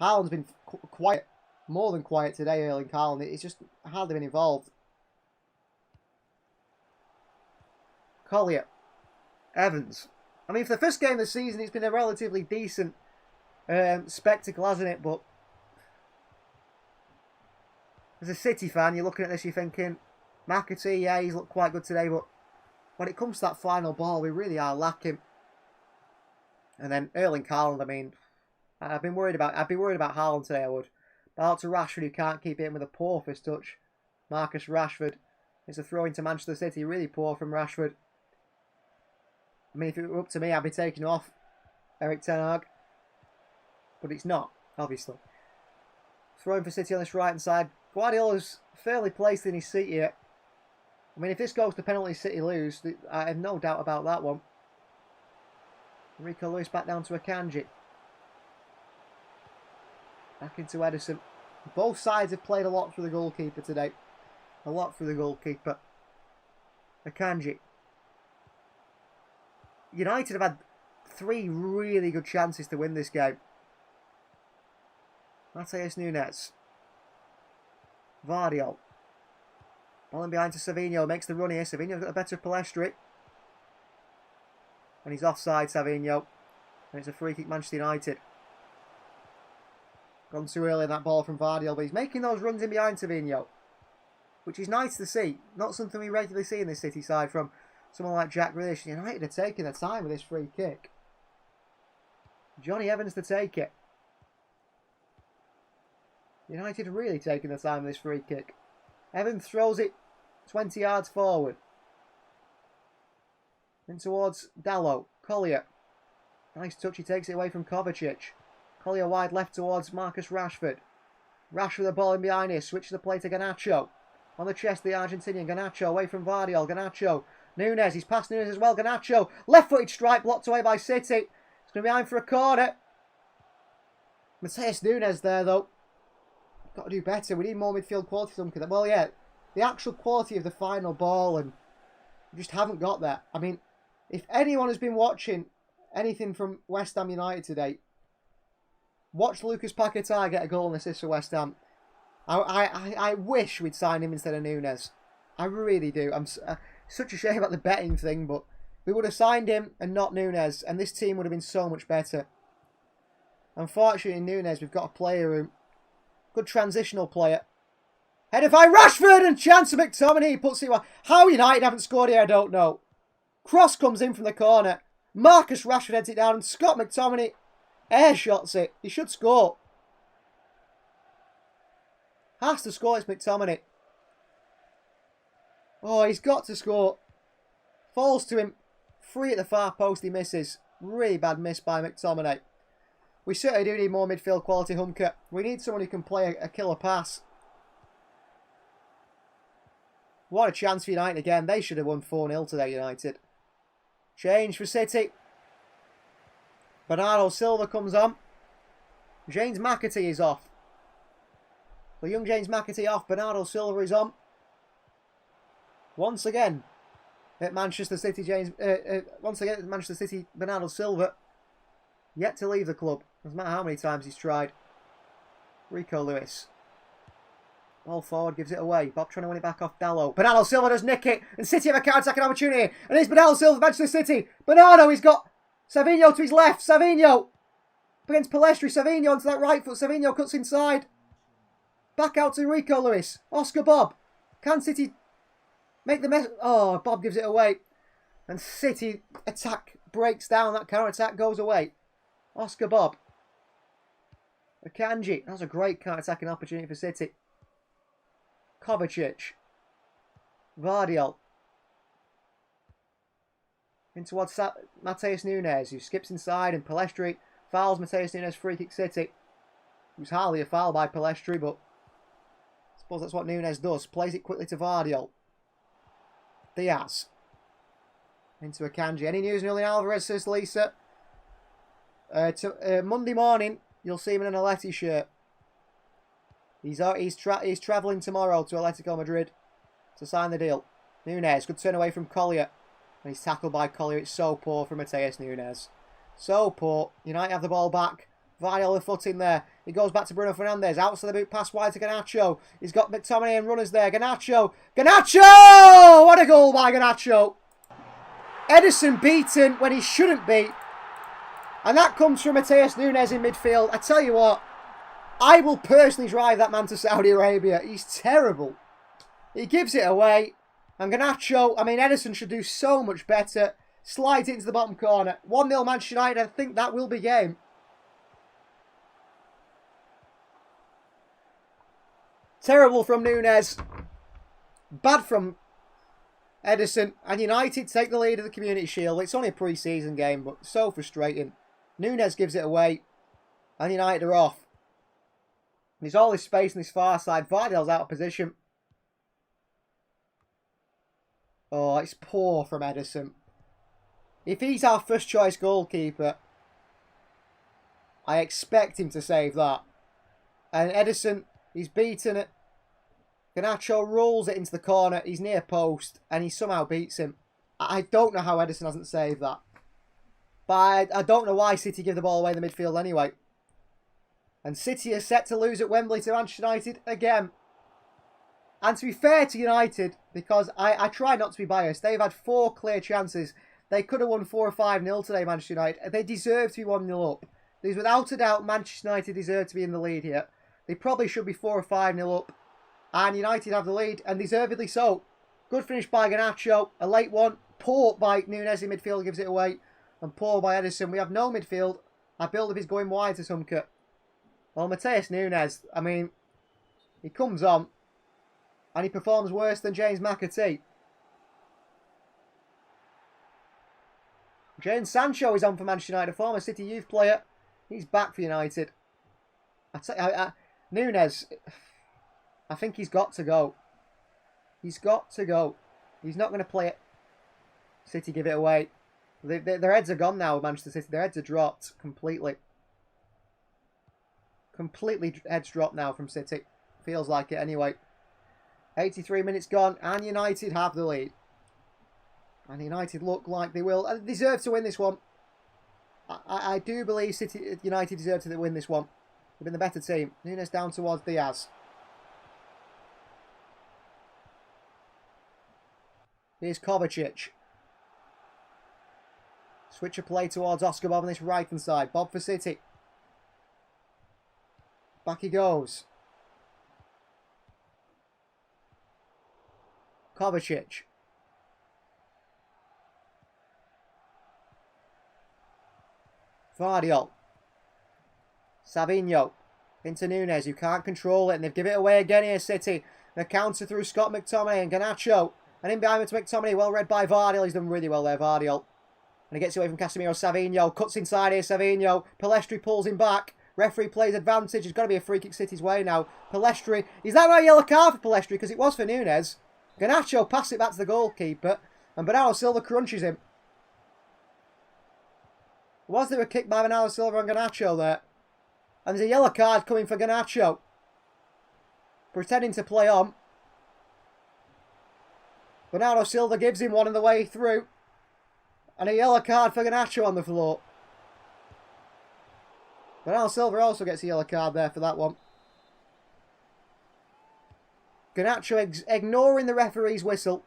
Haaland's been quiet, more than quiet today, Erling Haaland. It's just hardly been involved. Collier. Evans. I mean, for the first game of the season, it's been a relatively decent spectacle, hasn't it? But as a City fan, you're looking at this, you're thinking, McAtee, yeah, he's looked quite good today, but when it comes to that final ball, we really are lacking. And then Erling Haaland, I mean, I'd be worried about Haaland today, I would. But out to Rashford, who can't keep it in with a poor first touch. Marcus Rashford. It's a throw into Manchester City, really poor from Rashford. I mean, if it were up to me, I'd be taking off Erik Ten Hag. But it's not, obviously. Throwing for City on this right-hand side. Guardiola's fairly placed in his seat here. I mean, if this goes to penalty, City lose. I have no doubt about that one. Rico Lewis back down to Akanji. Back into Ederson. Both sides have played a lot for the goalkeeper today. A lot for the goalkeeper. Akanji. United have had 3 really good chances to win this game. Matheus Nunes. Vardy. Ball in behind to Savinho. Makes the run here. Savinho's got a better Pelestri. And he's offside, Savinho. And it's a free kick, Manchester United. Gone too early in that ball from Vardy, but he's making those runs in behind Savinho. Which is nice to see. Not something we regularly see in this City side from someone like Jack Grealish. United are taking their time with this free kick. Johnny Evans to take it. United really taking their time with this free kick. Evans throws it 20 yards forward. In towards Dalot. Collier. Nice touch. He takes it away from Kovacic. Collier wide left towards Marcus Rashford. Rashford the ball in behind here. Switches the play to Garnacho. On the chest, the Argentinian. Garnacho away from Vardiol. Garnacho. Nunes. He's past Nunes as well. Garnacho. Left-footed strike blocked away by City. It's going to be behind for a corner. Mateus Nunes there, though. Got to do better. We need more midfield quality. Well, yeah. The actual quality of the final ball, and we just haven't got that. I mean, if anyone has been watching anything from West Ham United today, watch Lucas Paquetá get a goal and assist for West Ham. I wish we'd sign him instead of Nunes. I really do. I'm such a shame about the betting thing, but we would have signed him and not Nunes, and this team would have been so much better. Unfortunately, in Nunes, we've got a player who... Good transitional player. Headed by Rashford and chance of McTominay. Puts it... How United haven't scored here, I don't know. Cross comes in from the corner. Marcus Rashford heads it down and Scott McTominay air shots it. He should score. Has to score, it's McTominay. Oh, he's got to score. Falls to him. Free at the far post, he misses. Really bad miss by McTominay. We certainly do need more midfield quality, Hunker. We need someone who can play a killer pass. What a chance for United again. They should have won 4-0 today, United. Change for City. Bernardo Silva comes on. James McAtee is off. The young James McAtee off. Bernardo Silva is on. Once again, at Manchester City, Manchester City, Bernardo Silva yet to leave the club. Doesn't matter how many times he's tried. Rico Lewis. Ball forward, gives it away. Bob trying to win it back off Dallo. Bernardo Silva does nick it. And City have a counter-attacking opportunity. And it's Bernardo Silva, Manchester City. Bernardo, he's got Savinho to his left. Savinho against Palestri. Savinho onto that right foot. Savinho cuts inside. Back out to Rico Lewis. Oscar Bob. Can City make the mess? Oh, Bob gives it away. And City attack breaks down. That counter-attack goes away. Oscar Bob. Akanji. That was a great counter-attacking opportunity for City. Kovacic. Vardiol. In towards Mateus Nunes, who skips inside, and Palestri fouls Mateus Nunes, free kick City. It was hardly a foul by Palestri, but I suppose that's what Nunes does. Plays it quickly to Vardiol. Diaz. Into Akanji. Any news on Julian Alvarez, says Lisa? Monday morning, you'll see him in an Atleti shirt. He's travelling tomorrow to Atletico Madrid to sign the deal. Nunes, good turn away from Collier. And he's tackled by Collier. It's so poor from Mateus Nunes. So poor. United have the ball back. Vardiol the foot in there. He goes back to Bruno Fernandes. Outside the boot, pass wide to Garnacho. He's got McTominay and runners there. Garnacho! Garnacho! What a goal by Garnacho! Ederson beaten when he shouldn't be. And that comes from Mateus Nunes in midfield. I tell you what, I will personally drive that man to Saudi Arabia. He's terrible. He gives it away. And Garnacho, I mean, Ederson should do so much better. Slides it into the bottom corner. 1-0 Manchester United. I think that will be game. Terrible from Nunes. Bad from Ederson. And United take the lead of the Community Shield. It's only a pre-season game, but so frustrating. Nunes gives it away. And United are off. There's all this space on this far side. Vardiol's out of position. Oh, it's poor from Ederson. If he's our first choice goalkeeper, I expect him to save that. And Ederson, he's beaten it. Garnacho rolls it into the corner. He's near post and he somehow beats him. I don't know how Ederson hasn't saved that. But I don't know why City give the ball away in the midfield anyway. And City are set to lose at Wembley to Manchester United again. And to be fair to United, because I try not to be biased, they've had 4 clear chances. They could have won 4 or 5-0 today, Manchester United. They deserve to be 1-0 up. There's without a doubt Manchester United deserve to be in the lead here. They probably should be 4 or 5-0 up. And United have the lead, and deservedly so. Good finish by Garnacho. A late one. Poor by Nunes in midfield, gives it away. And poor by Ederson. We have no midfield. Our build-up is going wide to Sumka. Well, Mateus Nunes, I mean, he comes on. And he performs worse than James McAtee. Jadon Sancho is on for Manchester United, a former City youth player. He's back for United. Nunes, I think he's got to go. He's got to go. He's not going to play it. City give it away. Their heads are gone now, Manchester City. Their heads are dropped completely. Completely heads dropped now from City. Feels like it anyway. 83 minutes gone, and United have the lead. And United look like they will. They deserve to win this one. I do believe United deserve to win this one. They've been the better team. Nunes down towards Diaz. Here's Kovacic. Switch of play towards Oscar Bob on this right-hand side. Bob for City. Back he goes. Kovacic. Vardiol. Savinho. Into Nunes, who can't control it. And they've given it away again here, City. And a counter through Scott McTominay and Garnacho. And in behind to McTominay. Well read by Vardiol. He's done really well there, Vardiol. And he gets away from Casemiro. Savinho. Cuts inside here, Savinho. Palestri pulls him back. Referee plays advantage. It's got to be a free kick City's way now. Palestri. Is that not a yellow card for Palestri? Because it was for Nunes. Garnacho passes it back to the goalkeeper. And Bernardo Silva crunches him. Was there a kick by Bernardo Silva on Garnacho there? And there's a yellow card coming for Garnacho. Pretending to play on. Bernardo Silva gives him one on the way through. And a yellow card for Garnacho on the floor. Bernardo Silva also gets a yellow card there for that one. Garnacho ignoring the referee's whistle.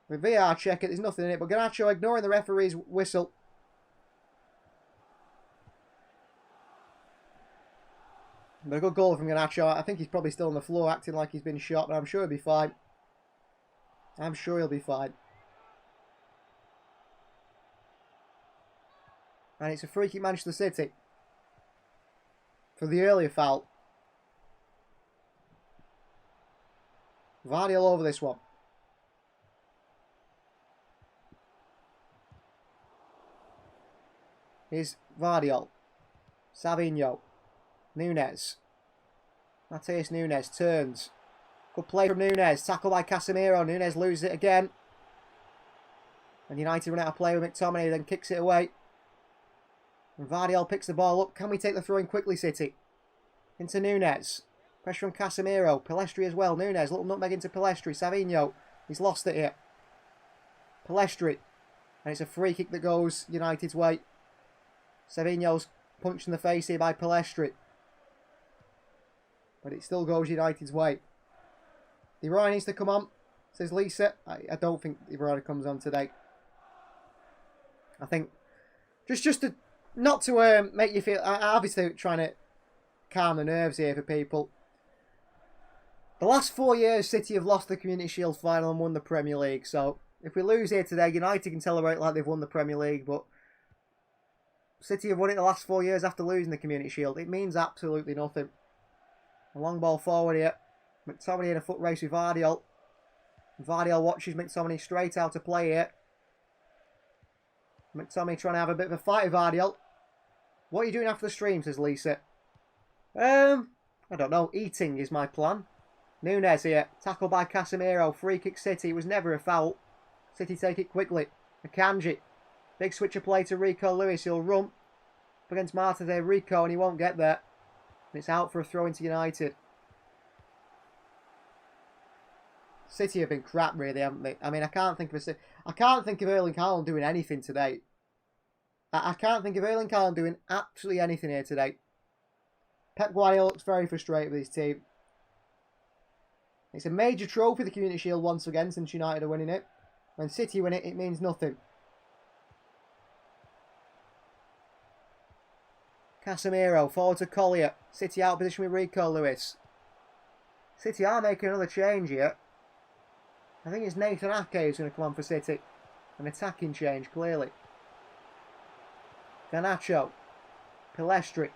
With VR check it, there's nothing in it, but Garnacho ignoring the referee's whistle. But a good goal from Garnacho. I think he's probably still on the floor acting like he's been shot, but I'm sure he'll be fine. I'm sure he'll be fine. And it's a free kick Manchester City. For the earlier foul. Vardy all over this one. Here's Vardiol. Savinho. Nunes. Matheus Nunes turns. Good play from Nunes. Tackle by Casemiro. Nunes loses it again. And United run out of play with McTominay, then kicks it away. And Vardiol picks the ball up. Can we take the throw in quickly, City? Into Nunes. Pressure on Casemiro. Palestri as well. Nunes. Little nutmeg into Palestri. Savinho. He's lost it here. Palestri. And it's a free kick that goes United's way. Savinho's punched in the face here by Palestri. But it still goes United's way. De Bruyne needs to come on, says Lisa. I don't think De Bruyne comes on today. I think just to not to make you feel. Obviously trying to calm the nerves here for people. The last 4 years, City have lost the Community Shield final and won the Premier League. So if we lose here today, United can celebrate like they've won the Premier League. But City have won it the last 4 years after losing the Community Shield. It means absolutely nothing. A long ball forward here. McTominay in a foot race with Vardiol. Vardiol watches McTominay straight out to play here. McTominay trying to have a bit of a fight with Vardiol. What are you doing after the stream, says Lisa. I don't know. Eating is my plan. Nunes here. Tackled by Casemiro. Free kick City. It was never a foul. City take it quickly. Akanji. Big switch of play to Rico Lewis. He'll run up against Marta there. Rico, and he won't get there. And it's out for a throw into United. City have been crap, really, haven't they? I mean, I can't think of Erling Haaland doing anything today. I can't think of Erling Haaland doing absolutely anything here today. Pep Guardiola looks very frustrated with his team. It's a major trophy, the Community Shield, once again, since United are winning it. When City win it, it means nothing. Casemiro, forward to Collier. City out of position with Rico Lewis. City are making another change here. I think it's Nathan Ake who's going to come on for City. An attacking change, clearly. Garnacho. Palestri.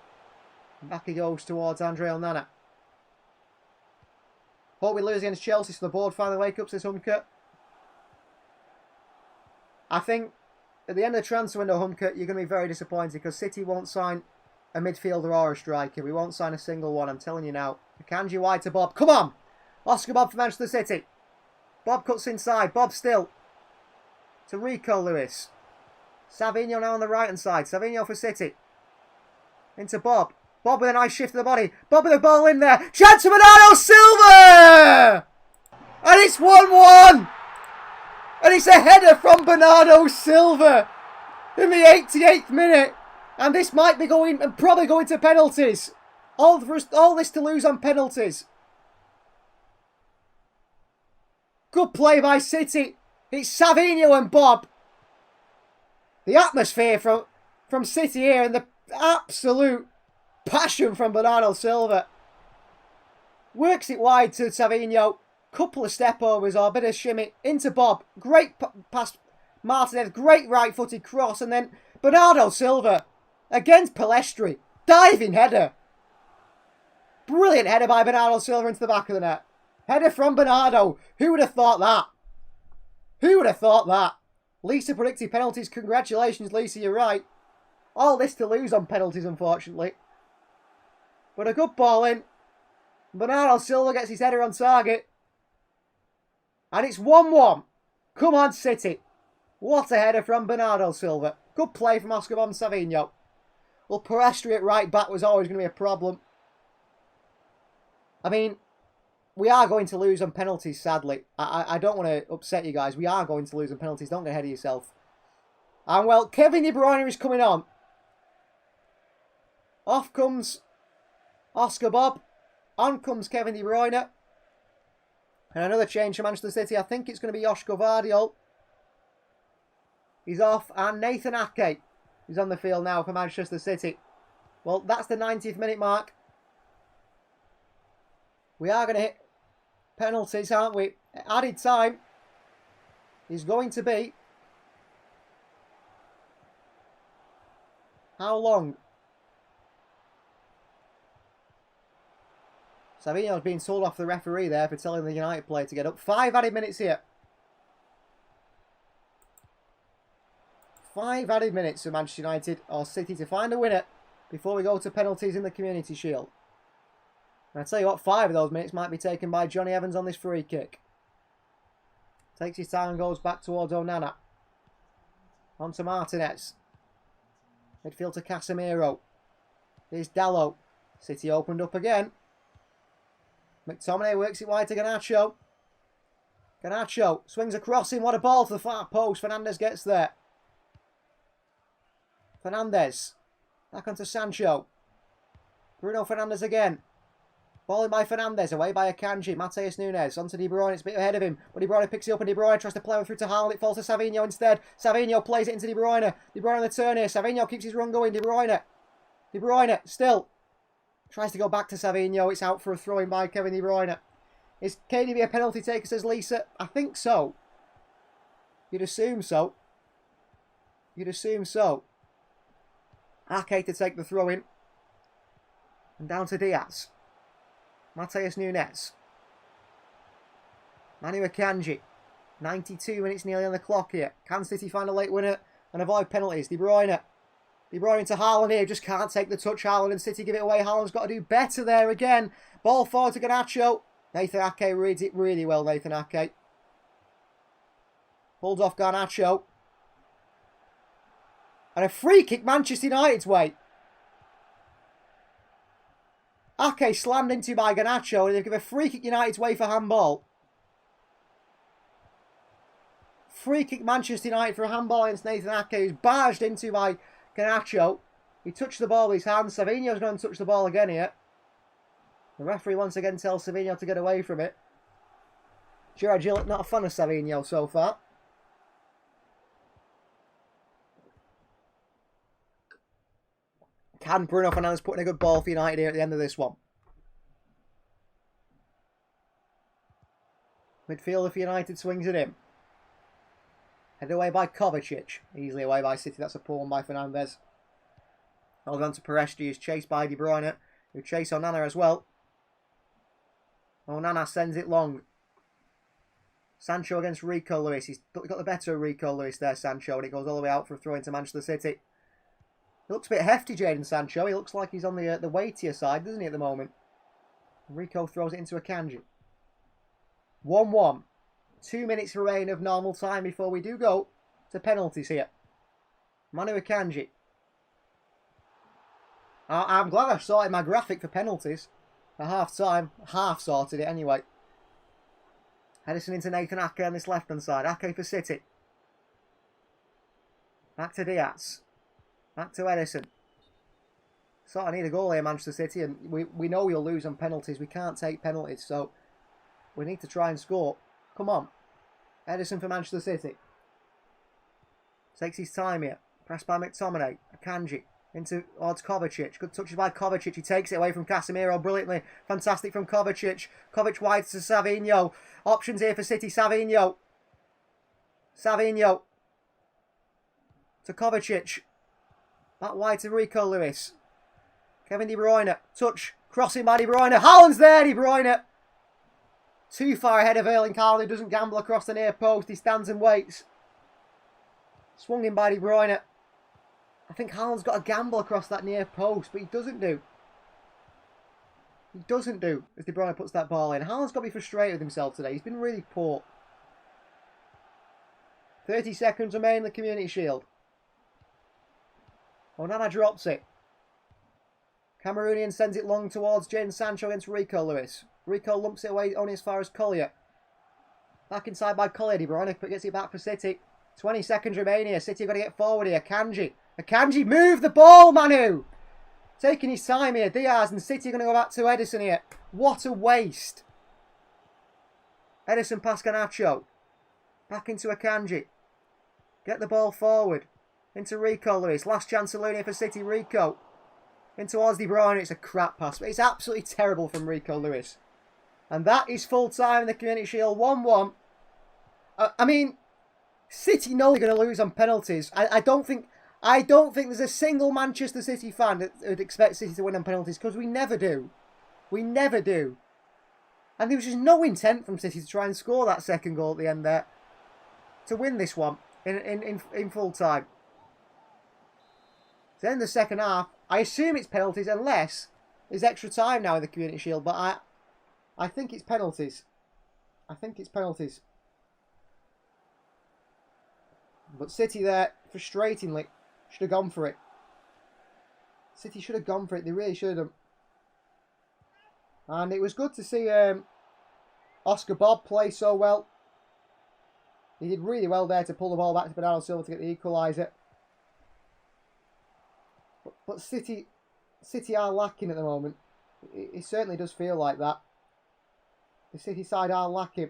Back he goes towards Andre Onana. Hope we lose against Chelsea so the board finally wake up, says Humker. I think at the end of the transfer window, Humker, you're going to be very disappointed because City won't sign a midfielder or a striker. We won't sign a single one, I'm telling you now. Akanji wide to Bob. Come on! Oscar Bob for Manchester City. Bob cuts inside. Bob still. To Rico Lewis. Savinho now on the right hand side. Savinho for City. Into Bob. Bob with a nice shift of the body. Bob with the ball in there. Chance for Bernardo Silva! And it's 1-1! And it's a header from Bernardo Silva in the 88th minute. And this might be going, and probably going to penalties. All this to lose on penalties. Good play by City. It's Savinho and Bob. The atmosphere from City here and the absolute passion from Bernardo Silva. Works it wide to Savinho. Couple of step overs or a bit of shimmy into Bob. Great pass Martinez. Great right footed cross. And then Bernardo Silva against Palestri. Diving header. Brilliant header by Bernardo Silva into the back of the net. Header from Bernardo. Who would have thought that? Who would have thought that? Lisa predicted penalties. Congratulations, Lisa. You're right. All this to lose on penalties, unfortunately. But a good ball in. Bernardo Silva gets his header on target. And it's 1-1. Come on, City. What a header from Bernardo Silva. Good play from Oscar Bob and Savinho. Well, Palestri at right back was always going to be a problem. I mean, we are going to lose on penalties, sadly. I don't want to upset you guys. We are going to lose on penalties. Don't get ahead of yourself. And, well, Kevin De Bruyne is coming on. Off comes Oscar Bob. On comes Kevin De Bruyne. And another change for Manchester City. I think it's going to be Joshko Vardiol. He's off. And Nathan Ake is on the field now for Manchester City. Well, that's the 90th minute mark. We are going to hit penalties, aren't we? Added time is going to be... how long? Savinho's being told off the referee there for telling the United player to get up. 5 added minutes here. 5 added minutes for Manchester United or City to find a winner before we go to penalties in the Community Shield. And I tell you what, 5 of those minutes might be taken by Johnny Evans on this free kick. Takes his time and goes back towards Onana. On to Martinez. Midfield to Casemiro. Here's Dalot. City opened up again. McTominay works it wide to Garnacho. Garnacho swings across him. What a ball to the far post. Fernandes gets there. Fernandes. Back onto Sancho. Bruno Fernandes again. Ball in by Fernandes. Away by Akanji. Mateus Nunes. Onto De Bruyne. It's a bit ahead of him. But De Bruyne picks it up and De Bruyne tries to play one through to Haaland. It falls to Savinho instead. Savinho plays it into De Bruyne. De Bruyne on the turn here. Savinho keeps his run going. De Bruyne. De Bruyne still. Tries to go back to Savinho. It's out for a throw-in by Kevin De Bruyne. Is KDB a penalty taker, says Lisa? I think so. You'd assume so. You'd assume so. Ake to take the throw-in. And down to Diaz. Mateus Nunes. Manu Akanji. 92 minutes nearly on the clock here. Can City find a late winner and avoid penalties? De Bruyne. De Bruyne into Haaland here. Just can't take the touch. Haaland and City give it away. Haaland's got to do better there again. Ball forward to Garnacho. Nathan Ake reads it really well, Nathan Ake. Pulls off Garnacho. And a free kick Manchester United's way. Ake slammed into by Garnacho and they give a free kick United's way for handball. Free kick Manchester United for a handball against Nathan Ake, who's barged into by Garnacho. He touched the ball with his hands. Savinho's going to touch the ball again here. The referee once again tells Savinho to get away from it. Gerard Gillett not a fan of Savinho so far. Can Bruno Fernandes put in a good ball for United here at the end of this one? Midfielder for United swings it in. Headed away by Kovacic. Easily away by City. That's a poor one by Fernandes. Hold on to Perestri. He's chased by De Bruyne, who chase Onana as well. Onana sends it long. Sancho against Rico Lewis. He's got the better of Rico Lewis there, Sancho, and it goes all the way out for a throw into Manchester City. He looks a bit hefty, Jadon Sancho. He looks like he's on the weightier side, doesn't he, at the moment? Rico throws it into Akanji. 1-1. 2 minutes remaining of normal time before we do go to penalties here. Manu Akanji. I'm glad I sorted my graphic for penalties at half time. Half sorted it anyway. Edison into Nathan Ake on this left hand side. Ake for City. Back to Diaz. Back to Edison. Sort of need a goal here, Manchester City, and we know we'll lose on penalties. We can't take penalties, so we need to try and score. Come on. Edison for Manchester City. Takes his time here. Pressed by McTominay. Akanji. Into towards Kovacic. Good touches by Kovacic. He takes it away from Casemiro brilliantly. Fantastic from Kovacic. Kovacic wide to Savinho. Options here for City. Savinho. Savinho. To Kovacic. Back wide to Rico Lewis. Kevin De Bruyne. Touch. Crossing by De Bruyne. Haaland's there, De Bruyne. Too far ahead of Erling Haaland, who doesn't gamble across the near post. He stands and waits. Swung in by De Bruyne. I think Haaland's got a gamble across that near post, but he doesn't do. He doesn't do as De Bruyne puts that ball in. Haaland's got to be frustrated with himself today. He's been really poor. 30 seconds remain in the Community Shield. Onana drops it. Cameroonian sends it long towards Jadon Sancho against Rico Lewis. Rico lumps it away only as far as Collier. Back inside by Collier. De Bruyne gets it back for City. 20 seconds remain here. City have got to get forward here. Akanji, move the ball, Manu! Taking his time here. Diaz and City are going to go back to Edison here. What a waste. Edison past Garnacho. Back into Akanji. Get the ball forward. Into Rico Lewis. Last chance saloon here for City. Rico. In towards De Bruyne. It's a crap pass, but it's absolutely terrible from Rico Lewis. And that is full time in the Community Shield. 1-1. I mean, City know they're going to lose on penalties. I don't think there's a single Manchester City fan that would expect City to win on penalties, because we never do. We never do. And there was just no intent from City to try and score that second goal at the end there to win this one in full time. So then the second half, I assume it's penalties unless there's extra time now in the Community Shield, but I think it's penalties. I think it's penalties. But City there, frustratingly, should have gone for it. City should have gone for it. They really should have. And it was good to see Oscar Bob play so well. He did really well there to pull the ball back to Bernardo Silva to get the equaliser. But City are lacking at the moment. It certainly does feel like that. The City side are lacking.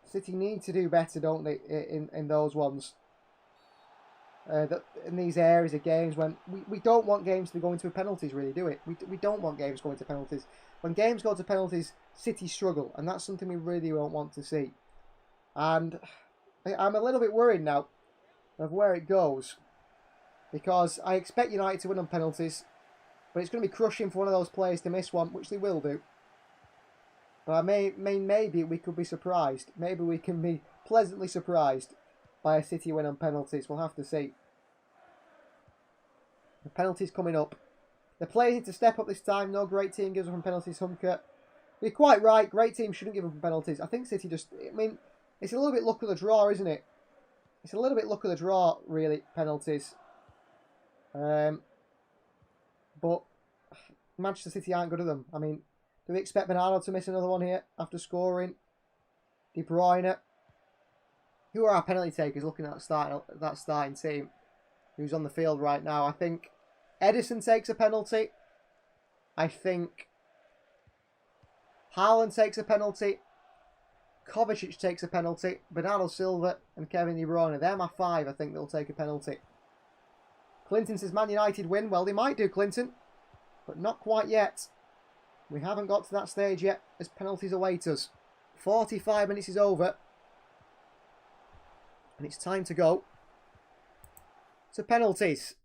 City need to do better, don't they, in those ones. In these areas of games when we don't want games to be going to penalties, really, do it? We don't want games going to penalties. When games go to penalties, City struggle, and that's something we really don't want to see. And I'm a little bit worried now of where it goes, because I expect United to win on penalties, but it's going to be crushing for one of those players to miss one, which they will do. But maybe we could be surprised. Maybe we can be pleasantly surprised by a City win on penalties. We'll have to see. The penalties coming up. The players need to step up this time. No great team gives up on penalties, Hunker. You're quite right. Great team shouldn't give up on penalties. I think City just... I mean, it's a little bit luck of the draw, isn't it? It's a little bit luck of the draw, really, penalties. But Manchester City aren't good at them. I mean, do we expect Bernardo to miss another one here after scoring? De Bruyne. Who are our penalty takers looking at that starting team? Who's on the field right now? I think Edison takes a penalty. I think Haaland takes a penalty. Kovacic takes a penalty. Bernardo Silva and Kevin De Bruyne. They're my five, I think, that'll take a penalty. Clinton says Man United win. Well, they might do, Clinton. But not quite yet. We haven't got to that stage yet as penalties await us. 45 minutes is over. And it's time to go to penalties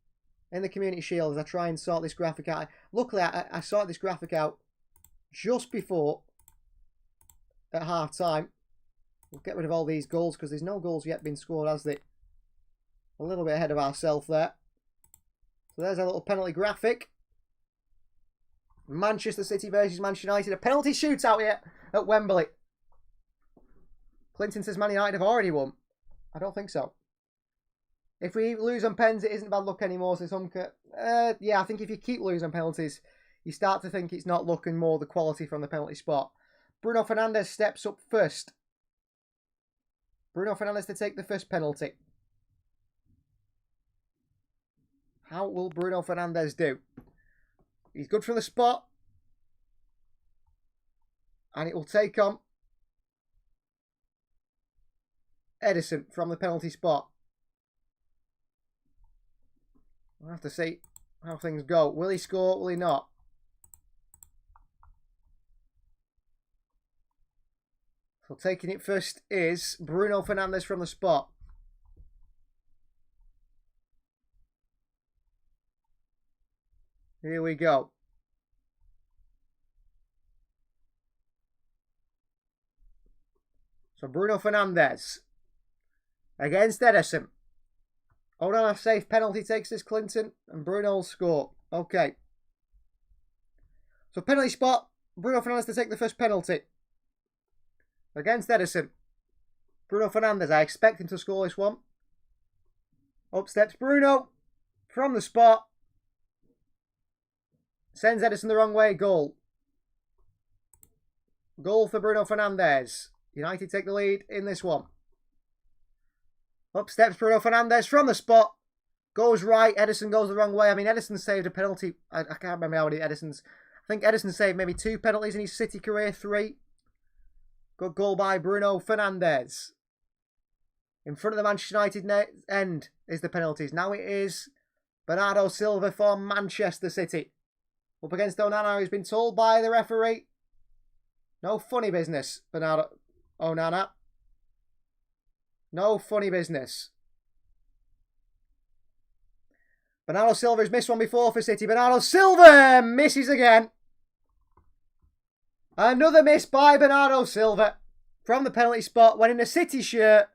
in the Community Shield as I try and sort this graphic out. Luckily, I sorted this graphic out just before at half time. We'll get rid of all these goals because there's no goals yet been scored, has there? A little bit ahead of ourselves there. So there's our little penalty graphic. Manchester City versus Manchester United. A penalty shootout here at Wembley. Clinton says Man United have already won. I don't think so. If we lose on pens, it isn't bad luck anymore, says Humker. Yeah, I think if you keep losing penalties, you start to think it's not luck and more the quality from the penalty spot. Bruno Fernandes steps up first. Bruno Fernandes to take the first penalty. How will Bruno Fernandes do? He's good from the spot. And it will take on Edison from the penalty spot. We'll have to see how things go. Will he score? Will he not? So taking it first is Bruno Fernandes from the spot. Here we go. So Bruno Fernandes against Edison. Onana safe penalty takes this Clinton and Bruno will score. Okay. So penalty spot. Bruno Fernandes to take the first penalty. Against Edison. Bruno Fernandes. I expect him to score this one. Up steps Bruno. From the spot. Sends Edison the wrong way. Goal. Goal for Bruno Fernandes. United take the lead in this one. Up steps Bruno Fernandes from the spot. Goes right. Edison goes the wrong way. I mean, Edison saved a penalty. I can't remember how many Edison's. I think Edison saved maybe 2 penalties in his City career. 3. Good goal by Bruno Fernandes. In front of the Manchester United end is the penalties. Now it is Bernardo Silva for Manchester City. Up against Onana, who's been told by the referee. No funny business, Bernardo Onana. No funny business. Bernardo Silva has missed one before for City. Bernardo Silva misses again. Another miss by Bernardo Silva from the penalty spot. When in a City shirt,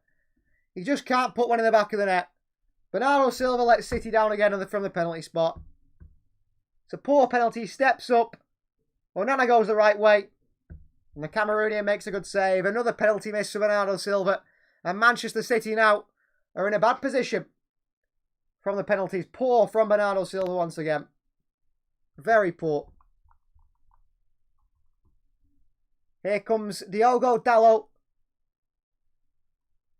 he just can't put one in the back of the net. Bernardo Silva lets City down again from the penalty spot. It's a poor penalty. Steps up. Onana goes the right way. And the Cameroonian makes a good save. Another penalty miss for Bernardo Silva. And Manchester City now are in a bad position from the penalties. Poor from Bernardo Silva once again. Very poor. Here comes Diogo Dalot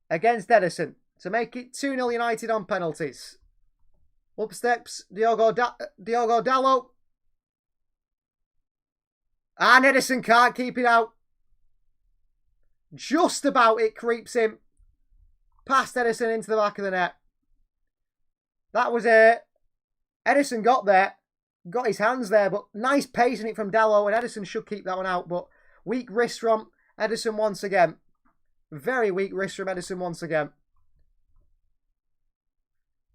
against Edison to make it 2-0 United on penalties. Up steps Diogo Dalot. And Edison can't keep it out. Just about it creeps him past Edison into the back of the net. That was it. Edison got there. Got his hands there, but nice pace in it from Dalot, and Edison should keep that one out. But weak wrist from Edison once again. Very weak wrist from Edison once again.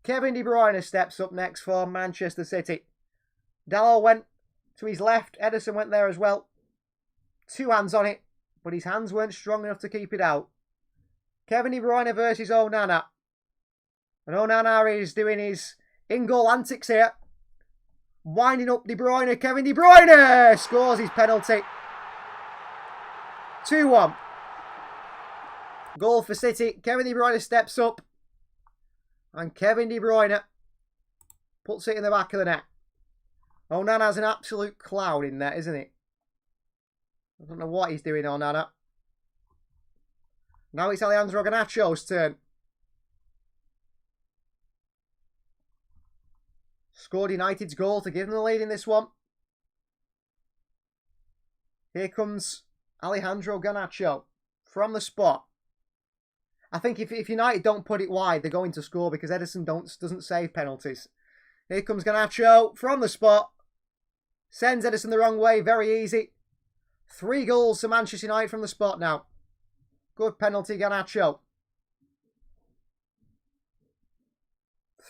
Kevin De Bruyne steps up next for Manchester City. Dalot went to his left. Edison went there as well. 2 hands on it, but his hands weren't strong enough to keep it out. Kevin De Bruyne versus Onana. And Onana is doing his in-goal antics here. Winding up De Bruyne. Kevin De Bruyne scores his penalty. 2-1. Goal for City. Kevin De Bruyne steps up. And Kevin De Bruyne puts it in the back of the net. Onana's an absolute cloud in there, isn't he? I don't know what he's doing, Onana. Now it's Alejandro Garnacho's turn. Scored United's goal to give them the lead in this one. Here comes Alejandro Garnacho from the spot. I think if United don't put it wide, they're going to score because Edison doesn't save penalties. Here comes Garnacho from the spot. Sends Edison the wrong way. Very easy. 3 goals to Manchester United from the spot now. Good penalty, Garnacho.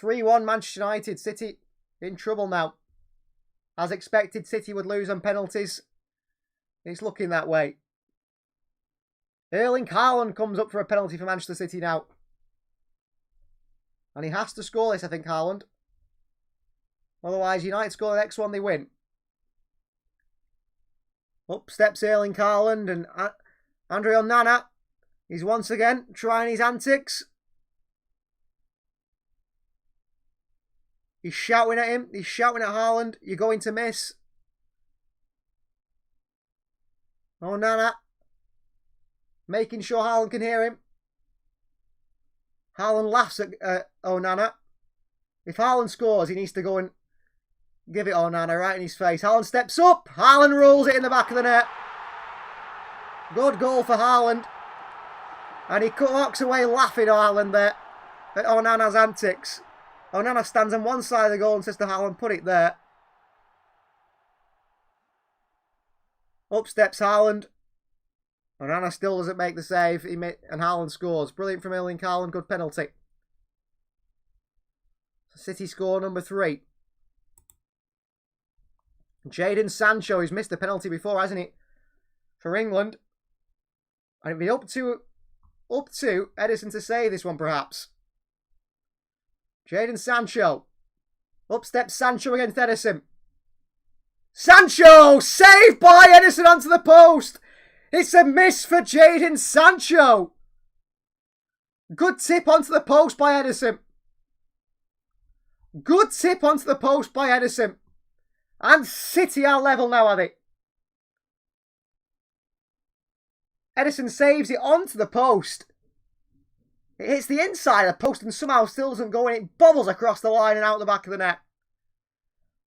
3-1 Manchester United. City in trouble now. As expected, City would lose on penalties. It's looking that way. Erling Haaland comes up for a penalty for Manchester City now. And he has to score this, I think, Haaland. Otherwise, United score the next one, they win. Up steps Erling Haaland and Andre Onana. He's once again trying his antics. He's shouting at him. He's shouting at Haaland. You're going to miss. Onana. Making sure Haaland can hear him. Haaland laughs at Onana. If Haaland scores, he needs to go and give it Onana right in his face. Haaland steps up. Haaland rolls it in the back of the net. Good goal for Haaland. And he walks away laughing, Haaland, there at Onana's antics. Onana stands on one side of the goal and says to Haaland, put it there. Up steps Haaland. Onana still doesn't make the save. And Haaland scores. Brilliant from Erling Haaland. Good penalty. City score number 3. Jadon Sancho, he's missed a penalty before, hasn't he? For England. And it'd be up to Ederson to save this one, perhaps. Jadon Sancho. Up steps Sancho against Ederson. Sancho! Saved by Ederson onto the post! It's a miss for Jadon Sancho. Good tip onto the post by Ederson. Good tip onto the post by Ederson. And City are level now, are they? Ederson saves it onto the post. It hits the inside of the post and somehow still doesn't go in. It bobbles across the line and out the back of the net.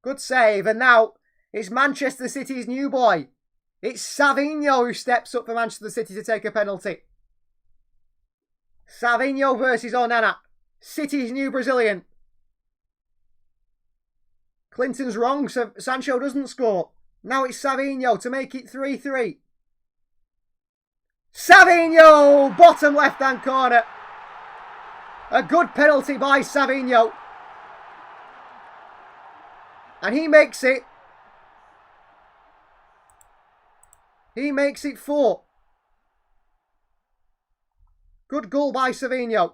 Good save. And now it's Manchester City's new boy. It's Savinho who steps up for Manchester City to take a penalty. Savinho versus Onana. City's new Brazilian. Clinton's wrong, so Sancho doesn't score. Now it's Savinho to make it 3-3. Savinho! Bottom left-hand corner. A good penalty by Savinho. And he makes it. He makes it 4. Good goal by Savinho.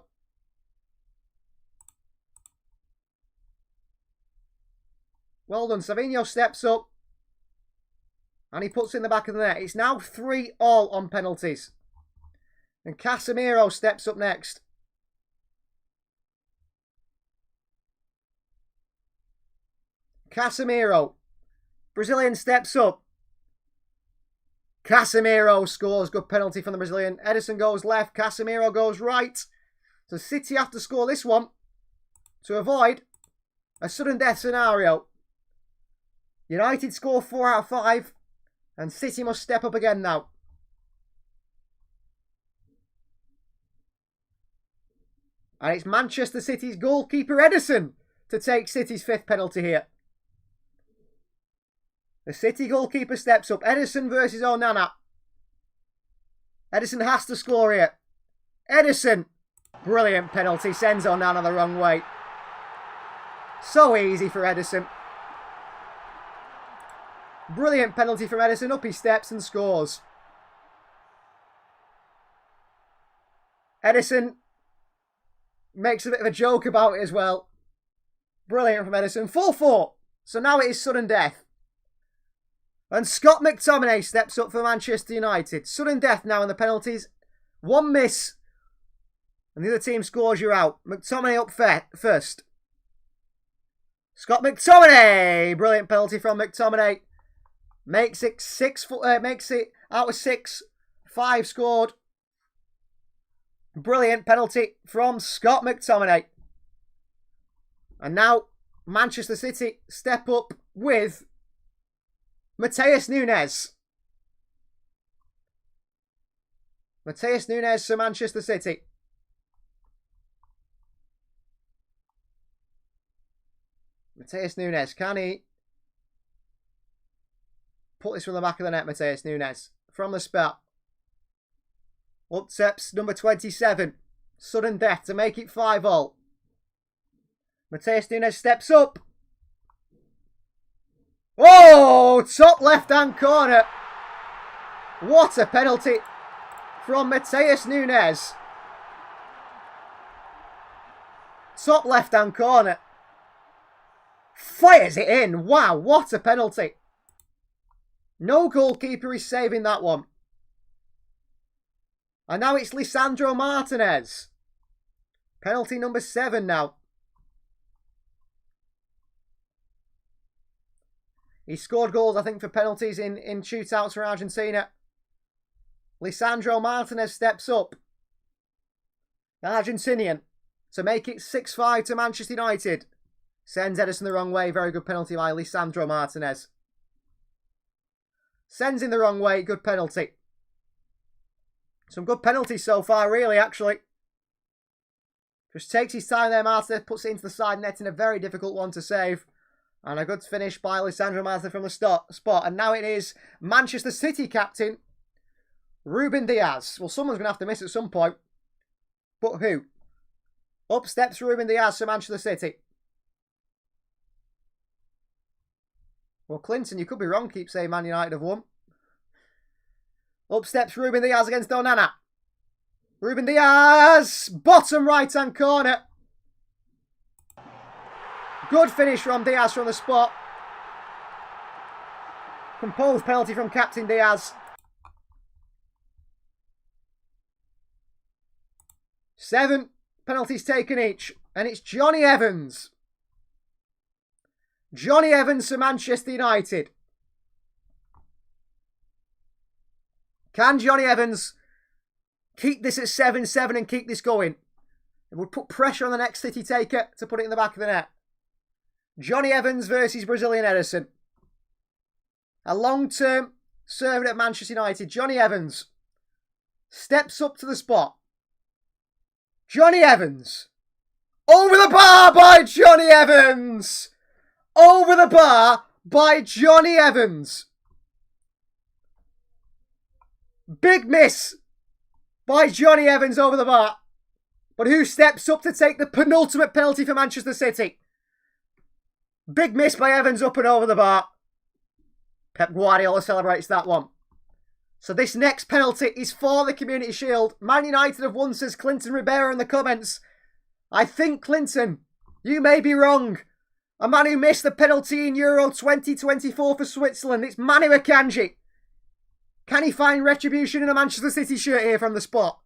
Well done. Savinho steps up. And he puts it in the back of the net. It's now 3-3 on penalties. And Casemiro steps up next. Casemiro. Brazilian steps up. Casemiro scores. Good penalty from the Brazilian. Ederson goes left. Casemiro goes right. So City have to score this one to avoid a sudden death scenario. United score 4 out of 5. And City must step up again now. And it's Manchester City's goalkeeper Ederson to take City's 5th penalty here. The City goalkeeper steps up. Ederson versus Onana. Ederson has to score here. Ederson. Brilliant penalty. Sends Onana the wrong way. So easy for Ederson. Brilliant penalty from Ederson. Up he steps and scores. Ederson makes a bit of a joke about it as well. Brilliant from Ederson. 4-4. So now it is sudden death. And Scott McTominay steps up for Manchester United. Sudden death now in the penalties. One miss. And the other team scores, you're out. McTominay up first. Scott McTominay. Brilliant penalty from McTominay. Makes it out of 6. 5 scored. Brilliant penalty from Scott McTominay. And now Manchester City step up with Matheus Nunes. Matheus Nunes for Manchester City. Matheus Nunes, can he put this from the back of the net? Matheus Nunes from the spot. Up steps number 27. Sudden death to make it 5-5. Matheus Nunes steps up. Oh, top left-hand corner. What a penalty from Matheus Nunes. Top left-hand corner. Fires it in. Wow, what a penalty. No goalkeeper is saving that one. And now it's Lisandro Martinez. Penalty number 7 now. He scored goals, I think, for penalties in shootouts for Argentina. Lisandro Martinez steps up. The Argentinian to make it 6-5 to Manchester United. Sends Ederson the wrong way. Very good penalty by Lisandro Martinez. Sends in the wrong way. Good penalty. Some good penalties so far, really, actually. Just takes his time there, Martinez. Puts it into the side net in a very difficult one to save. And a good finish by Lisandro Martinez from the spot. And now it is Manchester City captain, Ruben Diaz. Well, someone's going to have to miss at some point. But who? Up steps Ruben Diaz for Manchester City. Well, Clinton, you could be wrong. Keep saying Man United have won. Up steps Ruben Diaz against Onana. Ruben Diaz! Bottom right-hand corner. Good finish from Diaz from the spot. Composed penalty from Captain Diaz. 7 penalties taken each. And it's Johnny Evans. Johnny Evans for Manchester United. Can Johnny Evans keep this at 7-7 and keep this going? It would put pressure on the next City taker to put it in the back of the net. Johnny Evans versus Brazilian Ederson. A long-term servant at Manchester United. Johnny Evans steps up to the spot. Johnny Evans. Over the bar by Johnny Evans. Over the bar by Johnny Evans. Big miss by Johnny Evans over the bar. But who steps up to take the penultimate penalty for Manchester City? Big miss by Evans up and over the bar. Pep Guardiola celebrates that one. So this next penalty is for the Community Shield. Man United have won, says Clinton Ribeiro in the comments. I think, Clinton, you may be wrong. A man who missed the penalty in Euro 2024 for Switzerland. It's Manu Akanji. Can he find retribution in a Manchester City shirt here from the spot?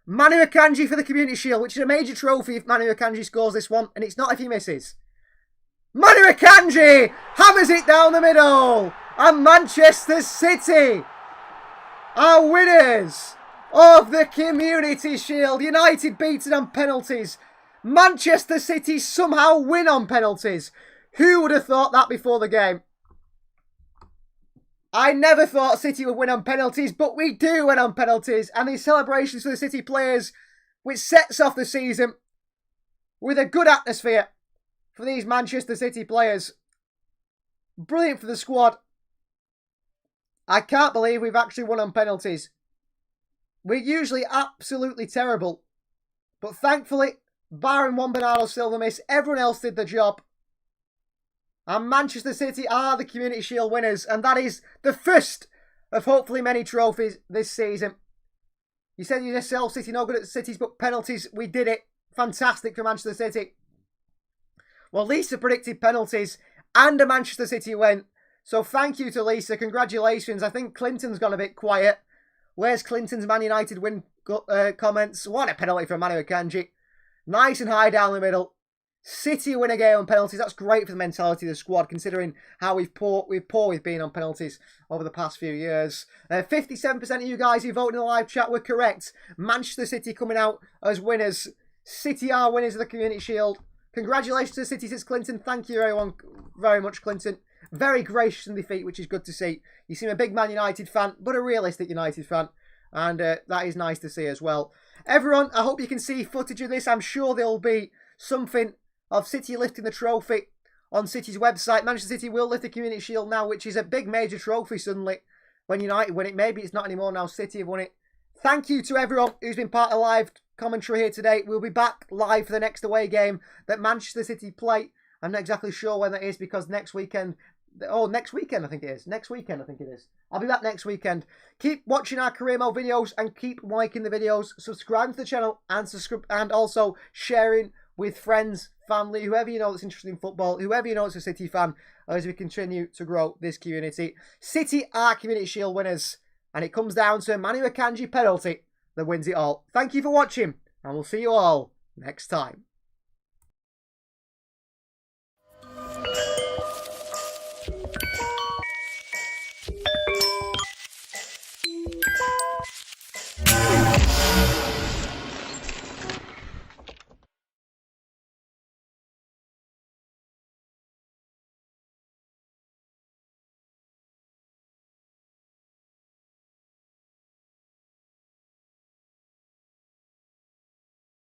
Manu Akanji for the Community Shield, which is a major trophy if Manu Akanji scores this one, and it's not if he misses. Manu Akanji hammers it down the middle, and Manchester City are winners of the Community Shield. United beaten on penalties. Manchester City somehow win on penalties. Who would have thought that before the game? I never thought City would win on penalties, but we do win on penalties. And these celebrations for the City players, which sets off the season with a good atmosphere for these Manchester City players. Brilliant for the squad. I can't believe we've actually won on penalties. We're usually absolutely terrible. But thankfully, barring one Bernardo Silva miss, everyone else did the job. And Manchester City are the Community Shield winners. And that is the first of hopefully many trophies this season. You said you yourself, City not good at cities, but penalties, we did it. Fantastic for Manchester City. Well, Lisa predicted penalties and a Manchester City win. So thank you to Lisa. Congratulations. I think Clinton's gone a bit quiet. Where's Clinton's Man United win comments? What a penalty from Manu Akanji. Nice and high down the middle. City win a game on penalties. That's great for the mentality of the squad, considering how we've poor with being on penalties over the past few years. 57% of you guys who voted in the live chat were correct. Manchester City coming out as winners. City are winners of the Community Shield. Congratulations to City, says Clinton. Thank you everyone very much, Clinton. Very gracious in defeat, which is good to see. You seem a big Man United fan, but a realistic United fan. And that is nice to see as well. Everyone, I hope you can see footage of this. I'm sure there'll be something of City lifting the trophy on City's website. Manchester City will lift the Community Shield now, which is a big major trophy suddenly when United win it. Maybe it's not anymore now. City have won it. Thank you to everyone who's been part of live commentary here today. We'll be back live for the next away game that Manchester City play. I'm not exactly sure when that is because next weekend... Oh, next weekend I think it is. Next weekend I think it is. I'll be back next weekend. Keep watching our career mode videos and keep liking the videos. Subscribe to the channel and also sharing with friends, family, whoever you know that's interested in football, whoever you know that's a City fan, as we continue to grow this community. City are Community Shield winners, and it comes down to a Manu Akanji penalty that wins it all. Thank you for watching, and we'll see you all next time.